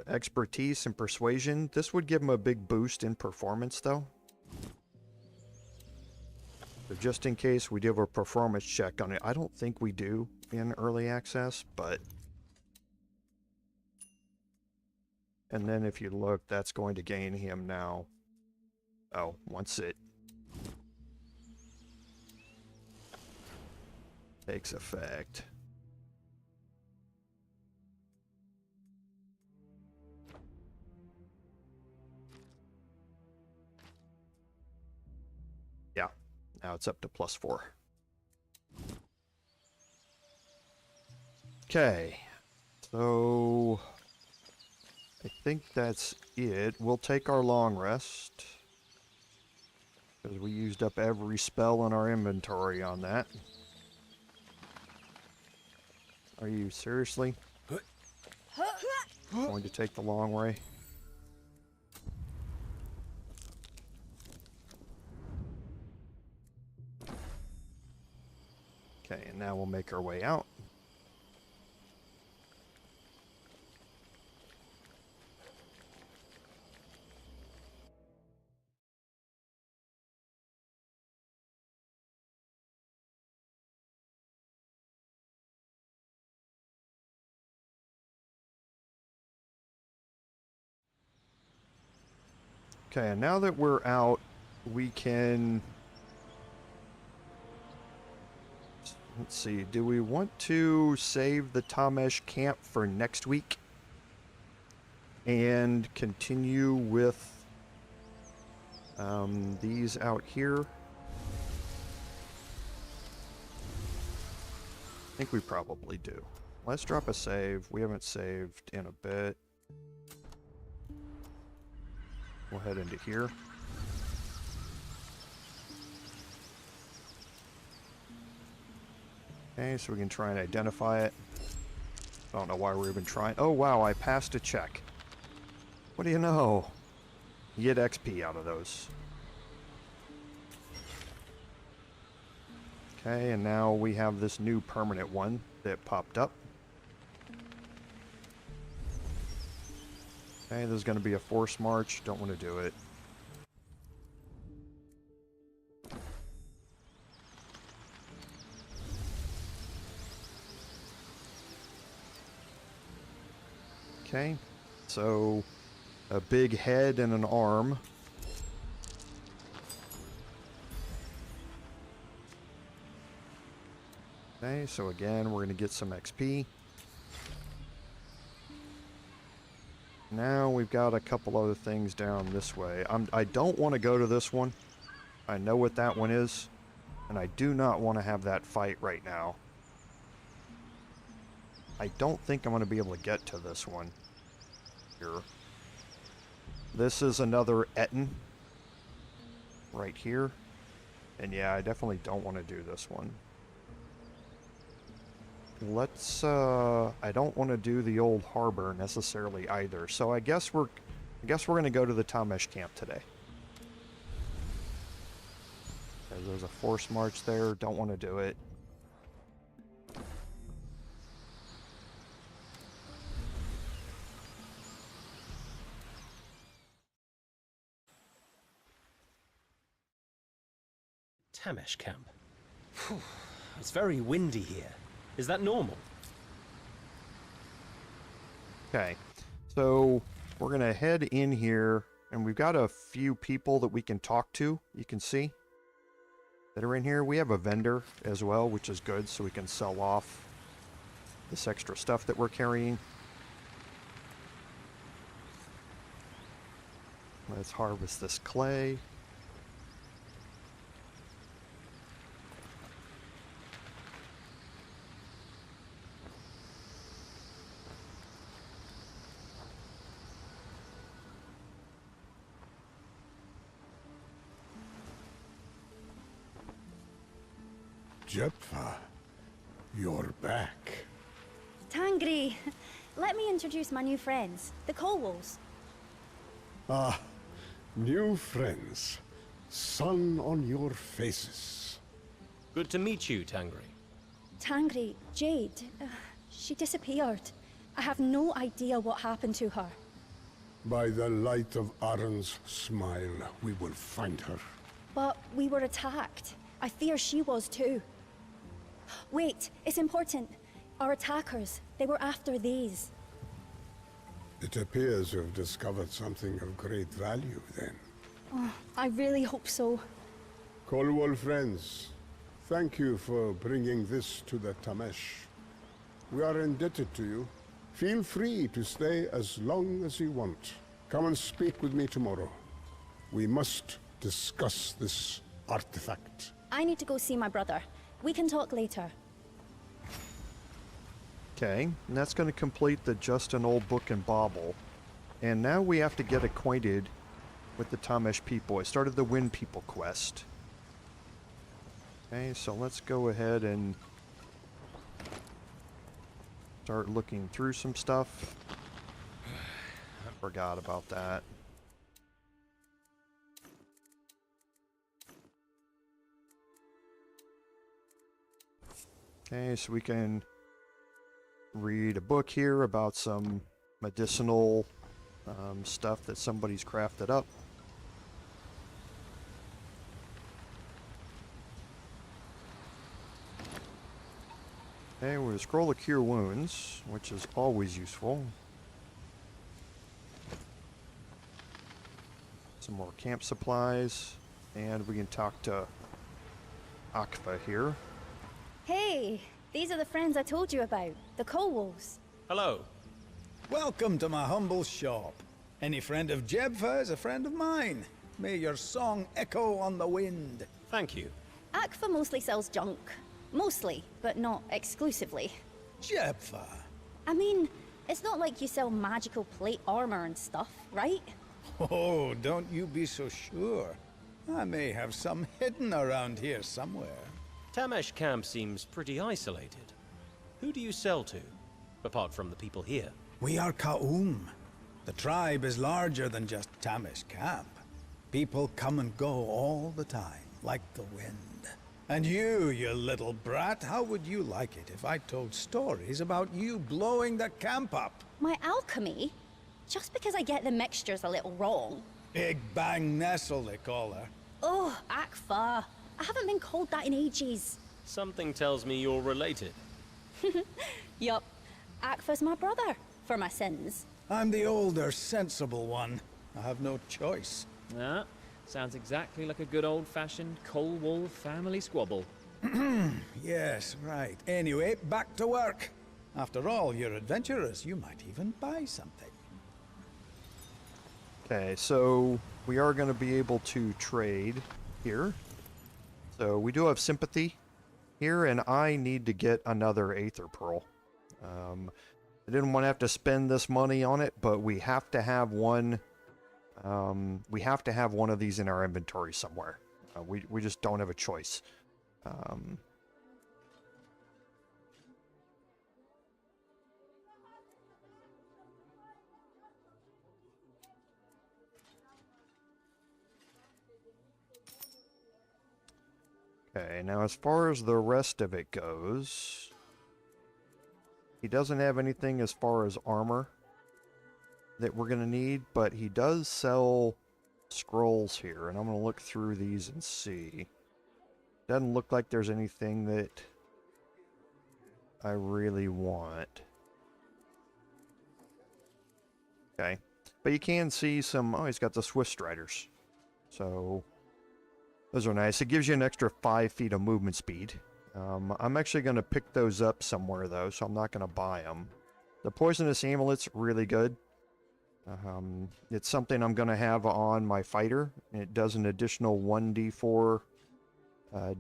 expertise and persuasion. This would give him a big boost in performance, though. So just in case we do a performance check on it. I don't think we do in early access, but... And then if you look, that's going to gain him now. Oh, once it takes effect. Yeah, now it's up to +4. Okay, so I think that's it. We'll take our long rest, because we used up every spell in our inventory on that. Are you seriously going to take the long way? Okay, and now we'll make our way out. Okay, and now that we're out, we can... Let's see, do we want to save the Tamesh camp for next week? And continue with these out here? I think we probably do. Let's drop a save. We haven't saved in a bit. We'll head into here. Okay, so we can try and identify it. I don't know why we're even trying. Oh wow, I passed a check. What do you know? You get XP out of those. Okay, and now we have this new permanent one that popped up. Okay, there's going to be a force march. Don't want to do it. Okay, so a big head and an arm. Okay, so again, we're going to get some XP. Now we've got a couple other things down this way. I don't want to go to this one. I know what that one is, and I do not want to have that fight right now. I don't think I'm going to be able to get to this one here. This is another Ettin right here. And yeah, I definitely don't want to do this one. Let's, I don't want to do the old harbor necessarily either. So I guess we're going to go to the Tamesh camp today. There's a force march there. Don't want to do it. Tamesh camp. Phew, it's very windy here. Is that normal? Okay, so we're going to head in here, and we've got a few people that we can talk to, you can see, that are in here. We have a vendor as well, which is good, so we can sell off this extra stuff that we're carrying. Let's harvest this clay. Jebfa, you're back. Tangri, let me introduce my new friends, the Kobolds. Ah, new friends. Sun on your faces. Good to meet you, Tangri. Tangri, Jade, she disappeared. I have no idea what happened to her. By the light of Aron's smile, we will find her. But we were attacked. I fear she was too. Wait, it's important. Our attackers, they were after these. It appears you've discovered something of great value, then. Oh, I really hope so. Kobold friends, thank you for bringing this to the Tamesh. We are indebted to you. Feel free to stay as long as you want. Come and speak with me tomorrow. We must discuss this artifact. I need to go see my brother. We can talk later. Okay, and that's going to complete the Just an Old Book and Bauble. And now we have to get acquainted with the Tamesh people. I started the Wind People quest. Okay, so let's go ahead and start looking through some stuff. I forgot about that. Okay, so we can read a book here about some medicinal stuff that somebody's crafted up. Okay, we'll scroll to Cure Wounds, which is always useful. Some more camp supplies, and we can talk to Akfa here. Hey, these are the friends I told you about, the Kobolds. Hello. Welcome to my humble shop. Any friend of Jebfa is a friend of mine. May your song echo on the wind. Thank you. Akfa mostly sells junk. Mostly, but not exclusively. Jebfa? I mean, it's not like you sell magical plate armor and stuff, right? Oh, don't you be so sure. I may have some hidden around here somewhere. Tamesh camp seems pretty isolated. Who do you sell to, apart from the people here? We are Ka'um. The tribe is larger than just Tamesh camp. People come and go all the time, like the wind. And you little brat, how would you like it if I told stories about you blowing the camp up? My alchemy? Just because I get the mixtures a little wrong. Big Bang Nestle, they call her. Oh, Akfa. I haven't been called that in ages. Something tells me you're related. Yup. Akfa's my brother, for my sins. I'm the older, sensible one. I have no choice. Ah, sounds exactly like a good old-fashioned Kobold family squabble. Yes, right. Anyway, back to work. After all, you're adventurers. You might even buy something. Okay, so we are going to be able to trade here. So we do have sympathy here, and I need to get another Aether Pearl. I didn't want to have to spend this money on it, but we have to have one. We have to have one of these in our inventory somewhere. We just don't have a choice. Okay, now as far as the rest of it goes, he doesn't have anything as far as armor that we're going to need, but he does sell scrolls here, and I'm going to look through these and see. Doesn't look like there's anything that I really want. Okay. But you can see some... Oh, he's got the Swift Striders. So, those are nice. It gives you an extra 5 feet of movement speed. I'm actually going to pick those up somewhere, though, so I'm not going to buy them. The Poisonous Amulet's really good. It's something I'm going to have on my fighter. It does an additional 1d4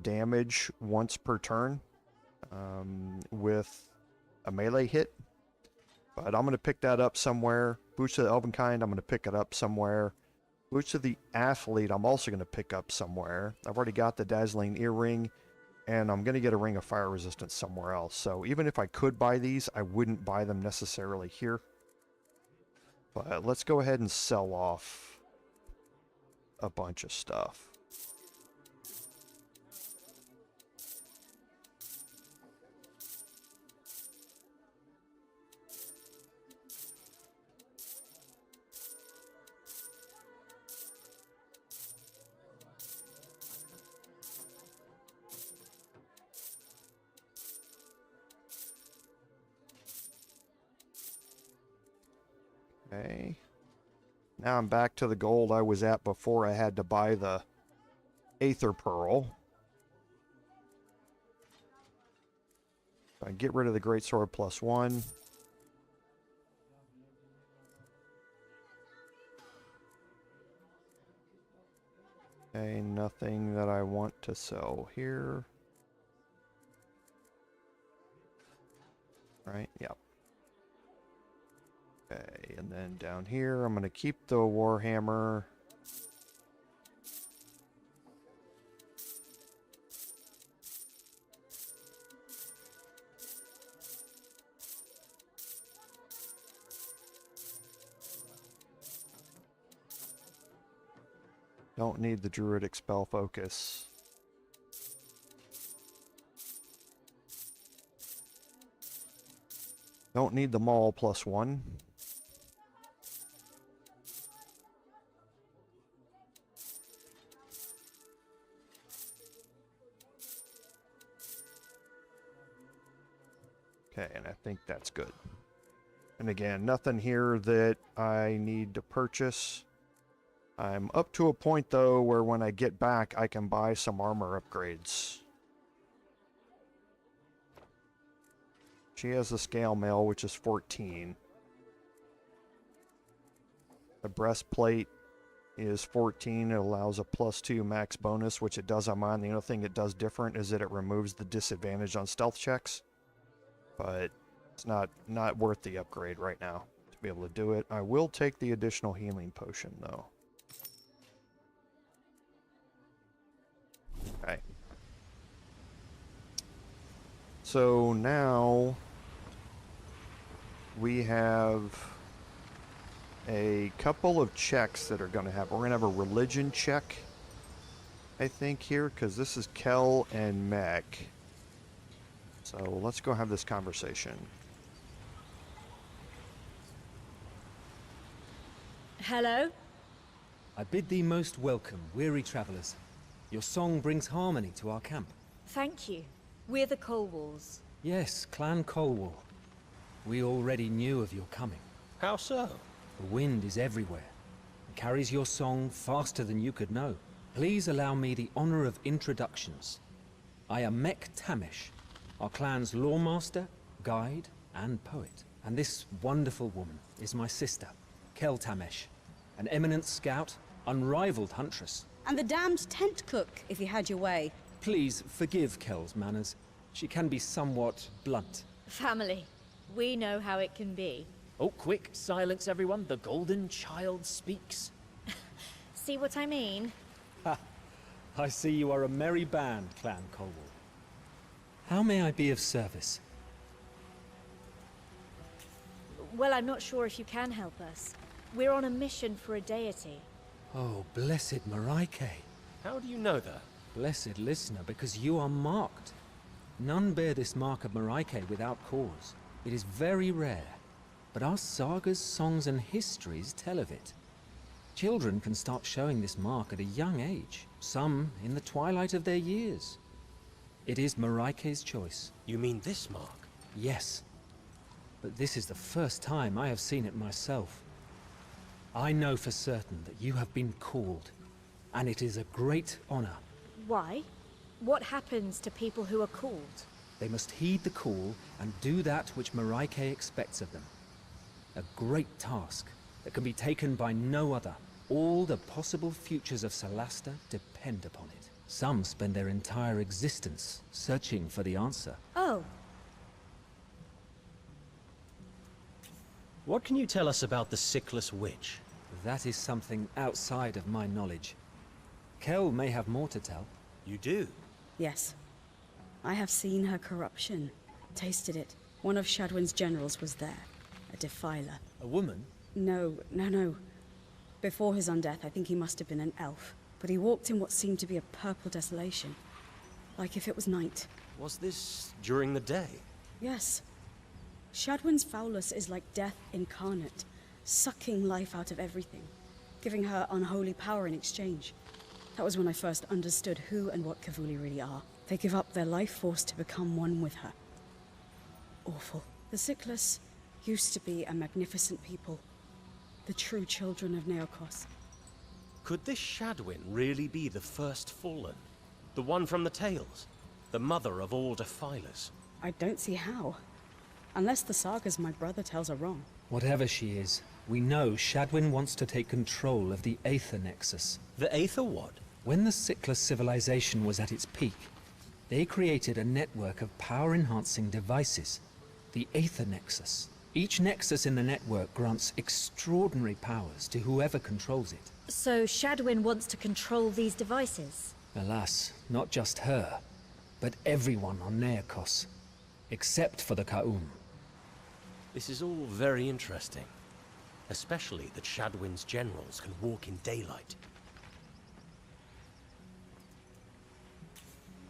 damage once per turn with a melee hit. But I'm going to pick that up somewhere. Boots of the Elvenkind, I'm going to pick it up somewhere. Boots of the Athlete, I'm also going to pick up somewhere. I've already got the Dazzling Earring, and I'm going to get a Ring of Fire Resistance somewhere else. So even if I could buy these, I wouldn't buy them necessarily here. But let's go ahead and sell off a bunch of stuff. Okay. Now I'm back to the gold I was at before I had to buy the Aether Pearl. I get rid of the Greatsword +1. Okay, nothing that I want to sell here. Right, yep. Okay, and then down here, I'm going to keep the Warhammer. Don't need the Druidic Spell Focus. Don't need the Maul +1. Okay, and I think that's good. And again, nothing here that I need to purchase. I'm up to a point, though, where when I get back, I can buy some armor upgrades. She has the Scale Mail, which is 14. The breastplate is 14. It allows a +2 max bonus, which it does on mine. The only thing it does different is that it removes the disadvantage on stealth checks. But it's not worth the upgrade right now to be able to do it. I will take the additional healing potion, though. Okay. So now we have a couple of checks that are going to happen. We're going to have a religion check, I think, here, because this is Kel and Mech. So let's go have this conversation. Hello? I bid thee most welcome, weary travelers. Your song brings harmony to our camp. Thank you. We're the Kobolds. Yes, Clan Colwall. We already knew of your coming. How so? The wind is everywhere. It carries your song faster than you could know. Please allow me the honor of introductions. I am Mech Tamesh, our clan's lawmaster, guide, and poet. And this wonderful woman is my sister, Kel Tamesh, an eminent scout, unrivaled huntress. And the damned tent cook, if you had your way. Please forgive Kel's manners. She can be somewhat blunt. Family. We know how it can be. Oh, quick, silence everyone. The golden child speaks. See what I mean? Ha! I see you are a merry band, Clan Colwall. How may I be of service? Well, I'm not sure if you can help us. We're on a mission for a deity. Oh, blessed Maraike. How do you know that? Blessed listener, because you are marked. None bear this mark of Maraike without cause. It is very rare, but our sagas, songs, and histories tell of it. Children can start showing this mark at a young age, some in the twilight of their years. It is Marike's choice. You mean this mark? Yes. But this is the first time I have seen it myself. I know for certain that you have been called, and it is a great honor. Why? What happens to people who are called? They must heed the call and do that which Marike expects of them. A great task that can be taken by no other. All the possible futures of Solasta depend upon it. Some spend their entire existence searching for the answer. Oh. What can you tell us about the Sickless Witch? That is something outside of my knowledge. Kel may have more to tell. You do? Yes. I have seen her corruption, tasted it. One of Shadwin's generals was there, a defiler. A woman? No. Before his undeath, I think he must have been an elf. But he walked in what seemed to be a purple desolation. Like if it was night. Was this during the day? Yes. Shadwin's foulness is like death incarnate, sucking life out of everything, giving her unholy power in exchange. That was when I first understood who and what Kavuli really are. They give up their life force to become one with her. Awful. The Sickless used to be a magnificent people. The true children of Neokos. Could this Shadwin really be the first fallen? The one from the Tales? The mother of all defilers? I don't see how. Unless the sagas my brother tells are wrong. Whatever she is, we know Shadwin wants to take control of the Aether Nexus. The Aether what? When the Sickless civilization was at its peak, they created a network of power-enhancing devices, the Aether Nexus. Each nexus in the network grants extraordinary powers to whoever controls it. So Shadwin wants to control these devices? Alas, not just her, but everyone on Neokos, except for the Ka'um. This is all very interesting. Especially that Shadwin's generals can walk in daylight.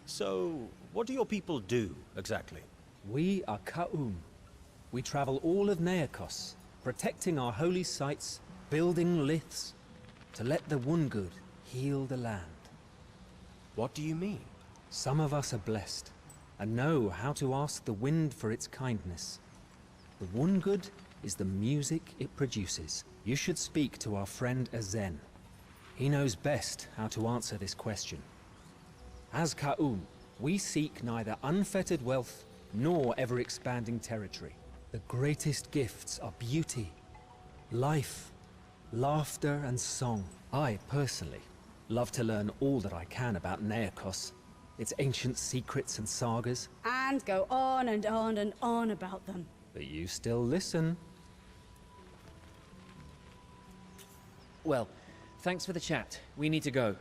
So, what do your people do, exactly? We are Ka'um. We travel all of Neokos, protecting our holy sites, building liths, to let the Wungud heal the land. What do you mean? Some of us are blessed, and know how to ask the wind for its kindness. The Wungud is the music it produces. You should speak to our friend Azen. He knows best how to answer this question. As Ka'um, we seek neither unfettered wealth nor ever-expanding territory. The greatest gifts are beauty, life, laughter, and song. I, personally, love to learn all that I can about Neokos, its ancient secrets and sagas. And go on and on and on about them. But you still listen. Well, thanks for the chat. We need to go.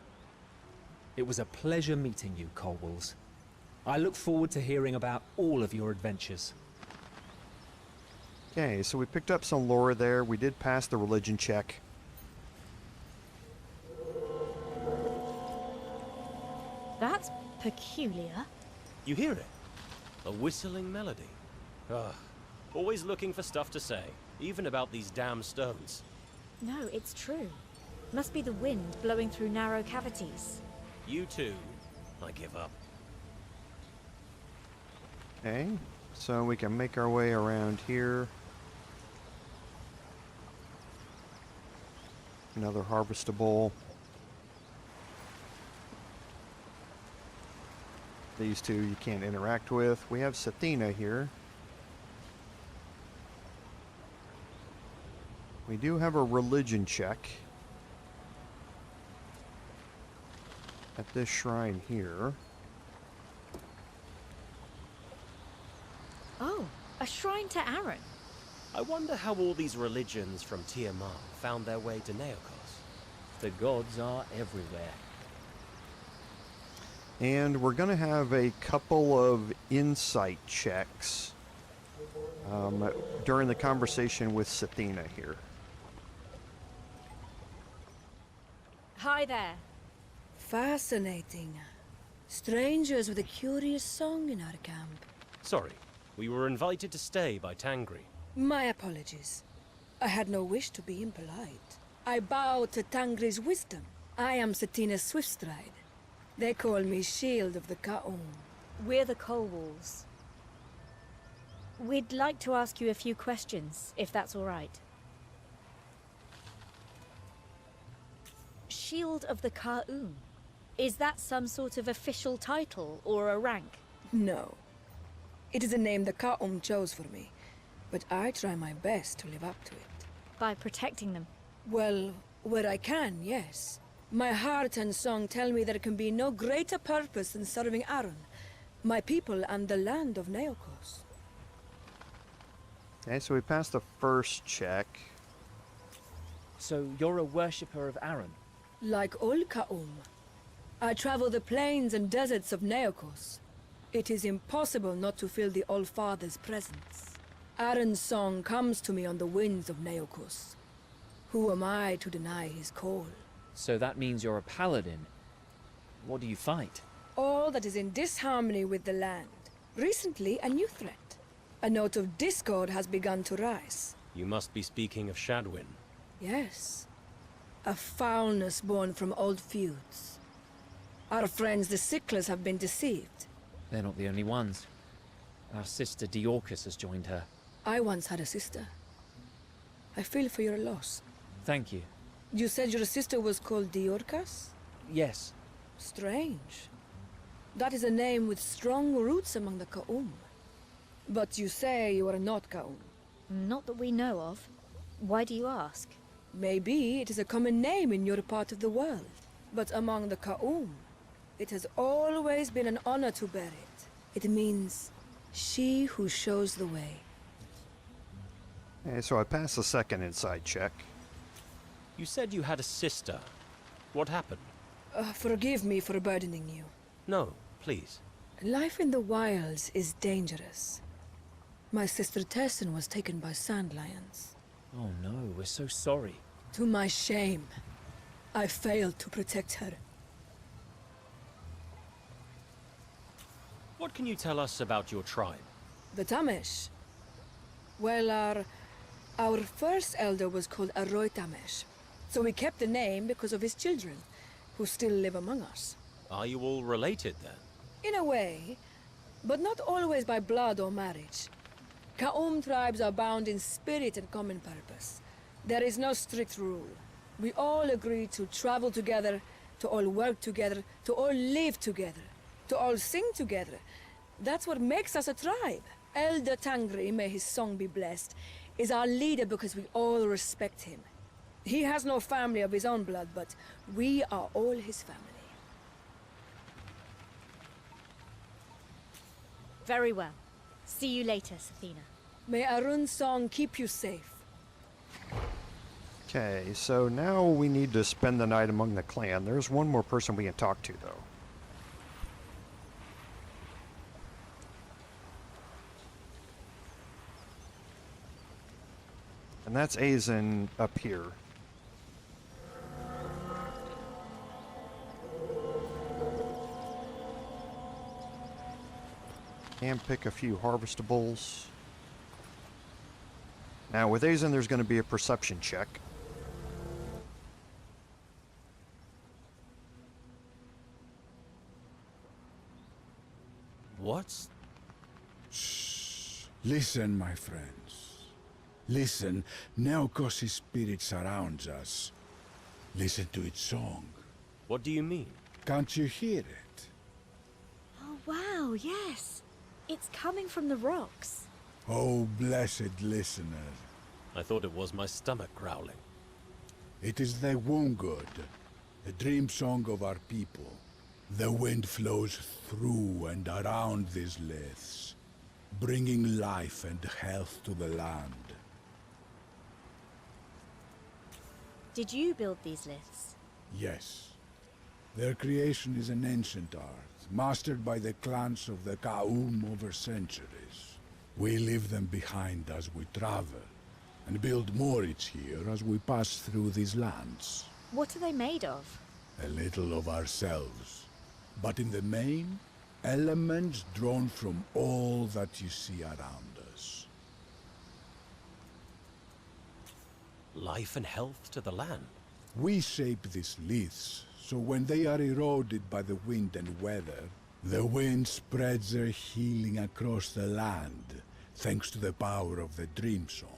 It was a pleasure meeting you, Kobolds. I look forward to hearing about all of your adventures. Okay, so we picked up some lore there. We did pass the religion check. That's peculiar. You hear it? A whistling melody. Ah, always looking for stuff to say, even about these damn stones. No, it's true. Must be the wind blowing through narrow cavities. You too. I give up. Okay, so we can make our way around here. Another harvestable. These two you can't interact with. We have Sathina here. We do have a religion check at this shrine here. Oh, a shrine to Aaron. I wonder how all these religions from Tiamat found their way to Neokos. The gods are everywhere. And we're going to have a couple of insight checks during the conversation with Sathina here. Hi there. Fascinating. Strangers with a curious song in our camp. Sorry, we were invited to stay by Tangri. My apologies. I had no wish to be impolite. I bow to Tangri's wisdom. I am Satina's Swiftstride. They call me Shield of the Ka'um. We're the Kobolds. We'd like to ask you a few questions, if that's all right. Shield of the Ka'um. Is that some sort of official title or a rank? No. It is a name the Ka'um chose for me, but I try my best to live up to it. By protecting them? Well, where I can, yes. My heart and song tell me there can be no greater purpose than serving Aaron, my people and the land of Neokos. Okay, so we passed the first check. So you're a worshipper of Aaron? Like all Ka'um, I travel the plains and deserts of Neokos. It is impossible not to feel the All-Father's presence. Aaron's song comes to me on the winds of Neokos. Who am I to deny his call? So that means you're a paladin. What do you fight? All that is in disharmony with the land. Recently, a new threat. A note of discord has begun to rise. You must be speaking of Shadwin. Yes. A foulness born from old feuds. Our friends the Sicklers have been deceived. They're not the only ones. Our sister Diorcus has joined her. I once had a sister. I feel for your loss. Thank you. You said your sister was called Diorcus? Yes. Strange. That is a name with strong roots among the Ka'um. But you say you are not Ka'um. Not that we know of. Why do you ask? Maybe it is a common name in your part of the world. But among the Ka'um, it has always been an honor to bear it. It means, she who shows the way. Okay, so I passed the second inside check. You said you had a sister. What happened? Forgive me for burdening you. No, please. Life in the wilds is dangerous. My sister Tessin was taken by sand lions. Oh no, we're so sorry. To my shame, I failed to protect her. What can you tell us about your tribe? The Tamesh. Well, our first elder was called Arroy Tamesh. So we kept the name because of his children, who still live among us. Are you all related then? In a way, but not always by blood or marriage. Ka'um tribes are bound in spirit and common purpose. There is no strict rule. We all agree to travel together, to all work together, to all live together, to all sing together. That's what makes us a tribe. Elder Tangri, may his song be blessed, is our leader because we all respect him. He has no family of his own blood, but we are all his family. Very well. See you later, Safina. May Arun's song keep you safe. Okay, so now we need to spend the night among the clan. There's one more person we can talk to, though. And that's Azen up here. And pick a few harvestables. Now with Azen there's going to be a perception check. What's... Shh. Listen, my friends. Listen, Neokos' spirit surrounds us. Listen to its song. What do you mean? Can't you hear it? Oh, wow, yes. It's coming from the rocks. Oh, blessed listener. I thought it was my stomach growling. It is the womb god, the dream song of our people. The wind flows through and around these liths, bringing life and health to the land. Did you build these liths? Yes. Their creation is an ancient art, mastered by the clans of the Ka'um over centuries. We leave them behind as we travel, and build more each year as we pass through these lands. What are they made of? A little of ourselves, but in the main, elements drawn from all that you see around us. Life and health to the land. We shape these liths, so when they are eroded by the wind and weather, The wind spreads their healing across the land, thanks to the power of the Dream Song.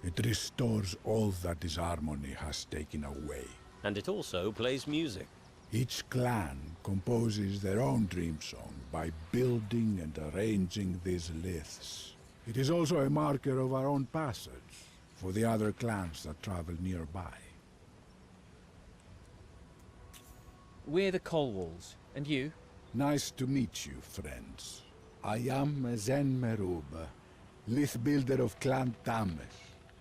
It restores all that this harmony has taken away. And it also plays music. Each clan composes their own Dream Song by building and arranging these liths. It is also a marker of our own passage for the other clans that travel nearby. We're the Kobolds, and you? Nice to meet you, friends. I am Zen Merub, lith builder of Clan Tamesh,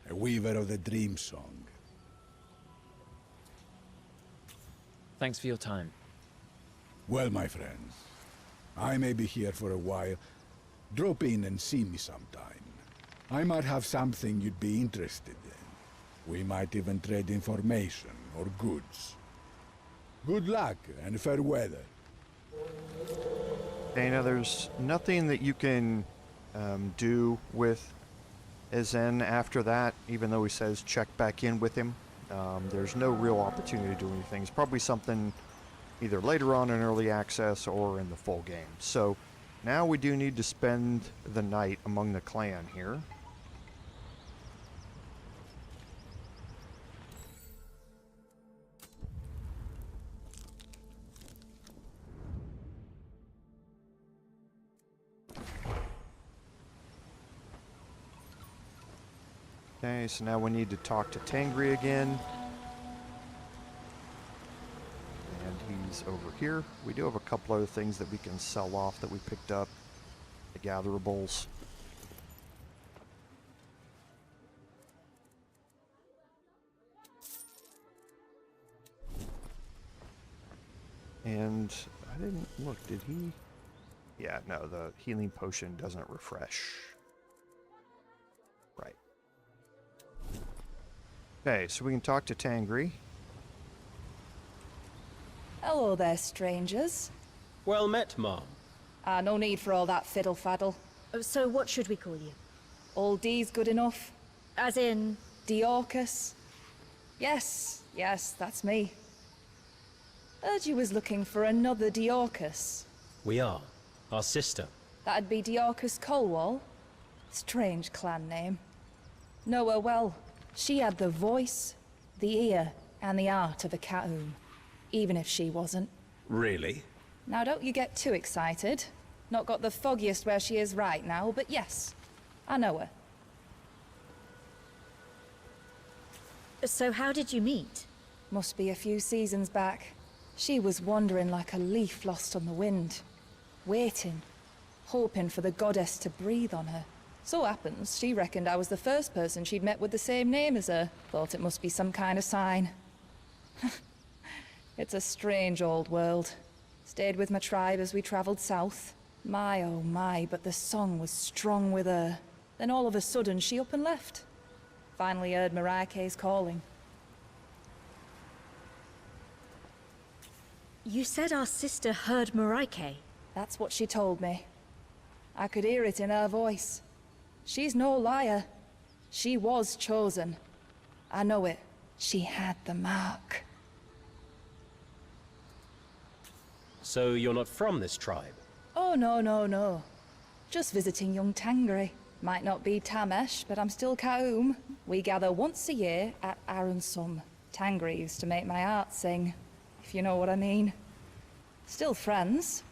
a weaver of the Dream Song. Thanks for your time. Well, my friends, I may be here for a while. Drop in and see me sometime. I might have something you'd be interested in. We might even trade information or goods. Good luck and fair weather. Okay, now there's nothing that you can do with Zen after that, even though he says check back in with him. There's no real opportunity to do anything. It's probably something either later on in early access or in the full game. So now we do need to spend the night among the clan here. Okay, so now we need to talk to Tangri again. And he's over here. We do have a couple other things that we can sell off that we picked up. The gatherables. And I didn't look, did he? Yeah, no, the healing potion doesn't refresh. Right. Okay, so we can talk to Tangri. Hello there, strangers. Well met, Mom. No need for all that fiddle-faddle. So what should we call you? Old D's good enough. As in? Diorcus. Yes, that's me. Heard you was looking for another Diorcus. We are. Our sister. That'd be Diorcus Colwall. Strange clan name. Know her well. She had the voice, the ear, and the art of a Ka'um. Even if she wasn't. Really? Now don't you get too excited. Not got the foggiest where she is right now, but yes, I know her. So how did you meet? Must be a few seasons back. She was wandering like a leaf lost on the wind. Waiting. Hoping for the goddess to breathe on her. So happens, she reckoned I was the first person she'd met with the same name as her. Thought it must be some kind of sign. It's a strange old world. Stayed with my tribe as we traveled south. My oh my, but the song was strong with her. Then all of a sudden she up and left. Finally heard Mariah's calling. You said our sister heard Mariah. That's what she told me. I could hear it in her voice. She's no liar. She was chosen. I know it. She had the mark. So you're not from this tribe? Oh, no. Just visiting young Tangri. Might not be Tamesh, but I'm still Ka'um. We gather once a year at Aronsum. Tangri used to make my heart sing, if you know what I mean. Still friends.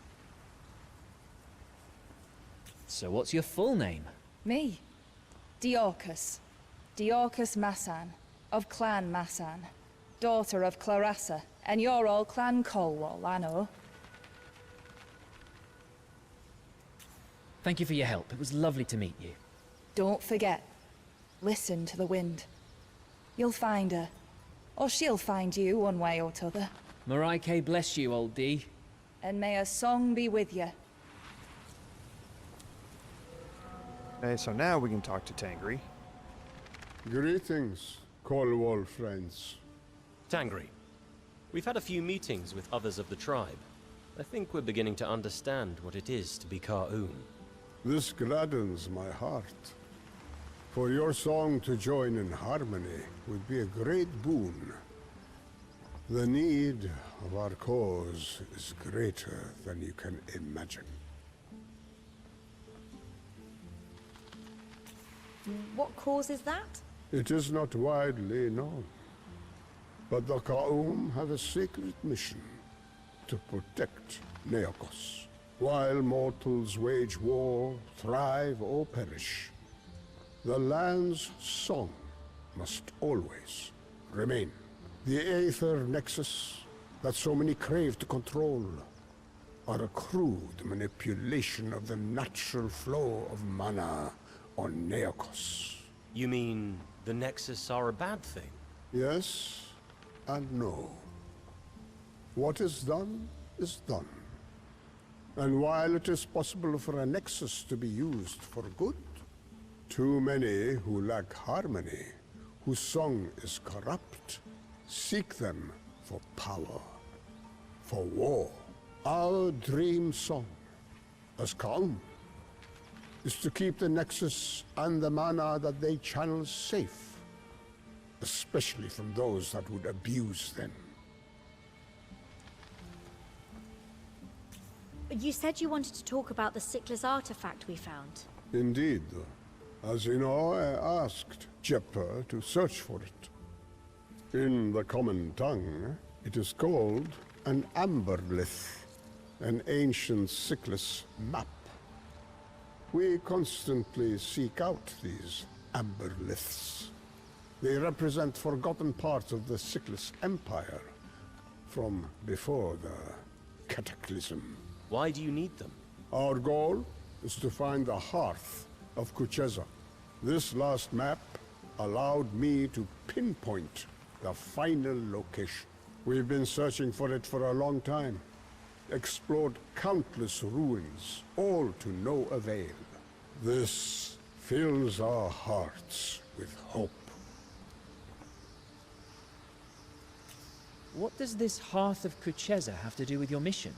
So what's your full name? Me. Diorcus. Diorcus Massan. Of Clan Massan. Daughter of Clarassa. And you're all Clan Colwall, I know. Thank you for your help. It was lovely to meet you. Don't forget. Listen to the wind. You'll find her. Or she'll find you one way or t'other. Mariah bless you, old D. And may her song be with you. Okay, so now we can talk to Tangri. Greetings, Colwall friends. Tangri, we've had a few meetings with others of the tribe. I think we're beginning to understand what it is to be Ka'um. This gladdens my heart. For your song to join in harmony would be a great boon. The need of our cause is greater than you can imagine. What cause is that? It is not widely known, but the Ka'um have a secret mission to protect Neokos. While mortals wage war, thrive or perish, the land's song must always remain. The Aether Nexus that so many crave to control are a crude manipulation of the natural flow of mana on Neokos. You mean the Nexus are a bad thing? Yes and no. What is done is done. And while it is possible for a Nexus to be used for good, too many who lack harmony, whose song is corrupt, seek them for power, for war. Our dream song, as Ka'um, is to keep the Nexus and the mana that they channel safe, especially from those that would abuse them. You said you wanted to talk about the Sickless artifact we found. Indeed. As you know, I asked Jebfa to search for it. In the common tongue, it is called an amberlith, an ancient Sickless map. We constantly seek out these amberliths. They represent forgotten parts of the Sickless Empire from before the cataclysm. Why do you need them? Our goal is to find the hearth of Kucheza. This last map allowed me to pinpoint the final location. We've been searching for it for a long time, explored countless ruins, all to no avail. This fills our hearts with hope. What does this Hearth of Kucheza have to do with your mission?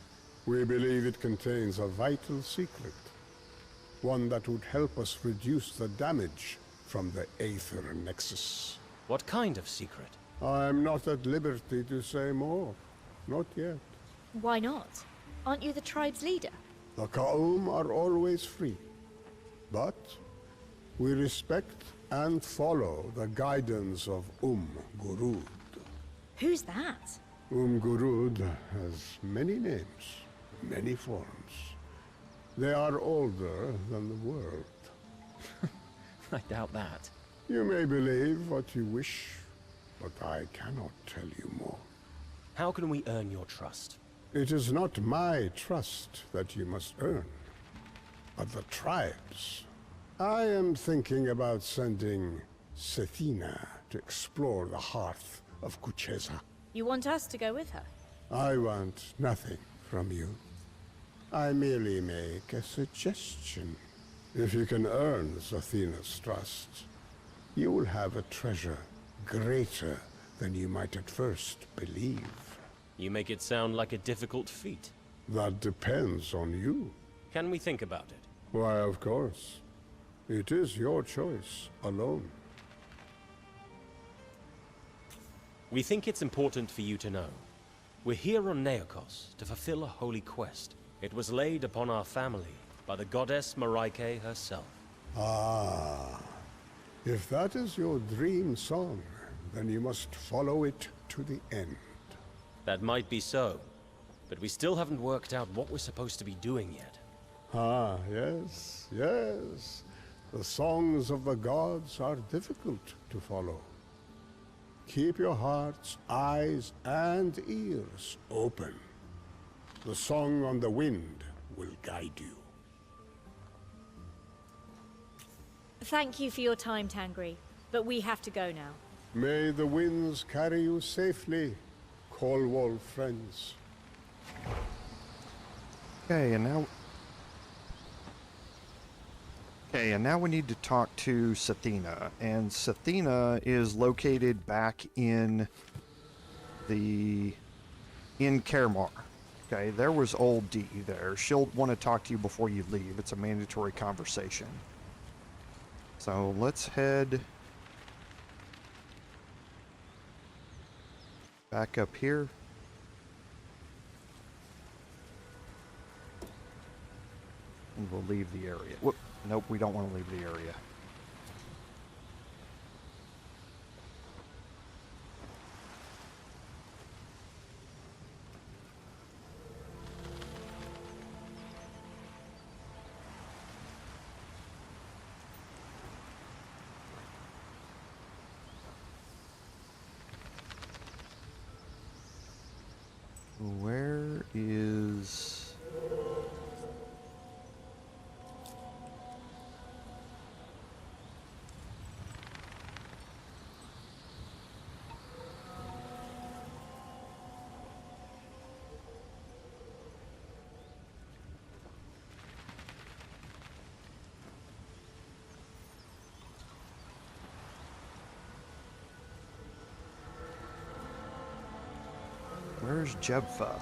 We believe it contains a vital secret, one that would help us reduce the damage from the Aether Nexus. What kind of secret? I'm not at liberty to say more. Not yet. Why not? Aren't you the tribe's leader? The Ka'um are always free, but we respect and follow the guidance of Gurud. Who's that? Gurud has many names, many forms. They are older than the world. I doubt that. You may believe what you wish, but I cannot tell you more. How can we earn your trust? It is not my trust that you must earn, but the tribe's. I am thinking about sending Sethina to explore the hearth of Kucheza. You want us to go with her? I want nothing from you. I merely make a suggestion. If you can earn Sethina's trust, you will have a treasure greater than you might at first believe. You make it sound like a difficult feat. That depends on you. Can we think about it? Why, of course. It is your choice alone. We think it's important for you to know. We're here on Neokos to fulfill a holy quest. It was laid upon our family by the goddess Maraike herself. Ah. If that is your dream song, then you must follow it to the end. That might be so, but we still haven't worked out what we're supposed to be doing yet. Ah, yes, yes. The songs of the gods are difficult to follow. Keep your hearts, eyes, and ears open. The song on the wind will guide you. Thank you for your time, Tangri, but we have to go now. May the winds carry you safely, Coldwall friends. Okay, and now we need to talk to Sethina, and Sethina is located back in Kermar. Okay, there was old D there. She'll want to talk to you before you leave. It's a mandatory conversation. So let's head back up here. And we'll leave the area. Whoop. Nope, we don't want to leave the area. Where is... Where's Jebfa?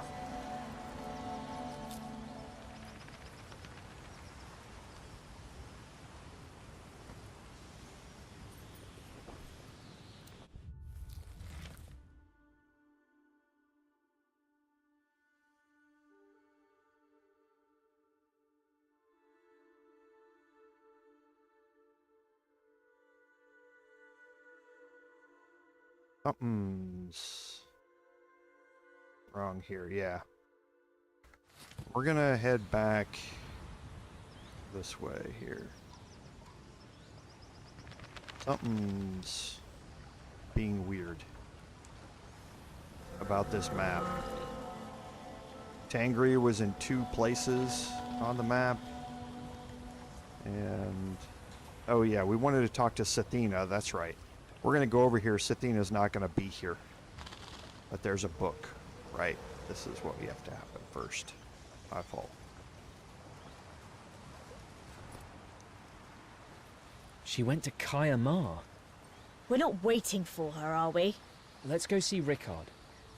Something's wrong here, yeah. We're gonna head back this way here. Something's being weird about this map. Tangria was in 2 places on the map. And oh yeah, we wanted to talk to Sethina, that's right. We're gonna go over here. Sethina's not gonna be here. But there's a book, right? This is what we have to happen first. My fault. She went to Kaya Ma. We're not waiting for her, are we? Let's go see Rickard.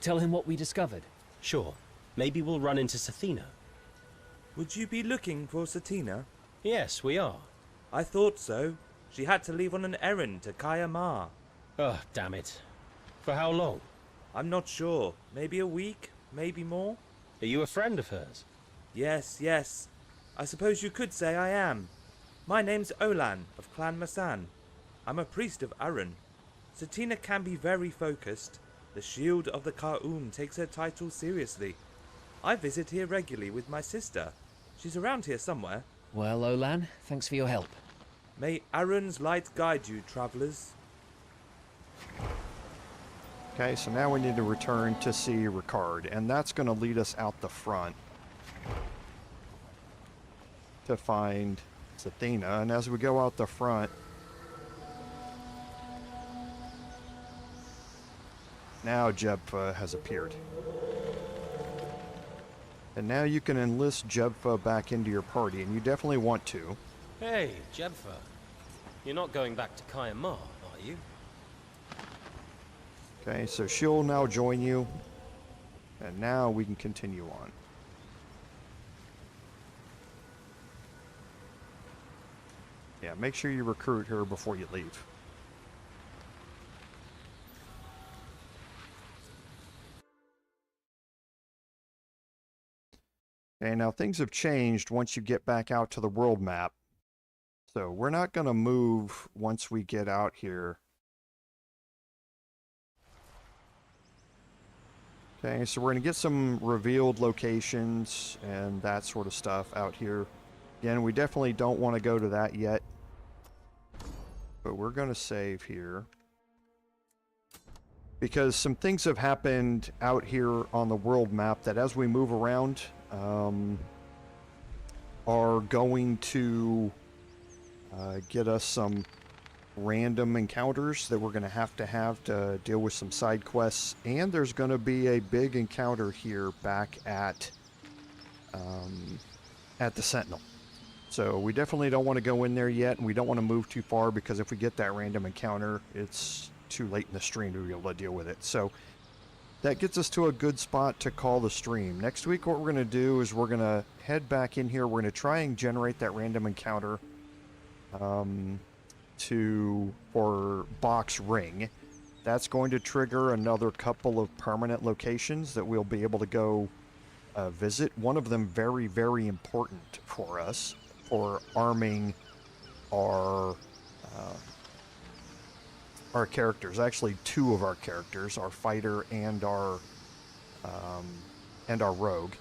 Tell him what we discovered. Sure. Maybe we'll run into Sethina. Would you be looking for Sethina? Yes, we are. I thought so. She had to leave on an errand to Kaya Ma. Oh, damn it. For how long? I'm not sure. Maybe a week? Maybe more? Are you a friend of hers? Yes, yes. I suppose you could say I am. My name's Olan of Clan Masan. I'm a priest of Arun. Sethina can be very focused. The Shield of the Ka'um takes her title seriously. I visit here regularly with my sister. She's around here somewhere. Well, Olan, thanks for your help. May Arun's light guide you, travellers. Okay, so now we need to return to see Rickard, and that's going to lead us out the front to find Sethina. And as we go out the front, now Jebfa has appeared. And now you can enlist Jebfa back into your party, and you definitely want to. Hey, Jebfa. You're not going back to Kaya Ma, are you? Okay, so she'll now join you, and now we can continue on. Yeah, make sure you recruit her before you leave. Okay, now things have changed once you get back out to the world map. So we're not going to move once we get out here. Okay, so we're going to get some revealed locations and that sort of stuff out here. Again, we definitely don't want to go to that yet. But we're going to save here. Because some things have happened out here on the world map that as we move around are going to get us some random encounters that we're going to have to deal with some side quests. And there's going to be a big encounter here back at the Sentinel. So we definitely don't want to go in there yet, and we don't want to move too far, because if we get that random encounter, it's too late in the stream to be able to deal with it. So that gets us to a good spot to call the stream. Next week what we're going to do is we're going to head back in here. We're going to try and generate that random encounter for Box Ring. That's going to trigger another couple of permanent locations that we'll be able to go visit. One of them very, very important for us. for arming our characters. Actually, two of our characters, our fighter and our rogue.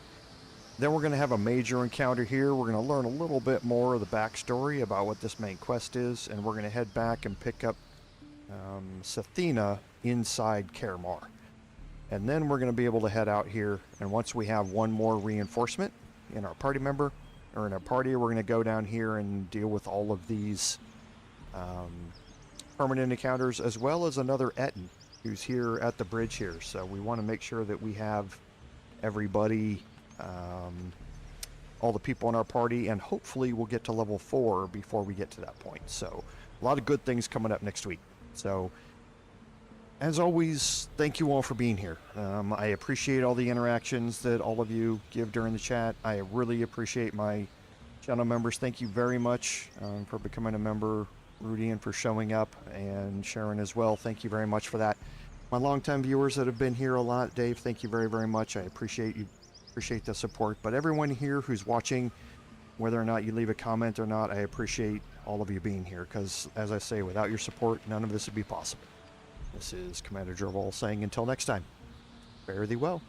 Then we're going to have a major encounter here. We're going to learn a little bit more of the backstory about what this main quest is, and we're going to head back and pick up Sathina inside Karamar. And then we're going to be able to head out here, and once we have one more reinforcement in our party member, or in our party, we're going to go down here and deal with all of these permanent encounters, as well as another Ettin who's here at the bridge here. So we want to make sure that we have everybody, all the people in our party, and hopefully we'll get to level 4 before we get to that point. So a lot of good things coming up next week. So as always, thank you all for being here. I appreciate all the interactions that all of you give during the chat. I really appreciate my channel members. Thank you very much for becoming a member, Rudi, and for showing up, and Sharon as well. Thank you very much for that. My longtime viewers that have been here a lot, Dave, thank you very, very much. I appreciate the support. But everyone here who's watching, whether or not you leave a comment or not, I appreciate all of you being here, because as I say, without your support, none of this would be possible. This is Commander Jerval saying until next time, fare thee well.